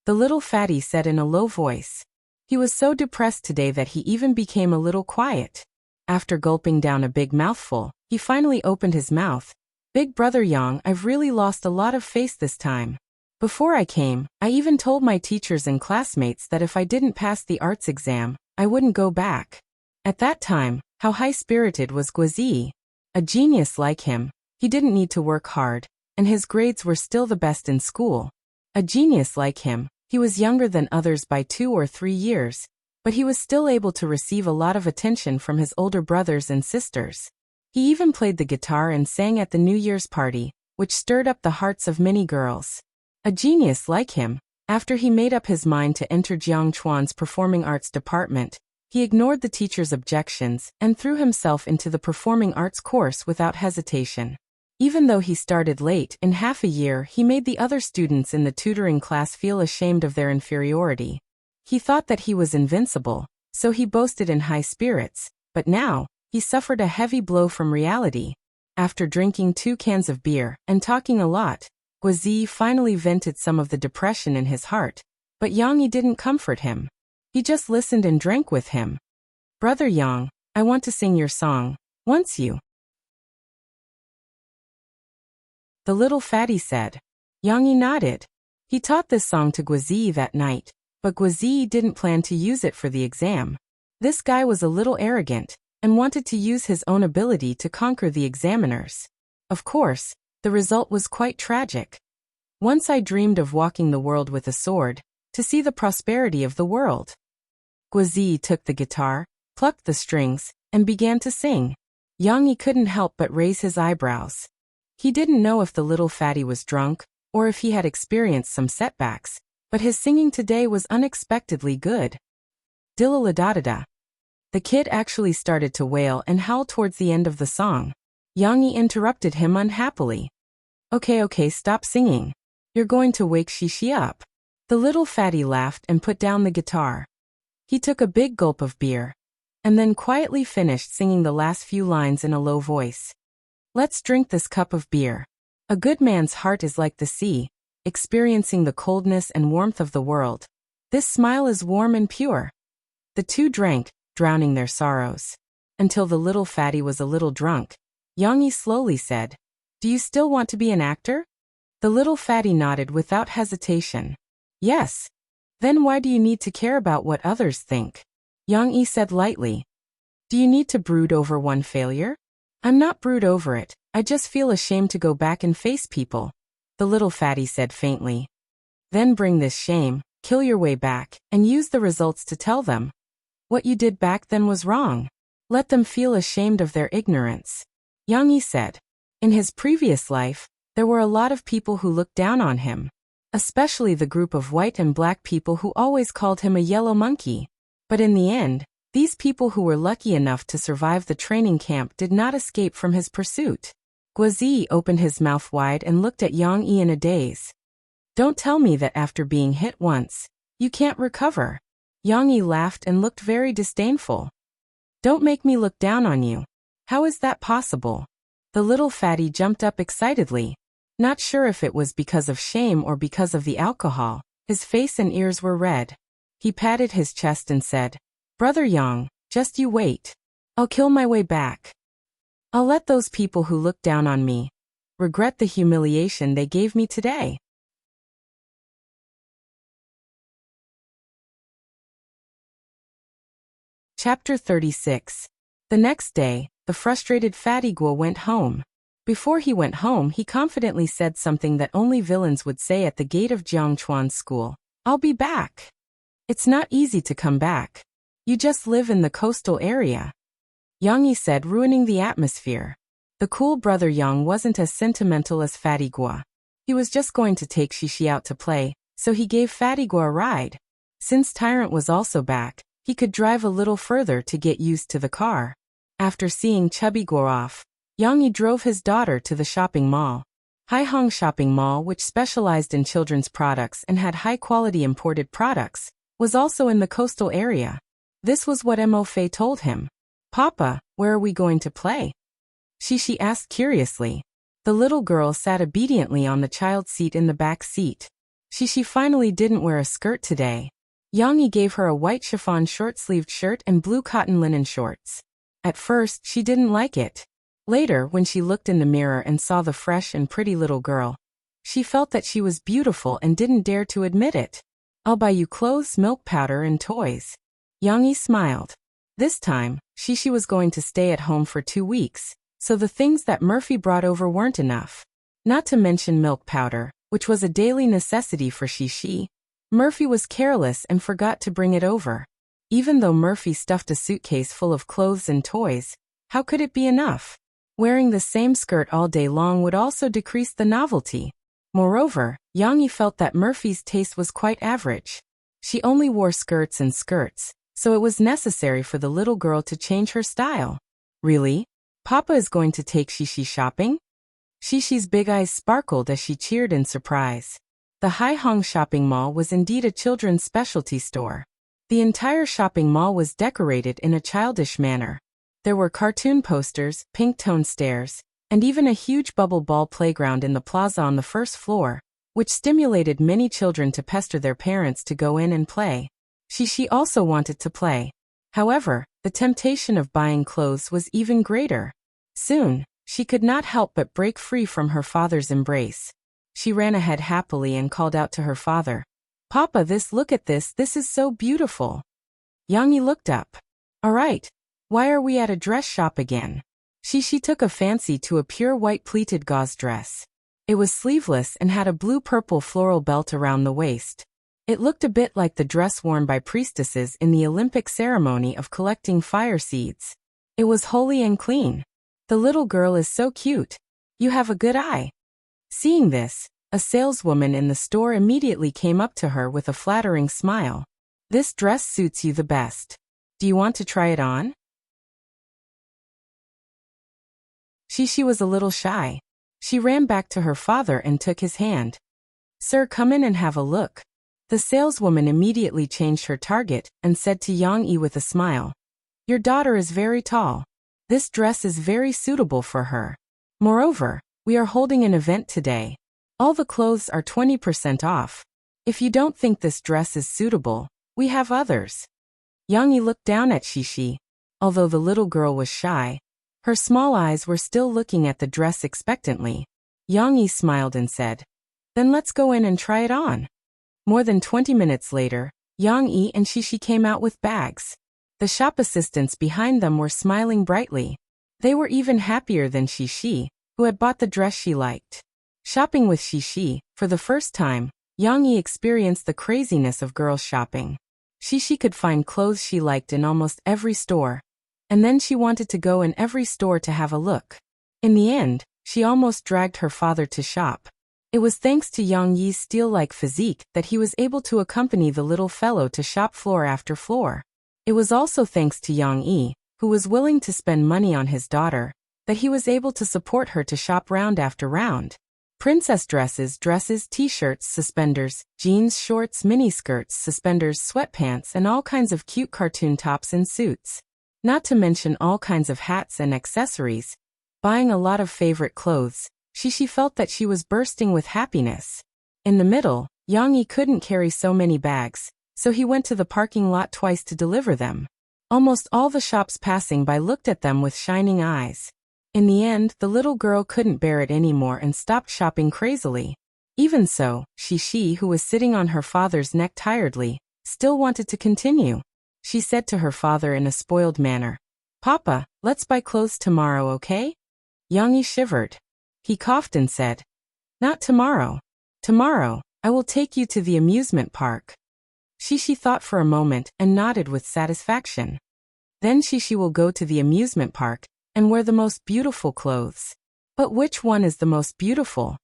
the little fatty said in a low voice. He was so depressed today that he even became a little quiet. After gulping down a big mouthful, he finally opened his mouth. "Big Brother Yang, I've really lost a lot of face this time. Before I came, I even told my teachers and classmates that if I didn't pass the arts exam, I wouldn't go back." At that time, how high-spirited was Guazi? A genius like him, he didn't need to work hard, and his grades were still the best in school. A genius like him, he was younger than others by 2 or 3 years, but he was still able to receive a lot of attention from his older brothers and sisters. He even played the guitar and sang at the New Year's party, which stirred up the hearts of many girls. A genius like him, after he made up his mind to enter Jiang Chuan's performing arts department, he ignored the teacher's objections and threw himself into the performing arts course without hesitation. Even though he started late, in half a year he made the other students in the tutoring class feel ashamed of their inferiority. He thought that he was invincible, so he boasted in high spirits, but now, he suffered a heavy blow from reality. After drinking 2 cans of beer and talking a lot, Guazi finally vented some of the depression in his heart, but Yang didn't comfort him. He just listened and drank with him. "Brother Yang, I want to sing your song, once you." The little fatty said. Yang nodded. He taught this song to Guazi that night, but Guazi didn't plan to use it for the exam. This guy was a little arrogant, and wanted to use his own ability to conquer the examiners. Of course, the result was quite tragic. "Once I dreamed of walking the world with a sword, to see the prosperity of the world." Guazi took the guitar, plucked the strings, and began to sing. Yang couldn't help but raise his eyebrows. He didn't know if the little fatty was drunk, or if he had experienced some setbacks, but his singing today was unexpectedly good. Diddle-a-da-da-da. The kid actually started to wail and howl towards the end of the song. Yang interrupted him unhappily. Okay, stop singing. You're going to wake Shishi up." The little fatty laughed and put down the guitar. He took a big gulp of beer, and then quietly finished singing the last few lines in a low voice. "Let's drink this cup of beer. A good man's heart is like the sea, experiencing the coldness and warmth of the world. This smile is warm and pure." The two drank, drowning their sorrows. Until the little fatty was a little drunk. Yang slowly said, "Do you still want to be an actor?" The little fatty nodded without hesitation. "Yes." "Then why do you need to care about what others think?" Yang said lightly. "Do you need to brood over one failure?" "I'm not brood over it, I just feel ashamed to go back and face people," the little fatty said faintly. "Then bring this shame, kill your way back, and use the results to tell them. What you did back then was wrong. Let them feel ashamed of their ignorance." Yang said. In his previous life, there were a lot of people who looked down on him. especially the group of white and black people who always called him a yellow monkey. But in the end, these people who were lucky enough to survive the training camp did not escape from his pursuit. Guazi opened his mouth wide and looked at Yang Yi in a daze. Don't tell me that after being hit once, you can't recover. Yang Yi laughed and looked very disdainful. Don't make me look down on you. How is that possible? The little fatty jumped up excitedly. Not sure if it was because of shame or because of the alcohol, his face and ears were red. He patted his chest and said, Brother Yang, just you wait. I'll kill my way back. I'll let those people who look down on me regret the humiliation they gave me today. Chapter 36. The next day, the frustrated fatty Guo went home. Before he went home, he confidently said something that only villains would say at the gate of Jiangchuan's school. I'll be back. It's not easy to come back. You just live in the coastal area. Yang Yi said, ruining the atmosphere. The cool brother Yang wasn't as sentimental as Fatty Guo. He was just going to take Shishi out to play, so he gave Fatty Guo a ride. Since Tyrant was also back, he could drive a little further to get used to the car. After seeing Chubby Guo off, Yang Yi drove his daughter to the shopping mall. Haihong Shopping Mall, which specialized in children's products and had high-quality imported products, was also in the coastal area. This was what Mo Fei told him. Papa, where are we going to play? Shishi asked curiously. The little girl sat obediently on the child's seat in the back seat. Shishi finally didn't wear a skirt today. Yang Yi gave her a white chiffon short-sleeved shirt and blue cotton linen shorts. At first, she didn't like it. Later, when she looked in the mirror and saw the fresh and pretty little girl, she felt that she was beautiful and didn't dare to admit it. I'll buy you clothes, milk powder, and toys. Yang Yi smiled. This time, Shishi was going to stay at home for 2 weeks, so the things that Murphy brought over weren't enough. Not to mention milk powder, which was a daily necessity for Shishi. Murphy was careless and forgot to bring it over. Even though Murphy stuffed a suitcase full of clothes and toys, how could it be enough? Wearing the same skirt all day long would also decrease the novelty. Moreover, Yang Yi felt that Murphy's taste was quite average. She only wore skirts and skirts, so it was necessary for the little girl to change her style. Really? Papa is going to take Shishi shopping? Shishi's big eyes sparkled as she cheered in surprise. The Haihong Shopping Mall was indeed a children's specialty store. The entire shopping mall was decorated in a childish manner. There were cartoon posters, pink-toned stairs, and even a huge bubble ball playground in the plaza on the first floor, which stimulated many children to pester their parents to go in and play. Shishi also wanted to play. However, the temptation of buying clothes was even greater. Soon, she could not help but break free from her father's embrace. She ran ahead happily and called out to her father, Papa, look at this is so beautiful. Yang Yi looked up. All right, why are we at a dress shop again? Shishi took a fancy to a pure white pleated gauze dress. It was sleeveless and had a blue-purple floral belt around the waist. It looked a bit like the dress worn by priestesses in the Olympic ceremony of collecting fire seeds. It was holy and clean. The little girl is so cute. You have a good eye. Seeing this, a saleswoman in the store immediately came up to her with a flattering smile. This dress suits you the best. Do you want to try it on? Shishi was a little shy. She ran back to her father and took his hand. Sir, come in and have a look. The saleswoman immediately changed her target and said to Yang Yi with a smile, Your daughter is very tall. This dress is very suitable for her. Moreover, we are holding an event today. All the clothes are 20% off. If you don't think this dress is suitable, we have others. Yang Yi looked down at Shishi. Although the little girl was shy, her small eyes were still looking at the dress expectantly. Yang Yi smiled and said, Then let's go in and try it on. More than 20 minutes later, Yang Yi and Shishi came out with bags. The shop assistants behind them were smiling brightly. They were even happier than Shishi, who had bought the dress she liked. Shopping with Shishi, for the first time, Yang Yi experienced the craziness of girls shopping. Shishi could find clothes she liked in almost every store, and then she wanted to go in every store to have a look. In the end, she almost dragged her father to shop. It was thanks to Yang Yi's steel-like physique that he was able to accompany the little fellow to shop floor after floor. It was also thanks to Yang Yi, who was willing to spend money on his daughter, that he was able to support her to shop round after round. Princess dresses, t-shirts, suspenders, jeans, shorts, miniskirts, suspenders, sweatpants, and all kinds of cute cartoon tops and suits. Not to mention all kinds of hats and accessories. Buying a lot of favorite clothes, she felt that she was bursting with happiness. In the middle, Yang Yi couldn't carry so many bags, so he went to the parking lot twice to deliver them. Almost all the shops passing by looked at them with shining eyes. In the end, the little girl couldn't bear it anymore and stopped shopping crazily. Even so, she who was sitting on her father's neck tiredly, still wanted to continue. She said to her father in a spoiled manner, "Papa, let's buy clothes tomorrow, okay?" Yang Yi shivered. He coughed and said, "Not tomorrow. Tomorrow, I will take you to the amusement park." She thought for a moment and nodded with satisfaction. Then she will go to the amusement park and wear the most beautiful clothes. But which one is the most beautiful?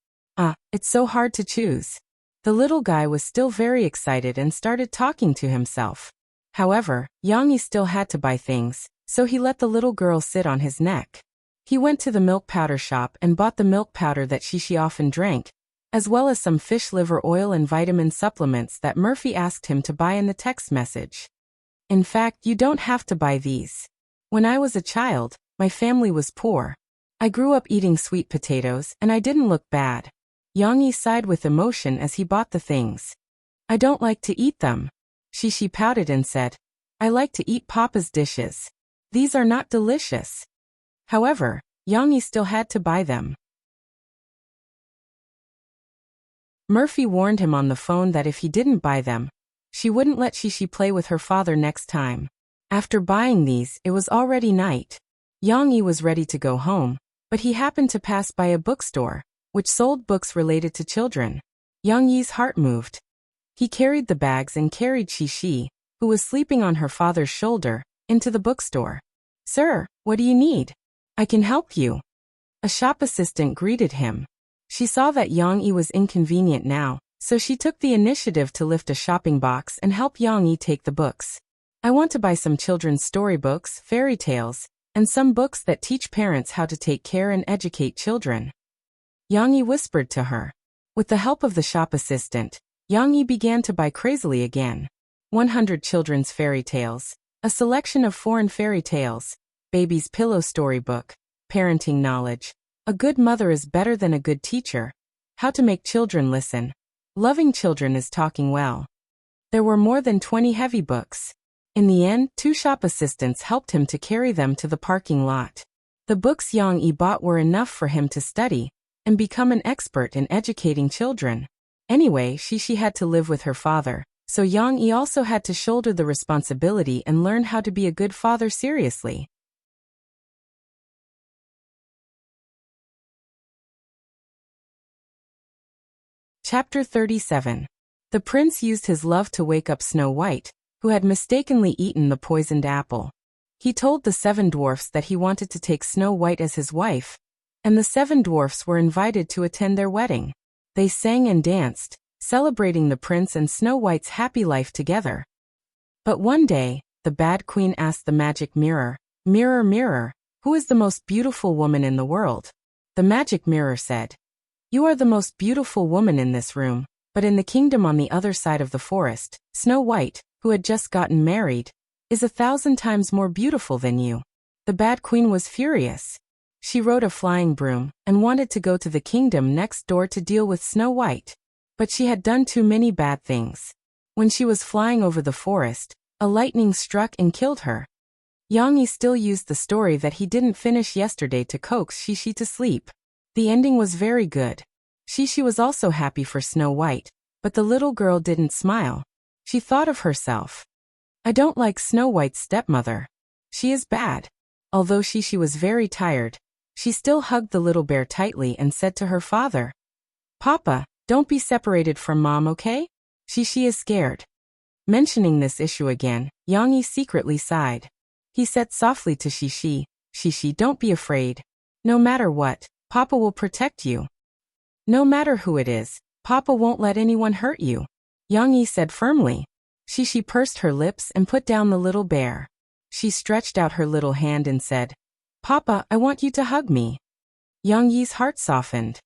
It's so hard to choose. The little guy was still very excited and started talking to himself. However, Yang Yi still had to buy things, so he let the little girl sit on his neck. He went to the milk powder shop and bought the milk powder that she often drank, as well as some fish liver oil and vitamin supplements that Murphy asked him to buy in the text message. "In fact, you don't have to buy these. When I was a child, my family was poor. I grew up eating sweet potatoes and I didn't look bad." Yang Yi sighed with emotion as he bought the things. "I don't like to eat them." She pouted and said, "I like to eat Papa's dishes. These are not delicious." However, Yang Yi still had to buy them. Murphy warned him on the phone that if he didn't buy them, she wouldn't let she play with her father next time. After buying these, it was already night. Yang Yi was ready to go home, but he happened to pass by a bookstore, which sold books related to children. Yang Yi's heart moved. He carried the bags and carried she, who was sleeping on her father's shoulder, into the bookstore. "Sir, what do you need? I can help you." A shop assistant greeted him. She saw that Yang Yi was inconvenient now, so she took the initiative to lift a shopping box and help Yang Yi take the books. "I want to buy some children's storybooks, fairy tales, and some books that teach parents how to take care and educate children," Yang Yi whispered to her. With the help of the shop assistant, Yang Yi began to buy crazily again. 100 children's fairy tales, a selection of foreign fairy tales, baby's pillow storybook, parenting knowledge, a good mother is better than a good teacher, how to make children listen, loving children is talking well. There were more than 20 heavy books. In the end, 2 shop assistants helped him to carry them to the parking lot. The books Yang Yi bought were enough for him to study and become an expert in educating children. Anyway, she had to live with her father, so Yang Yi also had to shoulder the responsibility and learn how to be a good father seriously. Chapter 37. The prince used his love to wake up Snow White, who had mistakenly eaten the poisoned apple. He told the 7 dwarfs that he wanted to take Snow White as his wife, and the 7 dwarfs were invited to attend their wedding. They sang and danced, celebrating the prince and Snow White's happy life together. But one day, the bad queen asked the magic mirror, "Mirror, mirror, who is the most beautiful woman in the world?" The magic mirror said, "You are the most beautiful woman in this room, but in the kingdom on the other side of the forest, Snow White, who had just gotten married, is 1,000 times more beautiful than you." The bad queen was furious. She rode a flying broom and wanted to go to the kingdom next door to deal with Snow White. But she had done too many bad things. When she was flying over the forest, a lightning struck and killed her. Yang Yi still used the story that he didn't finish yesterday to coax Shi to sleep. The ending was very good. Shi was also happy for Snow White, but the little girl didn't smile. She thought of herself. "I don't like Snow White's stepmother. She is bad." Although she was very tired, she still hugged the little bear tightly and said to her father, "Papa, don't be separated from Mom, okay? She is scared." Mentioning this issue again, Yang Yi secretly sighed. He said softly to Shi, "Don't be afraid. No matter what, Papa will protect you." No matter who it is, Papa won't let anyone hurt you, Yang Yi said firmly. She pursed her lips and put down the little bear. She stretched out her little hand and said, Papa, I want you to hug me. Yang Yi's heart softened.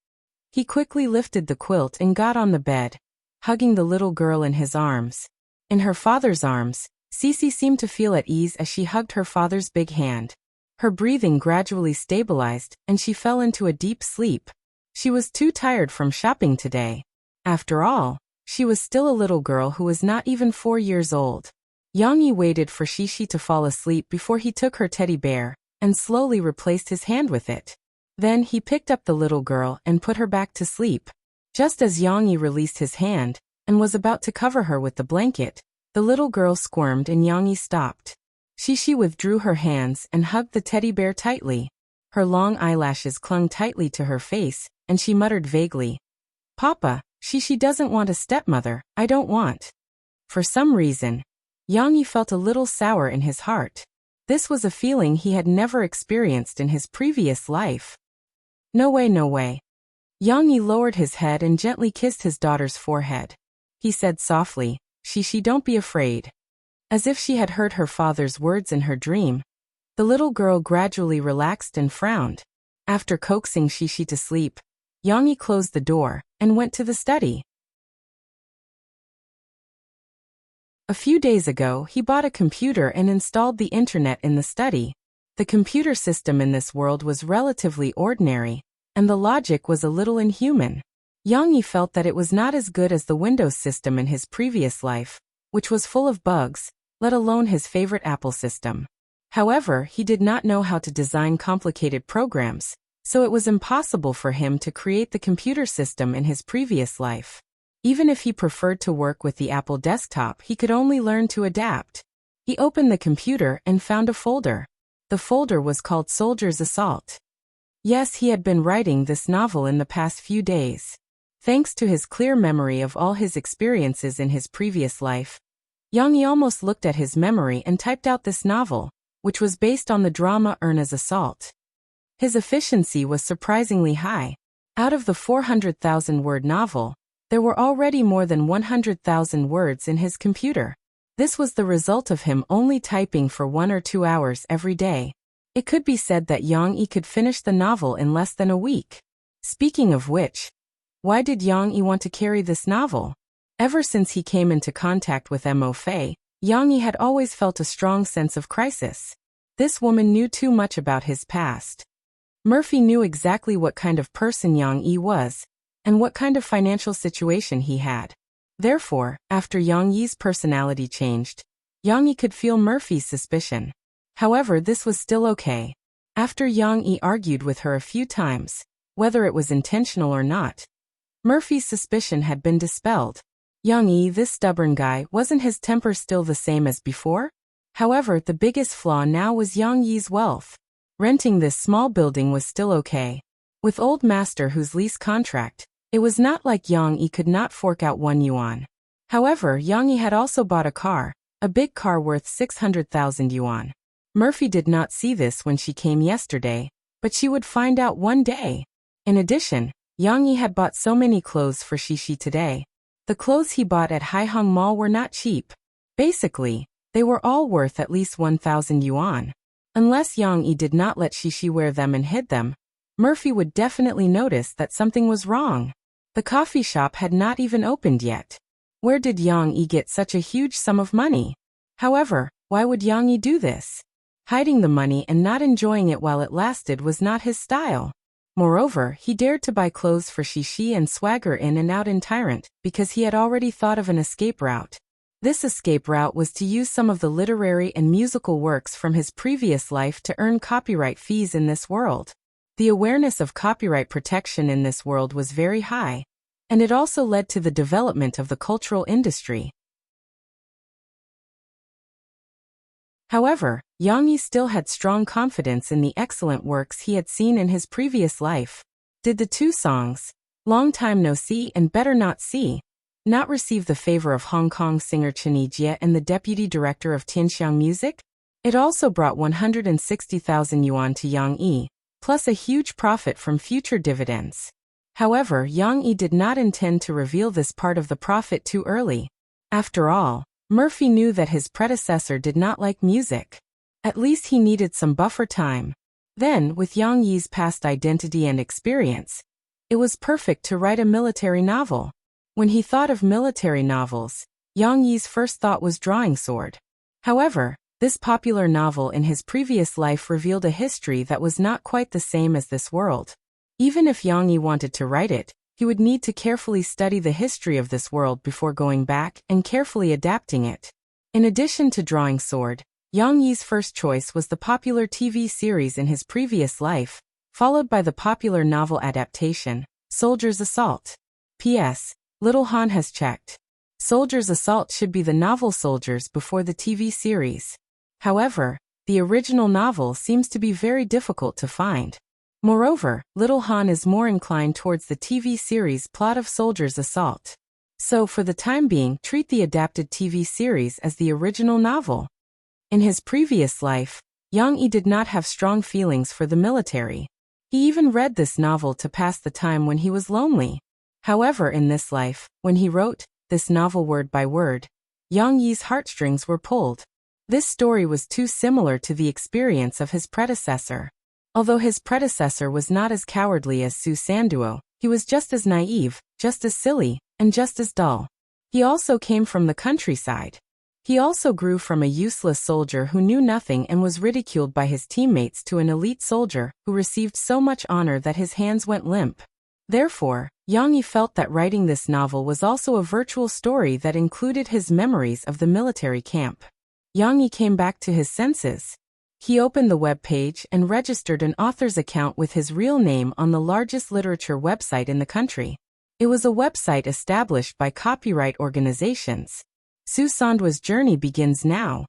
He quickly lifted the quilt and got on the bed, hugging the little girl in his arms. In her father's arms, Cece seemed to feel at ease as she hugged her father's big hand. Her breathing gradually stabilized, and she fell into a deep sleep. She was too tired from shopping today. After all, she was still a little girl who was not even 4 years old. Yang Yi waited for Shishi to fall asleep before he took her teddy bear, and slowly replaced his hand with it. Then he picked up the little girl and put her back to sleep. Just as Yang Yi released his hand, and was about to cover her with the blanket, the little girl squirmed and Yang Yi stopped. Shishi withdrew her hands and hugged the teddy bear tightly. Her long eyelashes clung tightly to her face, and she muttered vaguely, Papa, Shishi doesn't want a stepmother, I don't want. For some reason, Yang Yi felt a little sour in his heart. This was a feeling he had never experienced in his previous life. No way, no way. Yang Yi lowered his head and gently kissed his daughter's forehead. He said softly, Shishi, don't be afraid. As if she had heard her father's words in her dream, the little girl gradually relaxed and frowned. After coaxing Shishi to sleep, Yang Yi closed the door and went to the study. A few days ago, he bought a computer and installed the internet in the study. The computer system in this world was relatively ordinary, and the logic was a little inhuman. Yang Yi felt that it was not as good as the Windows system in his previous life, which was full of bugs, let alone his favorite Apple system. However, he did not know how to design complicated programs, so it was impossible for him to create the computer system in his previous life. Even if he preferred to work with the Apple desktop, he could only learn to adapt. He opened the computer and found a folder. The folder was called Soldier's Assault. Yes, he had been writing this novel in the past few days. Thanks to his clear memory of all his experiences in his previous life, Yang Yi almost looked at his memory and typed out this novel, which was based on the drama Erna's Assault. His efficiency was surprisingly high. Out of the 400,000-word novel, there were already more than 100,000 words in his computer. This was the result of him only typing for 1 or 2 hours every day. It could be said that Yang Yi could finish the novel in less than a week. Speaking of which, why did Yang Yi want to carry this novel? Ever since he came into contact with Mo Fei, Yang Yi had always felt a strong sense of crisis. This woman knew too much about his past. Murphy knew exactly what kind of person Yang Yi was, and what kind of financial situation he had. Therefore, after Yang Yi's personality changed, Yang Yi could feel Murphy's suspicion. However, this was still okay. After Yang Yi argued with her a few times, whether it was intentional or not, Murphy's suspicion had been dispelled. Yang Yi, this stubborn guy, wasn't his temper still the same as before? However, the biggest flaw now was Yang Yi's wealth. Renting this small building was still okay. With Old Master whose lease contract, it was not like Yang Yi could not fork out 1 yuan. However, Yang Yi had also bought a big car worth 600,000 yuan. Murphy did not see this when she came yesterday, but she would find out one day. In addition, Yang Yi had bought so many clothes for Shishi today. The clothes he bought at Haihong Mall were not cheap. Basically, they were all worth at least 1,000 yuan. Unless Yang Yi did not let Shishi wear them and hid them, Murphy would definitely notice that something was wrong. The coffee shop had not even opened yet. Where did Yang Yi get such a huge sum of money? However, why would Yang Yi do this? Hiding the money and not enjoying it while it lasted was not his style. Moreover, he dared to buy clothes for Shishi and swagger in and out in Tyrant because he had already thought of an escape route. This escape route was to use some of the literary and musical works from his previous life to earn copyright fees in this world. The awareness of copyright protection in this world was very high, and it also led to the development of the cultural industry. However, Yang Yi still had strong confidence in the excellent works he had seen in his previous life. Did the 2 songs, Long Time No See and Better Not See, not receive the favor of Hong Kong singer Chen Yijie and the deputy director of Tianxiang Music? It also brought 160,000 yuan to Yang Yi, plus a huge profit from future dividends. However, Yang Yi did not intend to reveal this part of the profit too early. After all, Murphy knew that his predecessor did not like music. At least he needed some buffer time. Then, with Yang Yi's past identity and experience, it was perfect to write a military novel. When he thought of military novels, Yang Yi's first thought was Drawing Sword. However, this popular novel in his previous life revealed a history that was not quite the same as this world. Even if Yang Yi wanted to write it, he would need to carefully study the history of this world before going back and carefully adapting it. In addition to Drawing Sword, Yang Yi's first choice was the popular TV series in his previous life, followed by the popular novel adaptation, Soldier's Assault. P.S. Little Han has checked. Soldier's Assault should be the novel Soldiers before the TV series. However, the original novel seems to be very difficult to find. Moreover, Little Han is more inclined towards the TV series plot of Soldier's Assault. So for the time being, treat the adapted TV series as the original novel. In his previous life, Yang Yi did not have strong feelings for the military. He even read this novel to pass the time when he was lonely. However, in this life, when he wrote this novel word by word, Yang Yi's heartstrings were pulled. This story was too similar to the experience of his predecessor. Although his predecessor was not as cowardly as Su Sanduo, he was just as naive, just as silly, and just as dull. He also came from the countryside. He also grew from a useless soldier who knew nothing and was ridiculed by his teammates to an elite soldier who received so much honor that his hands went limp. Therefore, Yang Yi felt that writing this novel was also a virtual story that included his memories of the military camp. Yang Yi came back to his senses. He opened the web page and registered an author's account with his real name on the largest literature website in the country. It was a website established by copyright organizations. Su Sanduo's journey begins now.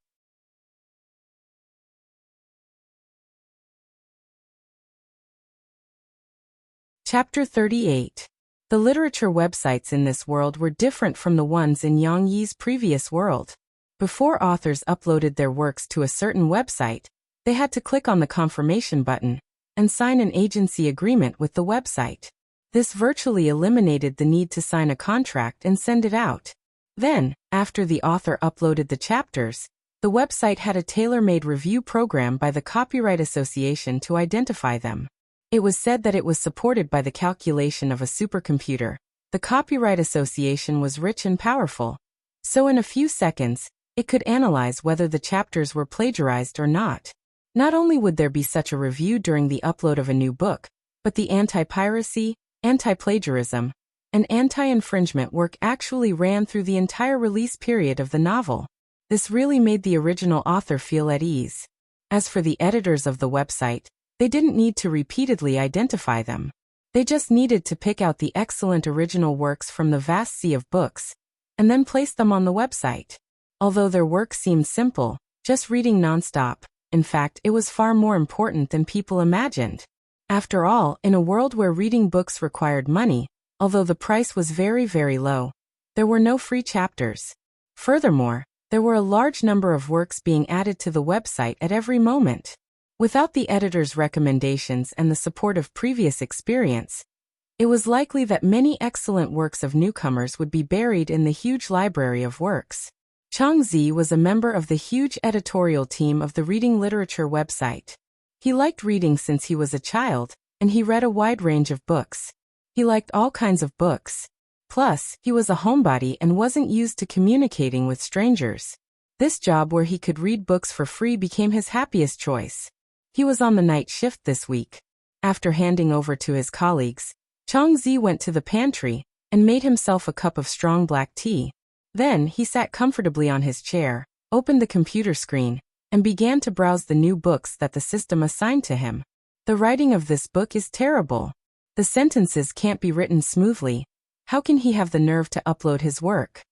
Chapter 38. The literature websites in this world were different from the ones in Yang Yi's previous world. Before authors uploaded their works to a certain website, they had to click on the confirmation button and sign an agency agreement with the website. This virtually eliminated the need to sign a contract and send it out. Then, after the author uploaded the chapters, the website had a tailor-made review program by the Copyright Association to identify them. It was said that it was supported by the calculation of a supercomputer. The Copyright Association was rich and powerful. So in a few seconds, it could analyze whether the chapters were plagiarized or not. Not only would there be such a review during the upload of a new book, but the anti-piracy, anti-plagiarism, and anti-infringement work actually ran through the entire release period of the novel. This really made the original author feel at ease. As for the editors of the website, they didn't need to repeatedly identify them. They just needed to pick out the excellent original works from the vast sea of books, and then place them on the website. Although their work seemed simple, just reading nonstop, in fact, it was far more important than people imagined. After all, in a world where reading books required money, although the price was very, very low, there were no free chapters. Furthermore, there were a large number of works being added to the website at every moment. Without the editor's recommendations and the support of previous experience, it was likely that many excellent works of newcomers would be buried in the huge library of works. Chang Zi was a member of the huge editorial team of the Reading Literature website. He liked reading since he was a child, and he read a wide range of books. He liked all kinds of books. Plus, he was a homebody and wasn't used to communicating with strangers. This job where he could read books for free became his happiest choice. He was on the night shift this week. After handing over to his colleagues, Chang Zi went to the pantry and made himself a cup of strong black tea. Then he sat comfortably on his chair, opened the computer screen, and began to browse the new books that the system assigned to him. The writing of this book is terrible. The sentences can't be written smoothly. How can he have the nerve to upload his work?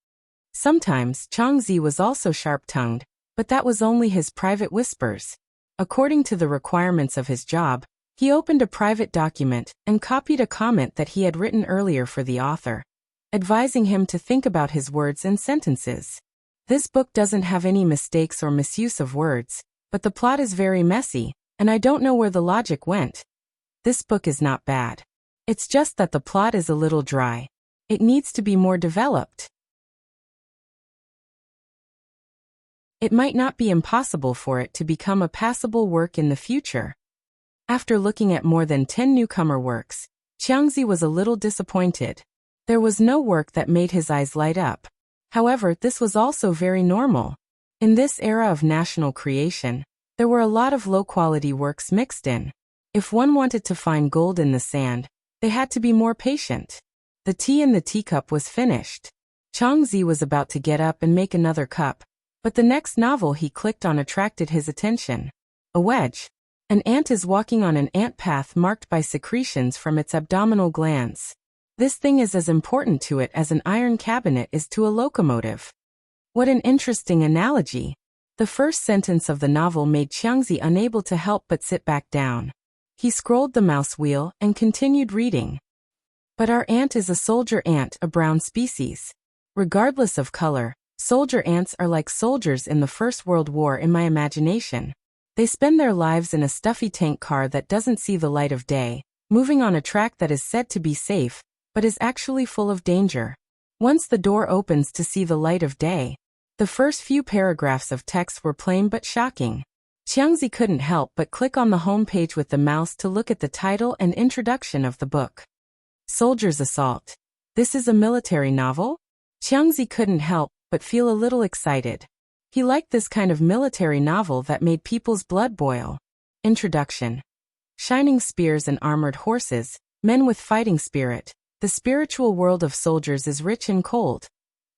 Sometimes Chang Zi was also sharp-tongued, but that was only his private whispers. According to the requirements of his job, he opened a private document and copied a comment that he had written earlier for the author, advising him to think about his words and sentences. This book doesn't have any mistakes or misuse of words, but the plot is very messy, and I don't know where the logic went. This book is not bad. It's just that the plot is a little dry. It needs to be more developed. It might not be impossible for it to become a passable work in the future. After looking at more than 10 newcomer works, Xiangzi was a little disappointed. There was no work that made his eyes light up. However, this was also very normal. In this era of national creation, there were a lot of low-quality works mixed in. If one wanted to find gold in the sand, they had to be more patient. The tea in the teacup was finished. Xiangzi was about to get up and make another cup, but the next novel he clicked on attracted his attention. A wedge. An ant is walking on an ant path marked by secretions from its abdominal glands. This thing is as important to it as an iron cabinet is to a locomotive. What an interesting analogy. The first sentence of the novel made Xiangzi unable to help but sit back down. He scrolled the mouse wheel and continued reading. But our ant is a soldier ant, a brown species. Regardless of color, soldier ants are like soldiers in the First World War in my imagination. They spend their lives in a stuffy tank car that doesn't see the light of day, moving on a track that is said to be safe, but is actually full of danger. Once the door opens to see the light of day, the first few paragraphs of text were plain but shocking. Xiangzi couldn't help but click on the home page with the mouse to look at the title and introduction of the book. Soldier's Assault. This is a military novel? Xiangzi couldn't help but feel a little excited. He liked this kind of military novel that made people's blood boil. Introduction. Shining spears and armored horses, men with fighting spirit. The spiritual world of soldiers is rich and cold.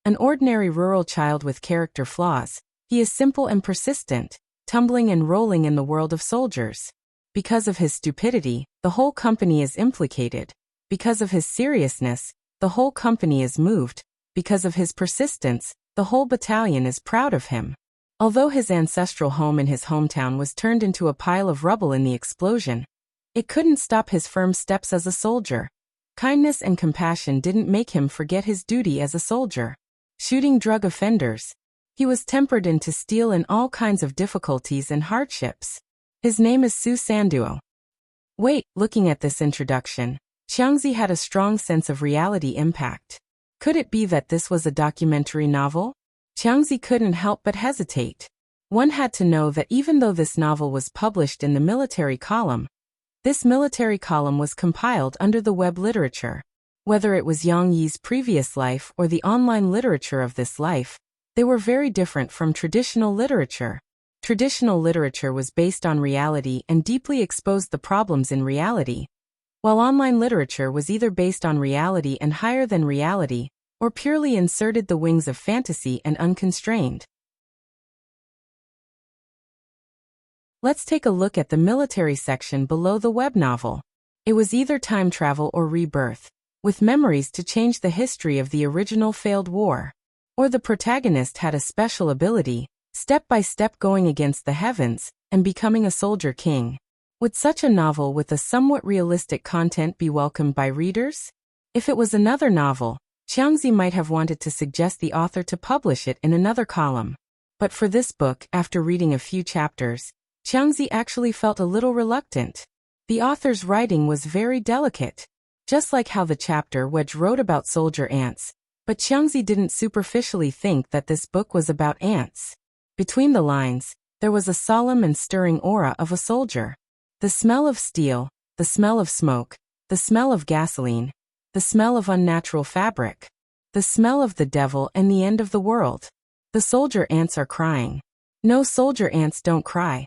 An ordinary rural child with character flaws, he is simple and persistent, tumbling and rolling in the world of soldiers. Because of his stupidity, the whole company is implicated. Because of his seriousness, the whole company is moved. Because of his persistence, the whole battalion is proud of him. Although his ancestral home in his hometown was turned into a pile of rubble in the explosion, it couldn't stop his firm steps as a soldier. Kindness and compassion didn't make him forget his duty as a soldier. Shooting drug offenders. He was tempered into steel in all kinds of difficulties and hardships. His name is Su Sanduo. Wait, looking at this introduction, Xiangzi had a strong sense of reality impact. Could it be that this was a documentary novel? Xiangzi couldn't help but hesitate. One had to know that even though this novel was published in the military column, this military column was compiled under the web literature. Whether it was Yang Yi's previous life or the online literature of this life, they were very different from traditional literature. Traditional literature was based on reality and deeply exposed the problems in reality, while online literature was either based on reality and higher than reality, or purely inserted the wings of fantasy and unconstrained. Let's take a look at the military section below the web novel. It was either time travel or rebirth, with memories to change the history of the original failed war. Or the protagonist had a special ability, step by step going against the heavens, and becoming a soldier king. Would such a novel with a somewhat realistic content be welcomed by readers? If it was another novel, Xiangzi might have wanted to suggest the author to publish it in another column. But for this book, after reading a few chapters, Xiangzi actually felt a little reluctant. The author's writing was very delicate. Just like how the chapter Wedge wrote about soldier ants, but Xiangzi didn't superficially think that this book was about ants. Between the lines, there was a solemn and stirring aura of a soldier. The smell of steel, the smell of smoke, the smell of gasoline, the smell of unnatural fabric, the smell of the devil and the end of the world. The soldier ants are crying. No, soldier ants don't cry.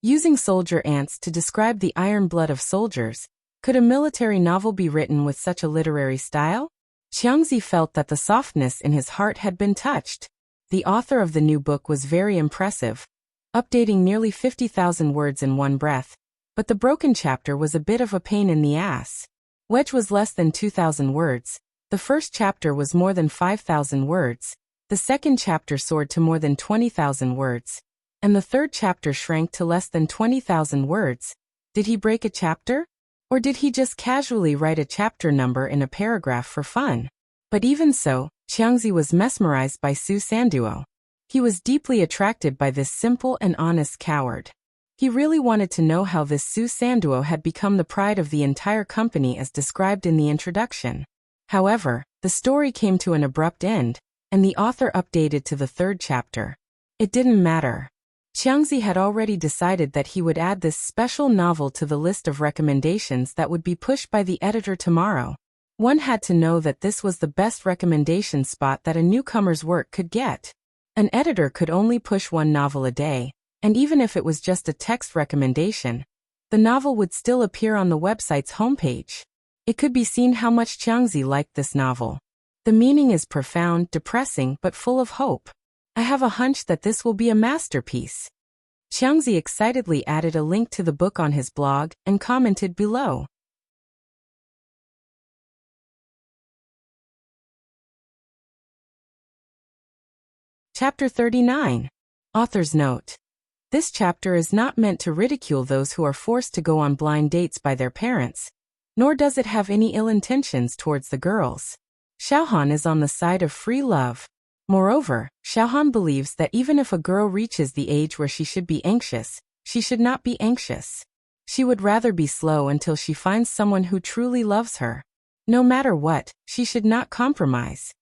Using soldier ants to describe the iron blood of soldiers, could a military novel be written with such a literary style? Xiangzi felt that the softness in his heart had been touched. The author of the new book was very impressive, updating nearly 50,000 words in one breath. But the broken chapter was a bit of a pain in the ass. Wedge was less than 2,000 words. The first chapter was more than 5,000 words. The second chapter soared to more than 20,000 words. And the third chapter shrank to less than 20,000 words. Did he break a chapter? Or did he just casually write a chapter number in a paragraph for fun? But even so, Xiangzi was mesmerized by Su Sanduo. He was deeply attracted by this simple and honest coward. He really wanted to know how this Su Sanduo had become the pride of the entire company as described in the introduction. However, the story came to an abrupt end, and the author updated to the third chapter. It didn't matter. Qiangzi had already decided that he would add this special novel to the list of recommendations that would be pushed by the editor tomorrow. One had to know that this was the best recommendation spot that a newcomer's work could get. An editor could only push one novel a day, and even if it was just a text recommendation, the novel would still appear on the website's homepage. It could be seen how much Qiangzi liked this novel. The meaning is profound, depressing, but full of hope. I have a hunch that this will be a masterpiece. Qiangzi excitedly added a link to the book on his blog and commented below. Chapter 39. Author's Note. This chapter is not meant to ridicule those who are forced to go on blind dates by their parents, nor does it have any ill intentions towards the girls. Xiaohan is on the side of free love. Moreover, Xiaohan believes that even if a girl reaches the age where she should be anxious, she should not be anxious. She would rather be slow until she finds someone who truly loves her. No matter what, she should not compromise.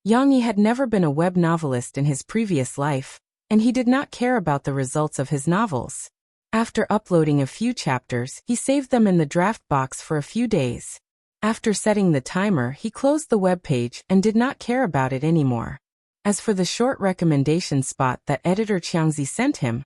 Yang Yi had never been a web novelist in his previous life, and he did not care about the results of his novels. After uploading a few chapters, he saved them in the draft box for a few days. After setting the timer, he closed the web page and did not care about it anymore. As for the short recommendation spot that editor Qiangzi sent him,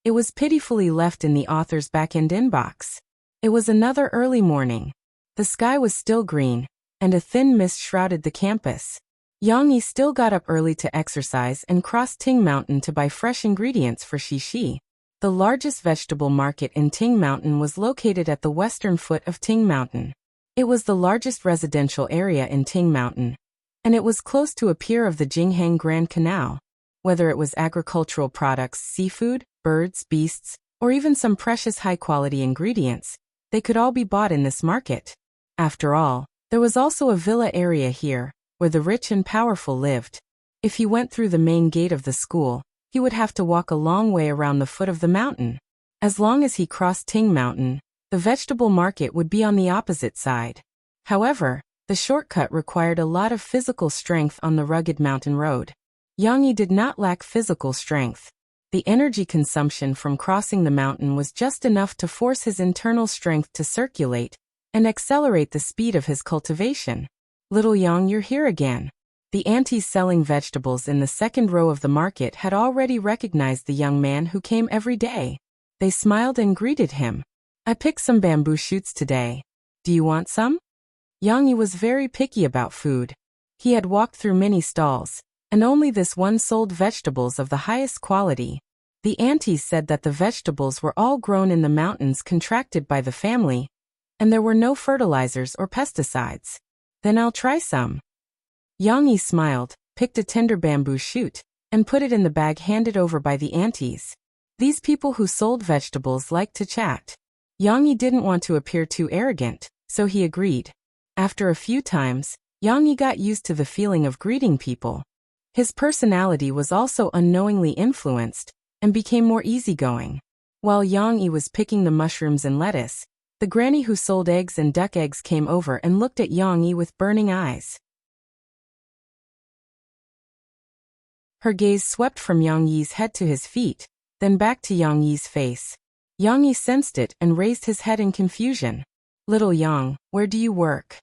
it was pitifully left in the author's back-end inbox. It was another early morning. The sky was still green, and a thin mist shrouded the campus. Yang Yi still got up early to exercise and crossed Ting Mountain to buy fresh ingredients for Xixi. The largest vegetable market in Ting Mountain was located at the western foot of Ting Mountain. It was the largest residential area in Ting Mountain, and it was close to a pier of the Jinghang Grand Canal. Whether it was agricultural products, seafood, birds, beasts, or even some precious high-quality ingredients, they could all be bought in this market. After all, there was also a villa area here, where the rich and powerful lived. If he went through the main gate of the school, he would have to walk a long way around the foot of the mountain. As long as he crossed Ting Mountain, the vegetable market would be on the opposite side. However, the shortcut required a lot of physical strength on the rugged mountain road. Yang Yi did not lack physical strength. The energy consumption from crossing the mountain was just enough to force his internal strength to circulate and accelerate the speed of his cultivation. "Little Yang, you're here again." The aunties selling vegetables in the second row of the market had already recognized the young man who came every day. They smiled and greeted him. "I picked some bamboo shoots today. Do you want some?" Yang Yi was very picky about food. He had walked through many stalls, and only this one sold vegetables of the highest quality. The aunties said that the vegetables were all grown in the mountains contracted by the family, and there were no fertilizers or pesticides. "Then I'll try some." Yang Yi smiled, picked a tender bamboo shoot, and put it in the bag handed over by the aunties. These people who sold vegetables liked to chat. Yang Yi didn't want to appear too arrogant, so he agreed. After a few times, Yang Yi got used to the feeling of greeting people. His personality was also unknowingly influenced, and became more easygoing. While Yang Yi was picking the mushrooms and lettuce, the granny who sold eggs and duck eggs came over and looked at Yang Yi with burning eyes. Her gaze swept from Yang Yi's head to his feet, then back to Yang Yi's face. Yang Yi sensed it and raised his head in confusion. "Little Yang, where do you work?"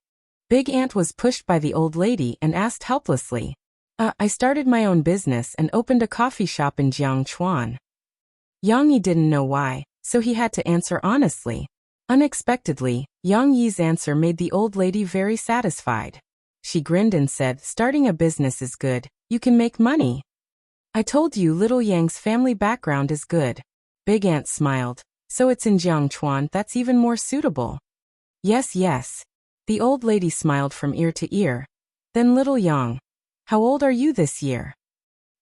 Big Ant was pushed by the old lady and asked helplessly. I started my own business and opened a coffee shop in Jiangchuan." Yang Yi didn't know why, so he had to answer honestly. Unexpectedly, Yang Yi's answer made the old lady very satisfied. She grinned and said, "Starting a business is good, you can make money." "I told you little Yang's family background is good." Big Ant smiled. "So it's in Jiangchuan, that's even more suitable." Yes, yes." The old lady smiled from ear to ear. "Then little Yang, how old are you this year?"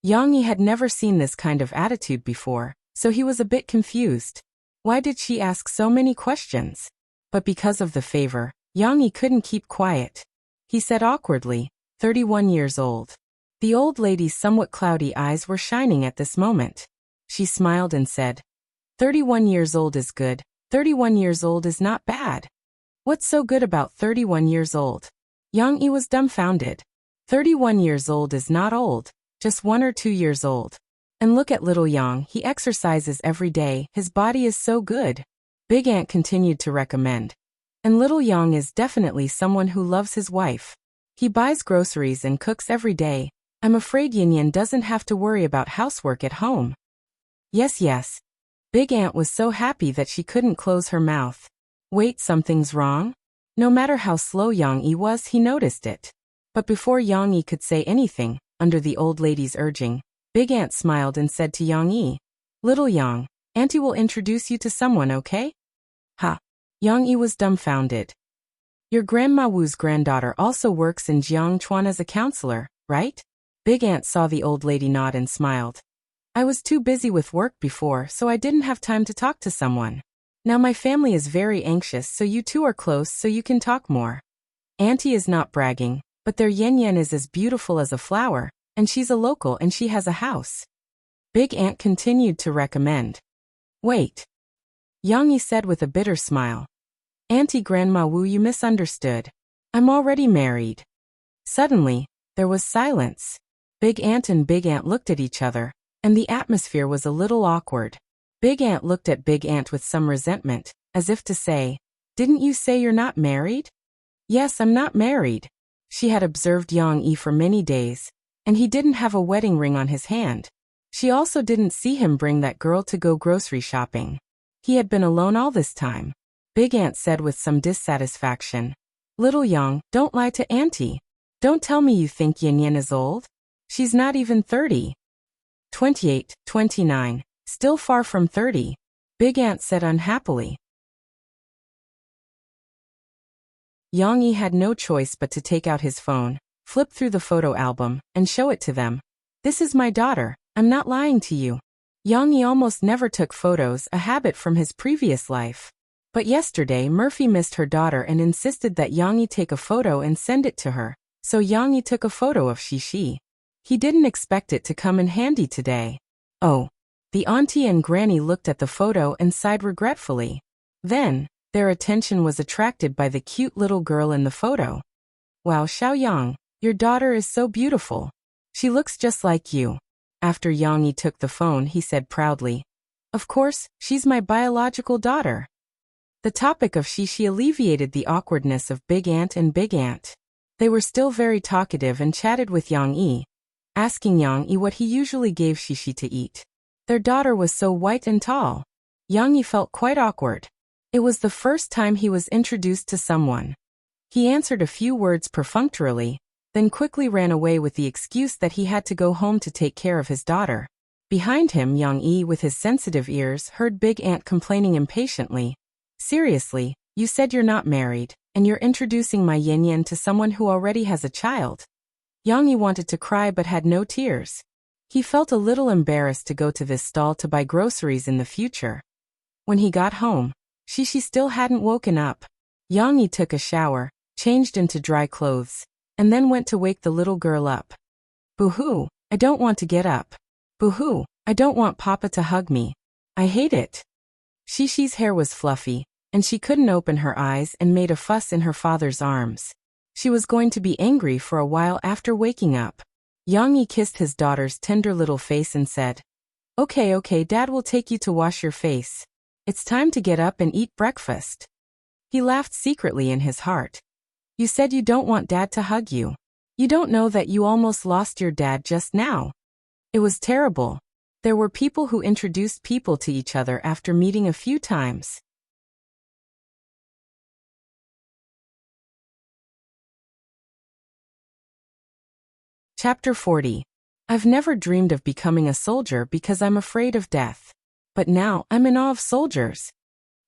Yang Yi had never seen this kind of attitude before, so he was a bit confused. Why did she ask so many questions? But because of the favor, Yang Yi couldn't keep quiet. He said awkwardly, 31 years old. The old lady's somewhat cloudy eyes were shining at this moment. She smiled and said, 31 years old is good. 31 years old is not bad. What's so good about 31 years old? Yang Yi was dumbfounded. 31 years old is not old, just 1 or 2 years old. And look at little Yang, he exercises every day, his body is so good. Big Ant continued to recommend. And little Yang is definitely someone who loves his wife. He buys groceries and cooks every day. I'm afraid Yin Yin doesn't have to worry about housework at home. Yes, yes. Big Ant was so happy that she couldn't close her mouth. Wait, something's wrong? No matter how slow Yang Yi was, he noticed it. But before Yang Yi could say anything, under the old lady's urging, Big Ant smiled and said to Yang Yi, Little Yang, Auntie will introduce you to someone, okay? Ha! Yang Yi was dumbfounded. Your Grandma Wu's granddaughter also works in Jiangchuan as a counselor, right? Big Ant saw the old lady nod and smiled. I was too busy with work before, so I didn't have time to talk to someone. Now my family is very anxious, so you two are close so you can talk more. Auntie is not bragging, but their Yen Yen is as beautiful as a flower, and she's a local and she has a house. Big Ant continued to recommend. Wait. Yang Yi said with a bitter smile. Auntie Grandma Wu, you misunderstood. I'm already married. Suddenly, there was silence. Big Ant and Big Ant looked at each other, and the atmosphere was a little awkward. Big Ant looked at Big Ant with some resentment, as if to say, Didn't you say you're not married? Yes, I'm not married. She had observed Yang Yi for many days, and he didn't have a wedding ring on his hand. She also didn't see him bring that girl to go grocery shopping. He had been alone all this time. Big Ant said with some dissatisfaction. Little Yang, don't lie to Auntie. Don't tell me you think Yin Yin is old. She's not even 30. 28, 29, still far from 30. Big Ant said unhappily. Yang Yi had no choice but to take out his phone, flip through the photo album, and show it to them. This is my daughter, I'm not lying to you. Yang Yi almost never took photos, a habit from his previous life. But yesterday Murphy missed her daughter and insisted that Yang Yi take a photo and send it to her, so Yang Yi took a photo of Shishi. He didn't expect it to come in handy today. Oh. The auntie and granny looked at the photo and sighed regretfully. Then, their attention was attracted by the cute little girl in the photo. Wow, Xiaoyang, your daughter is so beautiful. She looks just like you. After Yang Yi took the phone, he said proudly, Of course, she's my biological daughter. The topic of Shishi alleviated the awkwardness of Big Ant and Big Ant. They were still very talkative and chatted with Yang Yi, asking Yang Yi what he usually gave Shishi to eat. Their daughter was so white and tall. Yang Yi felt quite awkward. It was the first time he was introduced to someone. He answered a few words perfunctorily, then quickly ran away with the excuse that he had to go home to take care of his daughter. Behind him, Yang Yi, with his sensitive ears, heard Big Ant complaining impatiently. Seriously, you said you're not married, and you're introducing my Yin Yin to someone who already has a child. Yang Yi wanted to cry but had no tears. He felt a little embarrassed to go to this stall to buy groceries in the future. When he got home, Shishi still hadn't woken up. Yang Yi took a shower, changed into dry clothes, and then went to wake the little girl up. Boo-hoo, I don't want to get up. Boo-hoo, I don't want Papa to hug me. I hate it. Shishi's hair was fluffy, and she couldn't open her eyes and made a fuss in her father's arms. She was going to be angry for a while after waking up. Yang Yi kissed his daughter's tender little face and said, Okay, Dad will take you to wash your face. It's time to get up and eat breakfast. He laughed secretly in his heart. You said you don't want Dad to hug you. You don't know that you almost lost your dad just now. It was terrible. There were people who introduced people to each other after meeting a few times. Chapter 40. I've never dreamed of becoming a soldier because I'm afraid of death. But now I'm in awe of soldiers.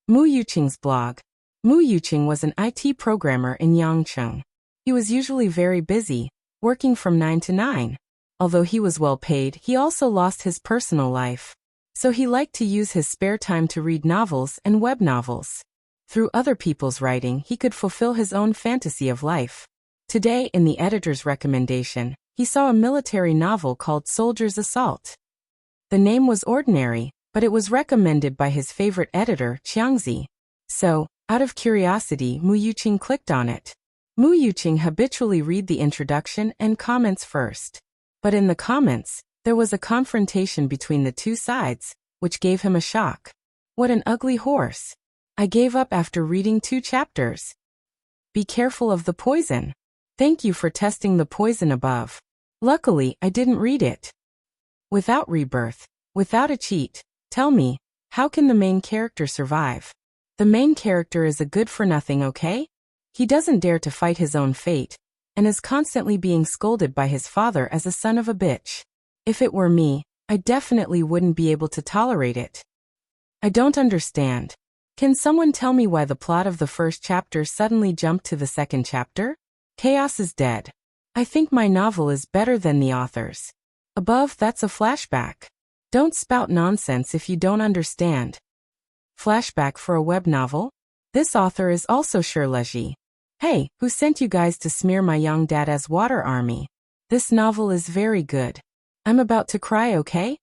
Mu Yuqing's blog. Mu Yuqing was an IT programmer in Yangcheng. He was usually very busy, working from 9 to 9. Although he was well paid, he also lost his personal life. So he liked to use his spare time to read novels and web novels. Through other people's writing, he could fulfill his own fantasy of life. Today, in the editor's recommendation, he saw a military novel called Soldier's Assault. The name was ordinary, but it was recommended by his favorite editor, Xiangzi. So, out of curiosity, Mu Yuqing clicked on it. Mu Yuqing habitually read the introduction and comments first. But in the comments, there was a confrontation between the two sides, which gave him a shock. What an ugly horse. I gave up after reading 2 chapters. Be careful of the poison. Thank you for testing the poison above. Luckily, I didn't read it. Without rebirth, without a cheat, tell me, how can the main character survive? The main character is a good-for-nothing, okay? He doesn't dare to fight his own fate, and is constantly being scolded by his father as a son of a bitch. If it were me, I definitely wouldn't be able to tolerate it. I don't understand. Can someone tell me why the plot of the first chapter suddenly jumped to the second chapter? Chaos is dead. I think my novel is better than the author's. Above, that's a flashback. Don't spout nonsense if you don't understand. Flashback for a web novel? This author is also Shirleji. Hey, who sent you guys to smear my young dada's water army? This novel is very good. I'm about to cry, okay?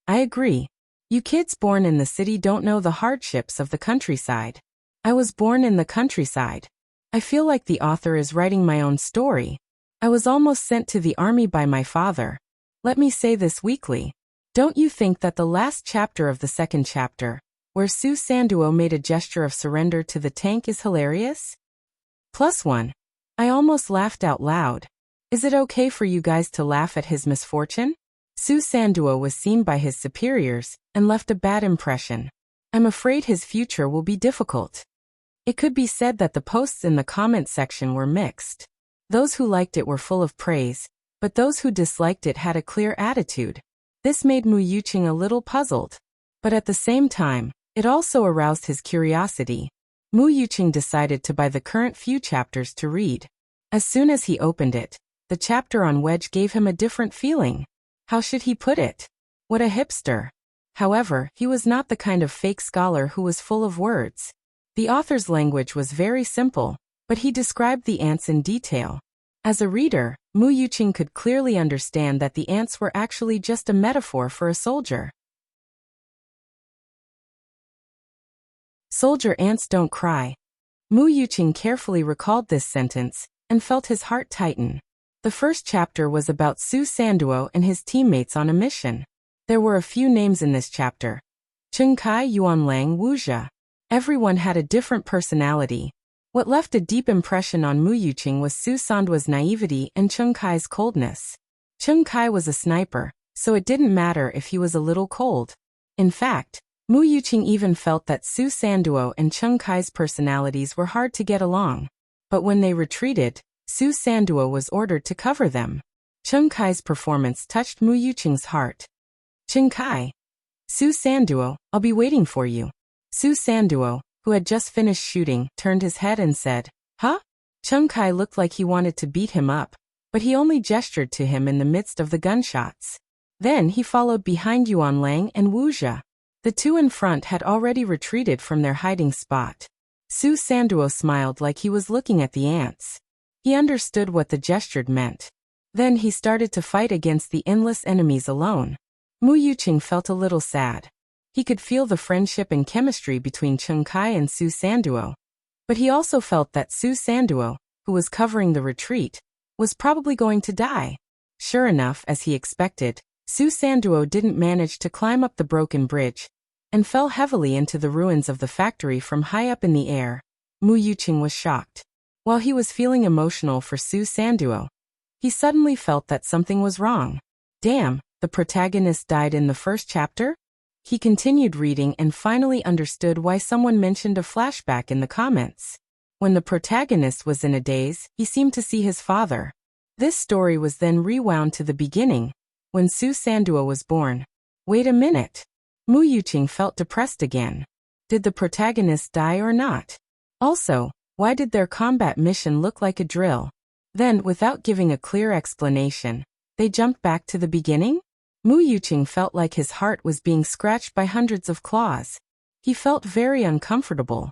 I agree. You kids born in the city don't know the hardships of the countryside. I was born in the countryside. I feel like the author is writing my own story. I was almost sent to the army by my father. Let me say this weakly. Don't you think that the last chapter of the second chapter, where Su Sanduo made a gesture of surrender to the tank, is hilarious? +1. I almost laughed out loud. Is it okay for you guys to laugh at his misfortune? Su Sanduo was seen by his superiors and left a bad impression. I'm afraid his future will be difficult. It could be said that the posts in the comment section were mixed. Those who liked it were full of praise, but those who disliked it had a clear attitude. This made Mu Yuqing a little puzzled. But at the same time, it also aroused his curiosity. Mu Yuqing decided to buy the current few chapters to read. As soon as he opened it, the chapter on Wedge gave him a different feeling. How should he put it? What a hipster. However, he was not the kind of fake scholar who was full of words. The author's language was very simple, but he described the ants in detail. As a reader, Mu Yuqing could clearly understand that the ants were actually just a metaphor for a soldier. Soldier ants don't cry. Mu Yuqing carefully recalled this sentence and felt his heart tighten. The first chapter was about Su Sanduo and his teammates on a mission. There were a few names in this chapter. Chengkai, Yuanlang, Wuzhe. Everyone had a different personality. What left a deep impression on Mu Yuqing was Su Sanduo's naivety and Chengkai's coldness. Chengkai was a sniper, so it didn't matter if he was a little cold. In fact, Mu Yuqing even felt that Su Sanduo and Chengkai's personalities were hard to get along. But when they retreated, Su Sanduo was ordered to cover them. Chengkai's performance touched Mu Yuqing's heart. Chengkai. Su Sanduo, I'll be waiting for you. Su Sanduo, who had just finished shooting, turned his head and said, Huh? Chengkai looked like he wanted to beat him up, but he only gestured to him in the midst of the gunshots. Then he followed behind Yuanlang and Wuzhe. The two in front had already retreated from their hiding spot. Su Sanduo smiled like he was looking at the ants. He understood what the gesture meant. Then he started to fight against the endless enemies alone. Mu Yuqing felt a little sad. He could feel the friendship and chemistry between Chengkai and Su Sanduo. But he also felt that Su Sanduo, who was covering the retreat, was probably going to die. Sure enough, as he expected, Su Sanduo didn't manage to climb up the broken bridge, and fell heavily into the ruins of the factory from high up in the air. Mu Yuqing was shocked. While he was feeling emotional for Su Sanduo, he suddenly felt that something was wrong. Damn, the protagonist died in the first chapter? He continued reading and finally understood why someone mentioned a flashback in the comments. When the protagonist was in a daze, he seemed to see his father. This story was then rewound to the beginning, when Su Sanduo was born. Wait a minute. Mu Yuqing felt depressed again. Did the protagonist die or not? Also, why did their combat mission look like a drill? Then, without giving a clear explanation, they jumped back to the beginning? Mu Yuqing felt like his heart was being scratched by hundreds of claws. He felt very uncomfortable.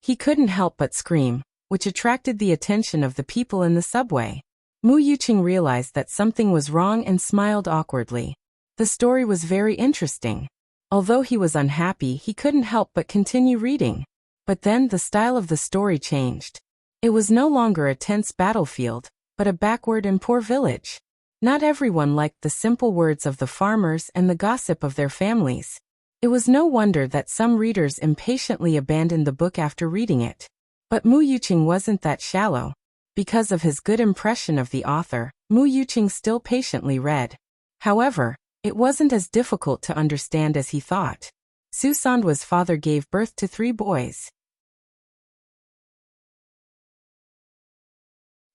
He couldn't help but scream, which attracted the attention of the people in the subway. Mu Yuqing realized that something was wrong and smiled awkwardly. The story was very interesting. Although he was unhappy, he couldn't help but continue reading. But then the style of the story changed. It was no longer a tense battlefield, but a backward and poor village. Not everyone liked the simple words of the farmers and the gossip of their families. It was no wonder that some readers impatiently abandoned the book after reading it. But Mu Yuqing wasn't that shallow. Because of his good impression of the author, Mu Yuqing still patiently read. However, it wasn't as difficult to understand as he thought. Su Sandwa's father gave birth to 3 boys.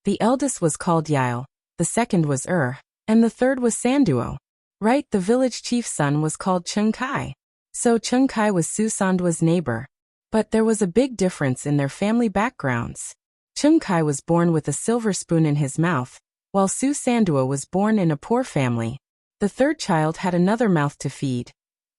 The eldest was called Yael, the second was and the third was Sanduo. Right, the village chief's son was called Cheng Kai. So Cheng Kai was Su Sandwa's neighbor. But there was a big difference in their family backgrounds. Cheng Kai was born with a silver spoon in his mouth, while Su Sanduo was born in a poor family. The third child had another mouth to feed.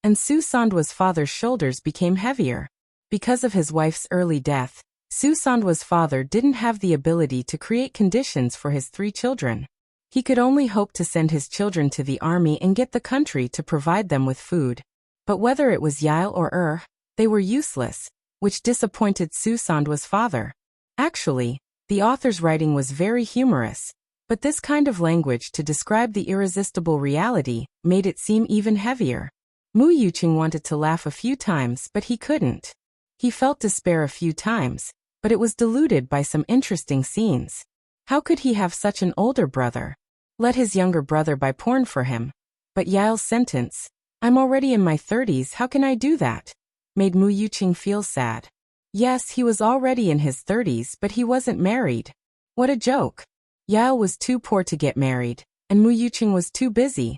And Su Sandwa's father's shoulders became heavier. Because of his wife's early death, Su Sandwa's father didn't have the ability to create conditions for his 3 children. He could only hope to send his children to the army and get the country to provide them with food. But whether it was Yael or they were useless, which disappointed Su Sandwa's father. Actually, the author's writing was very humorous, but this kind of language to describe the irresistible reality made it seem even heavier. Mu Yuqing wanted to laugh a few times, but he couldn't. He felt despair a few times, but it was diluted by some interesting scenes. How could he have such an older brother? Let his younger brother buy porn for him. But Yael's sentence, "I'm already in my 30s, how can I do that?" made Mu Yuqing feel sad. Yes, he was already in his 30s, but he wasn't married. What a joke. Yael was too poor to get married, and Mu Yuqing was too busy.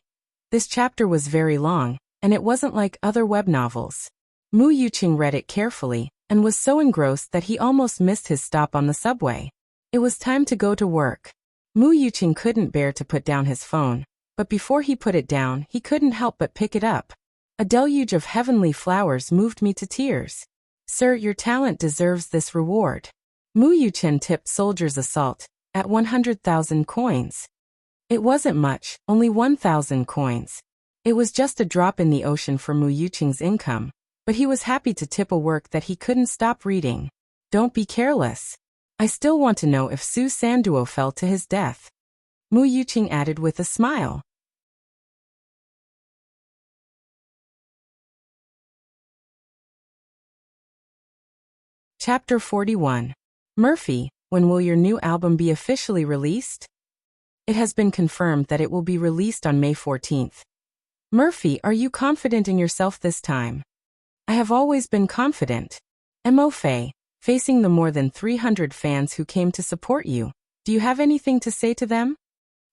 This chapter was very long, and it wasn't like other web novels. Mu Yuqing read it carefully, and was so engrossed that he almost missed his stop on the subway. It was time to go to work. Mu Yuqing couldn't bear to put down his phone, but before he put it down, he couldn't help but pick it up. A deluge of heavenly flowers moved me to tears. Sir, your talent deserves this reward. Mu Yuqing tipped Soldier's Assault at 100,000 coins. It wasn't much, only 1,000 coins. It was just a drop in the ocean for Mu Yuqing's income, but he was happy to tip a work that he couldn't stop reading. Don't be careless. I still want to know if Su Sanduo fell to his death. Mu Yuqing added with a smile. Chapter 41. Murphy, when will your new album be officially released? It has been confirmed that it will be released on May 14th. Murphy, are you confident in yourself this time? I have always been confident. Mo Fei, facing the more than 300 fans who came to support you, do you have anything to say to them?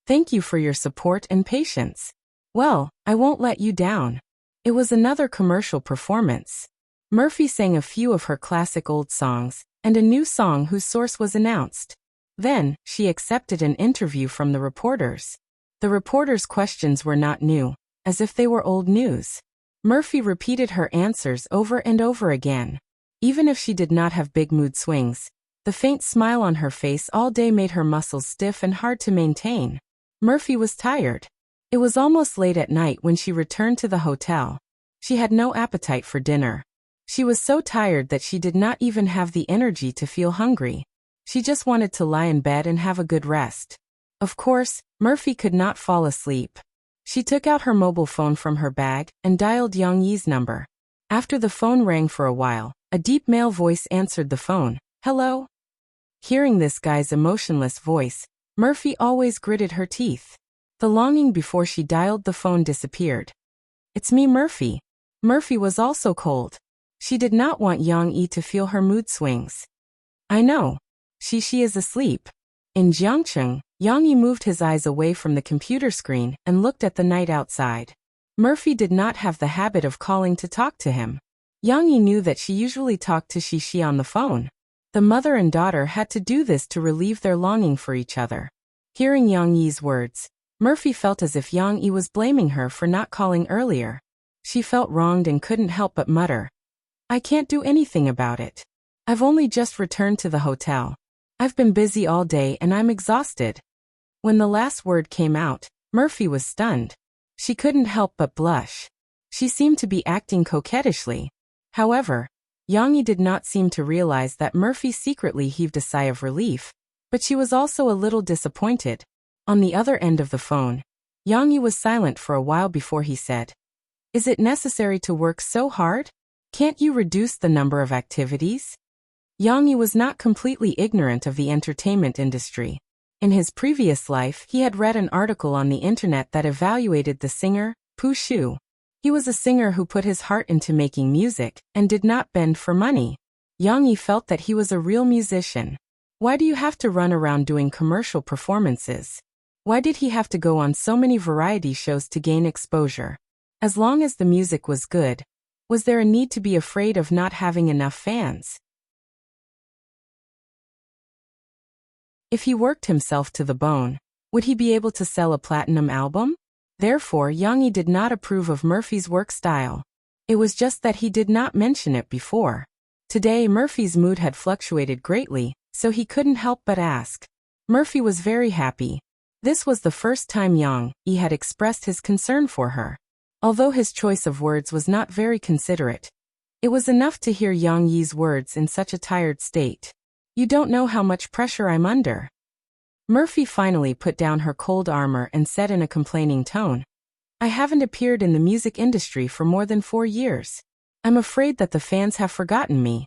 Thank you for your support and patience. Well, I won't let you down. It was another commercial performance. Murphy sang a few of her classic old songs, and a new song whose source was announced. Then, she accepted an interview from the reporters. The reporters' questions were not new, as if they were old news. Murphy repeated her answers over and over again. Even if she did not have big mood swings, the faint smile on her face all day made her muscles stiff and hard to maintain. Murphy was tired. It was almost late at night when she returned to the hotel. She had no appetite for dinner. She was so tired that she did not even have the energy to feel hungry. She just wanted to lie in bed and have a good rest. Of course, Murphy could not fall asleep. She took out her mobile phone from her bag and dialed Yang Yi's number. After the phone rang for a while, a deep male voice answered the phone. Hello? Hearing this guy's emotionless voice, Murphy always gritted her teeth. The longing before she dialed the phone disappeared. It's me, Murphy. Murphy was also cold. She did not want Yang Yi to feel her mood swings. I know. She is asleep. In Jiangcheng, Yang Yi moved his eyes away from the computer screen and looked at the night outside. Murphy did not have the habit of calling to talk to him. Yang Yi knew that she usually talked to Shi on the phone. The mother and daughter had to do this to relieve their longing for each other. Hearing Yang Yi's words, Murphy felt as if Yang Yi was blaming her for not calling earlier. She felt wronged and couldn't help but mutter. I can't do anything about it. I've only just returned to the hotel. I've been busy all day and I'm exhausted. When the last word came out, Murphy was stunned. She couldn't help but blush. She seemed to be acting coquettishly. However, Yang Yi did not seem to realize that Murphy secretly heaved a sigh of relief, but she was also a little disappointed. On the other end of the phone, Yang Yi was silent for a while before he said, "Is it necessary to work so hard? Can't you reduce the number of activities?" Yang Yi was not completely ignorant of the entertainment industry. In his previous life, he had read an article on the internet that evaluated the singer, Pu Shu. He was a singer who put his heart into making music and did not bend for money. Yang Yi felt that he was a real musician. Why do you have to run around doing commercial performances? Why did he have to go on so many variety shows to gain exposure? As long as the music was good, was there a need to be afraid of not having enough fans? If he worked himself to the bone, would he be able to sell a platinum album? Therefore, Yang Yi did not approve of Murphy's work style. It was just that he did not mention it before. Today, Murphy's mood had fluctuated greatly, so he couldn't help but ask. Murphy was very happy. This was the first time Yang Yi had expressed his concern for her. Although his choice of words was not very considerate, it was enough to hear Yang Yi's words in such a tired state. "You don't know how much pressure I'm under." Murphy finally put down her cold armor and said in a complaining tone, "I haven't appeared in the music industry for more than 4 years. I'm afraid that the fans have forgotten me.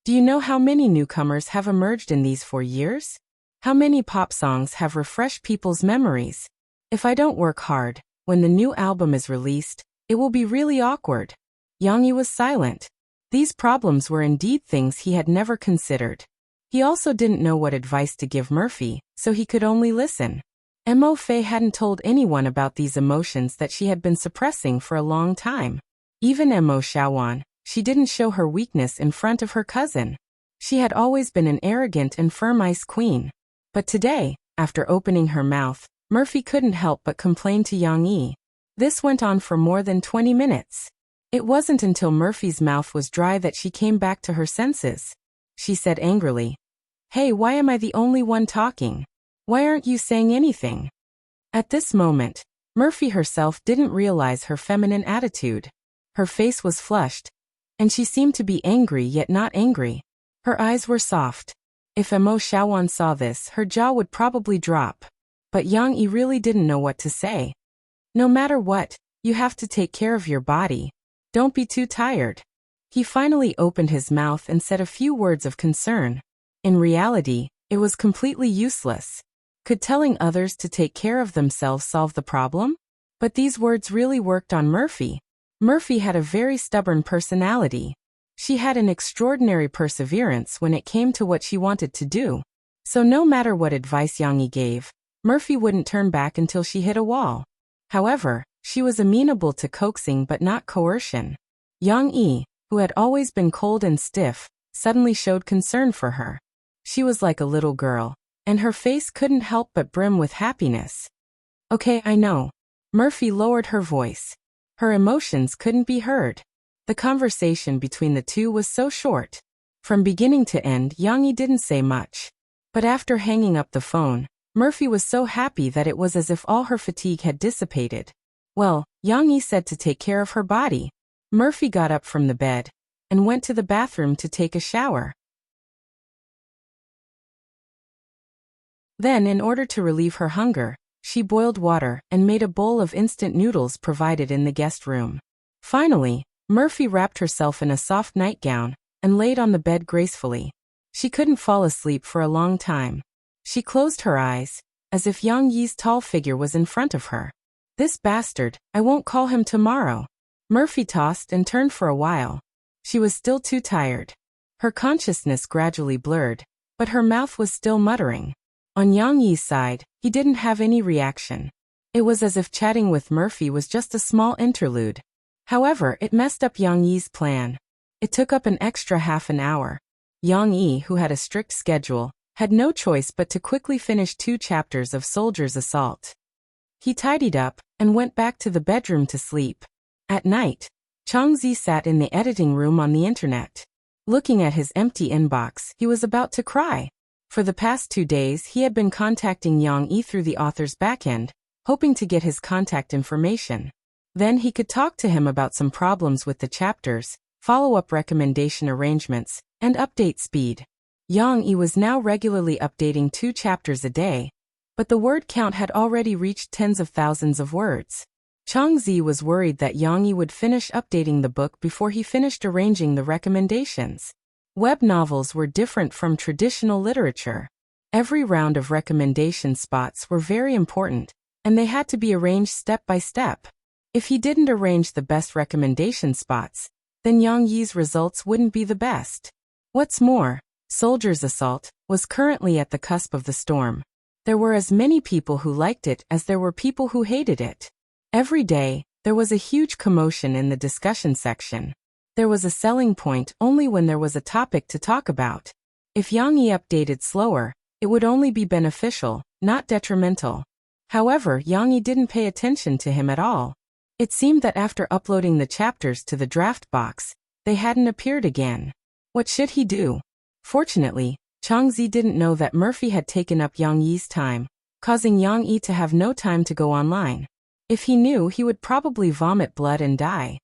Do you know how many newcomers have emerged in these 4 years? How many pop songs have refreshed people's memories? If I don't work hard, when the new album is released, it will be really awkward." Yang Yi was silent. These problems were indeed things he had never considered. He also didn't know what advice to give Murphy, so he could only listen. Mo Fei hadn't told anyone about these emotions that she had been suppressing for a long time. Even Mo Xiaowan, she didn't show her weakness in front of her cousin. She had always been an arrogant and firm ice queen. But today, after opening her mouth, Murphy couldn't help but complain to Yang Yi. This went on for more than 20 minutes. It wasn't until Murphy's mouth was dry that she came back to her senses. She said angrily, "Hey, why am I the only one talking? Why aren't you saying anything?" At this moment, Murphy herself didn't realize her feminine attitude. Her face was flushed, and she seemed to be angry yet not angry. Her eyes were soft. If Mo Xiaowan saw this, her jaw would probably drop. But Yang Yi really didn't know what to say. "No matter what, you have to take care of your body. Don't be too tired." He finally opened his mouth and said a few words of concern. In reality, it was completely useless. Could telling others to take care of themselves solve the problem? But these words really worked on Murphy. Murphy had a very stubborn personality. She had an extraordinary perseverance when it came to what she wanted to do. So no matter what advice Yang Yi gave, Murphy wouldn't turn back until she hit a wall. However, she was amenable to coaxing but not coercion. Yang Yi, who had always been cold and stiff, suddenly showed concern for her. She was like a little girl, and her face couldn't help but brim with happiness. "Okay, I know." Murphy lowered her voice. Her emotions couldn't be heard. The conversation between the two was so short. From beginning to end, Yang Yi didn't say much. But after hanging up the phone, Murphy was so happy that it was as if all her fatigue had dissipated. Well, Yang Yi said to take care of her body. Murphy got up from the bed and went to the bathroom to take a shower. Then, in order to relieve her hunger, she boiled water and made a bowl of instant noodles provided in the guest room. Finally, Murphy wrapped herself in a soft nightgown and laid on the bed gracefully. She couldn't fall asleep for a long time. She closed her eyes, as if Yang Yi's tall figure was in front of her. "This bastard, I won't call him tomorrow." Murphy tossed and turned for a while. She was still too tired. Her consciousness gradually blurred, but her mouth was still muttering. On Yang Yi's side, he didn't have any reaction. It was as if chatting with Murphy was just a small interlude. However, it messed up Yang Yi's plan. It took up an extra half an hour. Yang Yi, who had a strict schedule, had no choice but to quickly finish 2 chapters of Soldier's Assault. He tidied up and went back to the bedroom to sleep. At night, Changzi sat in the editing room on the internet. Looking at his empty inbox, he was about to cry. For the past 2 days, he had been contacting Yang Yi through the author's backend, hoping to get his contact information. Then he could talk to him about some problems with the chapters, follow-up recommendation arrangements, and update speed. Yang Yi was now regularly updating 2 chapters a day, but the word count had already reached tens of thousands of words. Chang Zi was worried that Yang Yi would finish updating the book before he finished arranging the recommendations. Web novels were different from traditional literature. Every round of recommendation spots were very important, and they had to be arranged step by step. If he didn't arrange the best recommendation spots, then Yang Yi's results wouldn't be the best. What's more, Soldier's Assault was currently at the cusp of the storm. There were as many people who liked it as there were people who hated it. Every day, there was a huge commotion in the discussion section. There was a selling point only when there was a topic to talk about. If Yang Yi updated slower, it would only be beneficial, not detrimental. However, Yang Yi didn't pay attention to him at all. It seemed that after uploading the chapters to the draft box, they hadn't appeared again. What should he do? Fortunately, Chang Zi didn't know that Murphy had taken up Yang Yi's time, causing Yang Yi to have no time to go online. If he knew, he would probably vomit blood and die.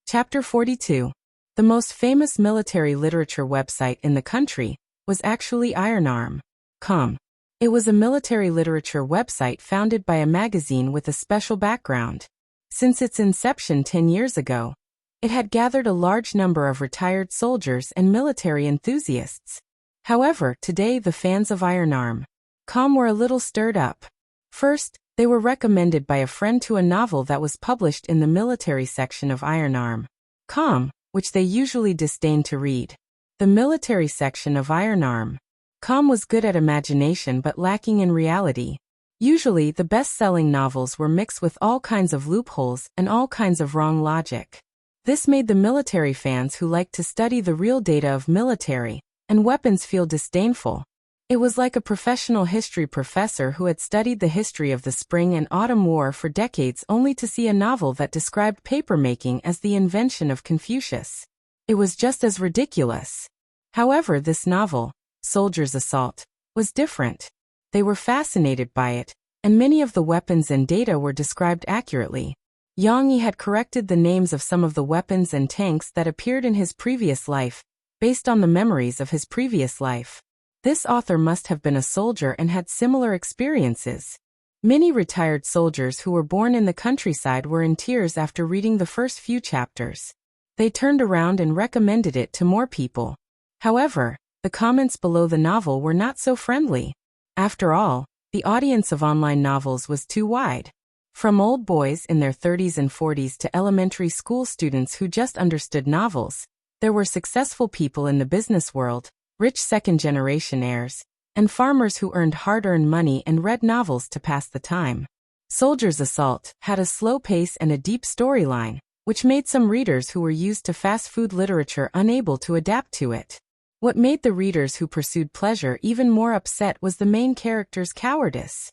Chapter 42. The most famous military literature website in the country was actually ironarm.com. It was a military literature website founded by a magazine with a special background. Since its inception 10 years ago, it had gathered a large number of retired soldiers and military enthusiasts. However, today the fans of ironarm.com were a little stirred up. First, they were recommended by a friend to a novel that was published in the military section of ironarm.com, which they usually disdained to read. The military section of ironarm.com was good at imagination but lacking in reality. Usually, the best-selling novels were mixed with all kinds of loopholes and all kinds of wrong logic. This made the military fans who liked to study the real data of military and weapons feel disdainful. It was like a professional history professor who had studied the history of the Spring and Autumn War for decades only to see a novel that described papermaking as the invention of Confucius. It was just as ridiculous. However, this novel, Soldier's Assault, was different. They were fascinated by it, and many of the weapons and data were described accurately. Yang Yi had corrected the names of some of the weapons and tanks that appeared in his previous life, based on the memories of his previous life. This author must have been a soldier and had similar experiences. Many retired soldiers who were born in the countryside were in tears after reading the first few chapters. They turned around and recommended it to more people. However, the comments below the novel were not so friendly. After all, the audience of online novels was too wide. From old boys in their 30s and 40s to elementary school students who just understood novels, there were successful people in the business world, rich second-generation heirs, and farmers who earned hard-earned money and read novels to pass the time. Soldier's Assault had a slow pace and a deep storyline, which made some readers who were used to fast-food literature unable to adapt to it. What made the readers who pursued pleasure even more upset was the main character's cowardice.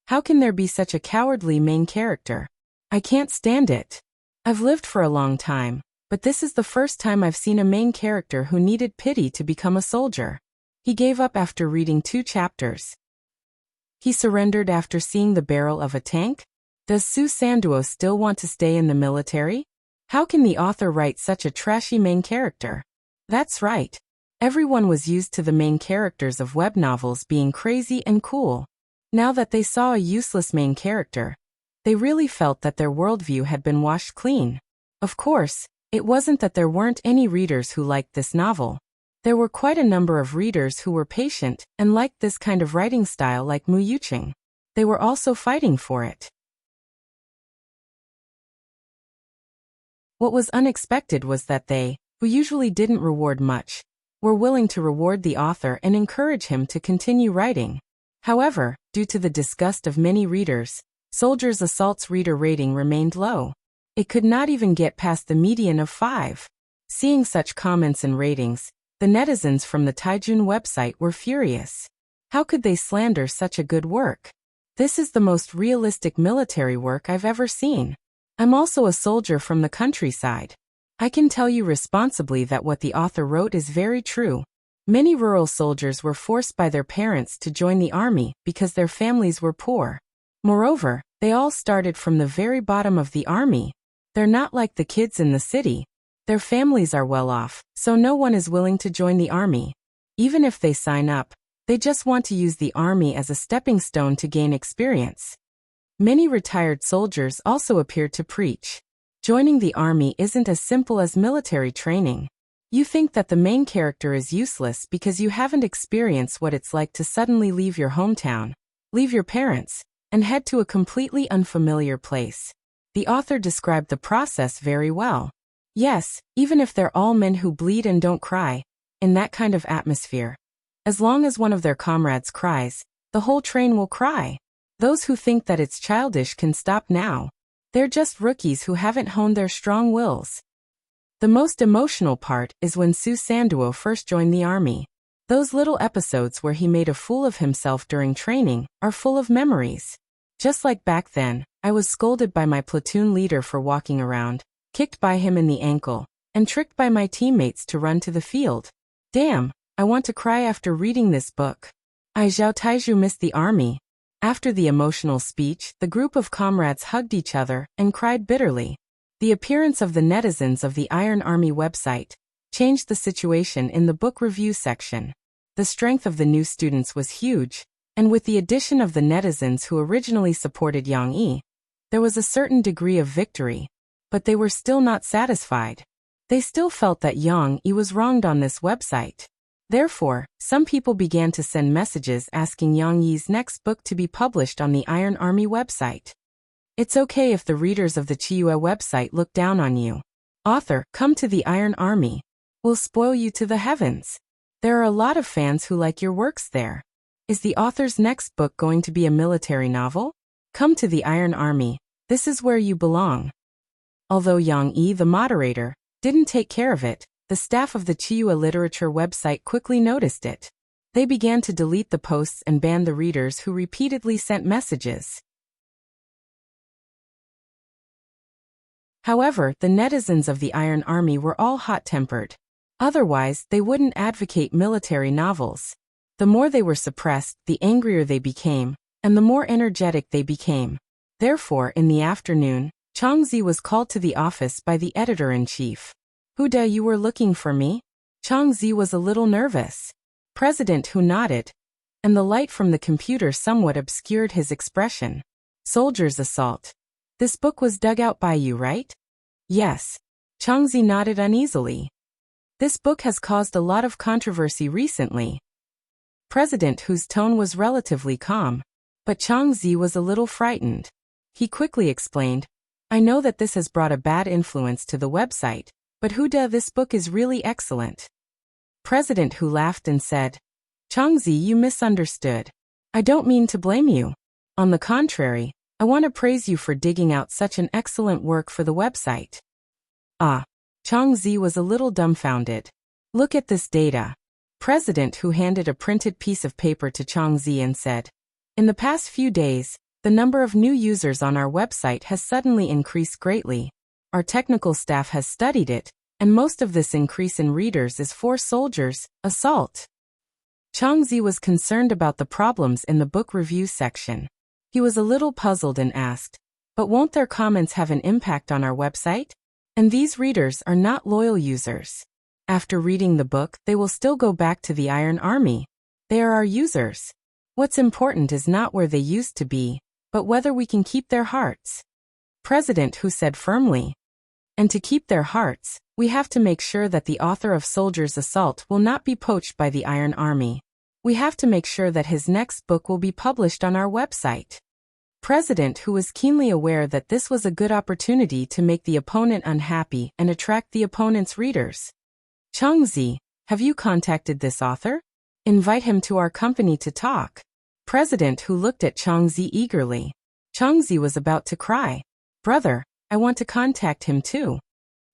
How can there be such a cowardly main character? I can't stand it. I've lived for a long time, but this is the first time I've seen a main character who needed pity to become a soldier. He gave up after reading 2 chapters. He surrendered after seeing the barrel of a tank? Does Su Sanduo still want to stay in the military? How can the author write such a trashy main character? That's right. Everyone was used to the main characters of web novels being crazy and cool. Now that they saw a useless main character, they really felt that their worldview had been washed clean. Of course, it wasn't that there weren't any readers who liked this novel. There were quite a number of readers who were patient and liked this kind of writing style like Mu Yuqing. They were also fighting for it. What was unexpected was that they, who usually didn't reward much, were willing to reward the author and encourage him to continue writing. However, due to the disgust of many readers, Soldier's Assault's reader rating remained low. It could not even get past the median of 5. Seeing such comments and ratings, the netizens from the Taijun website were furious. How could they slander such a good work? This is the most realistic military work I've ever seen. I'm also a soldier from the countryside. I can tell you responsibly that what the author wrote is very true. Many rural soldiers were forced by their parents to join the army because their families were poor. Moreover, they all started from the very bottom of the army. They're not like the kids in the city. Their families are well off, so no one is willing to join the army. Even if they sign up, they just want to use the army as a stepping stone to gain experience. Many retired soldiers also appeared to preach. Joining the army isn't as simple as military training. You think that the main character is useless because you haven't experienced what it's like to suddenly leave your hometown, leave your parents, and head to a completely unfamiliar place. The author described the process very well. Yes, even if they're all men who bleed and don't cry, in that kind of atmosphere, as long as one of their comrades cries, the whole train will cry. Those who think that it's childish can stop now. They're just rookies who haven't honed their strong wills. The most emotional part is when Su Sanduo first joined the army. Those little episodes where he made a fool of himself during training are full of memories. Just like back then, I was scolded by my platoon leader for walking around, kicked by him in the ankle, and tricked by my teammates to run to the field. Damn, I want to cry after reading this book. I Zhao Taiju missed the army. After the emotional speech, the group of comrades hugged each other and cried bitterly. The appearance of the netizens of the Iron Army website changed the situation in the book review section. The strength of the new students was huge, and with the addition of the netizens who originally supported Yang Yi, there was a certain degree of victory. But they were still not satisfied. They still felt that Yang Yi was wronged on this website. Therefore, some people began to send messages asking Yang Yi's next book to be published on the Iron Army website. It's okay if the readers of the Chiyue website look down on you. Author, come to the Iron Army. We'll spoil you to the heavens. There are a lot of fans who like your works there. Is the author's next book going to be a military novel? Come to the Iron Army. This is where you belong. Although Yang Yi, the moderator, didn't take care of it, the staff of the Chiyue literature website quickly noticed it. They began to delete the posts and ban the readers who repeatedly sent messages. However, the netizens of the Iron Army were all hot-tempered. Otherwise, they wouldn't advocate military novels. The more they were suppressed, the angrier they became, and the more energetic they became. Therefore, in the afternoon, Changzi was called to the office by the editor-in-chief. Huda, you were looking for me? Changzi was a little nervous. President Hu nodded, and the light from the computer somewhat obscured his expression. Soldiers' assault. This book was dug out by you, right? Yes. Changzi nodded uneasily. This book has caused a lot of controversy recently. President Hu's tone was relatively calm, but Changzi was a little frightened. He quickly explained, I know that this has brought a bad influence to the website, but Huda, this book is really excellent. President Hu laughed and said, Changzi, you misunderstood. I don't mean to blame you. On the contrary, I want to praise you for digging out such an excellent work for the website. Ah. Changzi was a little dumbfounded. Look at this data. President Hu handed a printed piece of paper to Changzi and said, in the past few days, the number of new users on our website has suddenly increased greatly. Our technical staff has studied it, and most of this increase in readers is for soldiers' assault. Changzi was concerned about the problems in the book review section. He was a little puzzled and asked, but won't their comments have an impact on our website? And these readers are not loyal users. After reading the book, they will still go back to the Iron Army. They are our users. What's important is not where they used to be, but whether we can keep their hearts. President Hu said firmly. And to keep their hearts, we have to make sure that the author of Soldier's Assault will not be poached by the Iron Army. We have to make sure that his next book will be published on our website. President Hu was keenly aware that this was a good opportunity to make the opponent unhappy and attract the opponent's readers. Changzi, have you contacted this author? Invite him to our company to talk. President Hu looked at Changzi eagerly. Changzi was about to cry. Brother, I want to contact him too.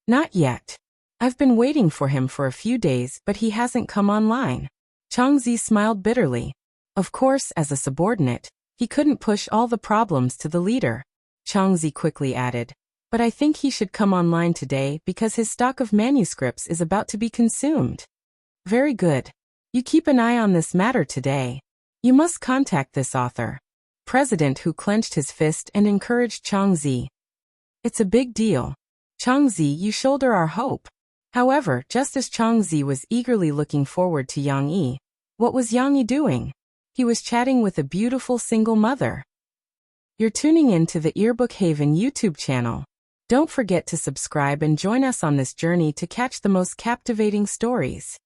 Not yet. I've been waiting for him for a few days, but he hasn't come online. Changzi smiled bitterly. Of course, as a subordinate, he couldn't push all the problems to the leader. Changzi quickly added, but I think he should come online today because his stock of manuscripts is about to be consumed. Very good. You keep an eye on this matter today. You must contact this author. President who clenched his fist and encouraged Changzi. It's a big deal. Changzi, you shoulder our hope. However, just as Changzi was eagerly looking forward to Yang Yi, what was Yang Yi doing? He was chatting with a beautiful single mother. You're tuning in to the Earbook Haven YouTube channel. Don't forget to subscribe and join us on this journey to catch the most captivating stories.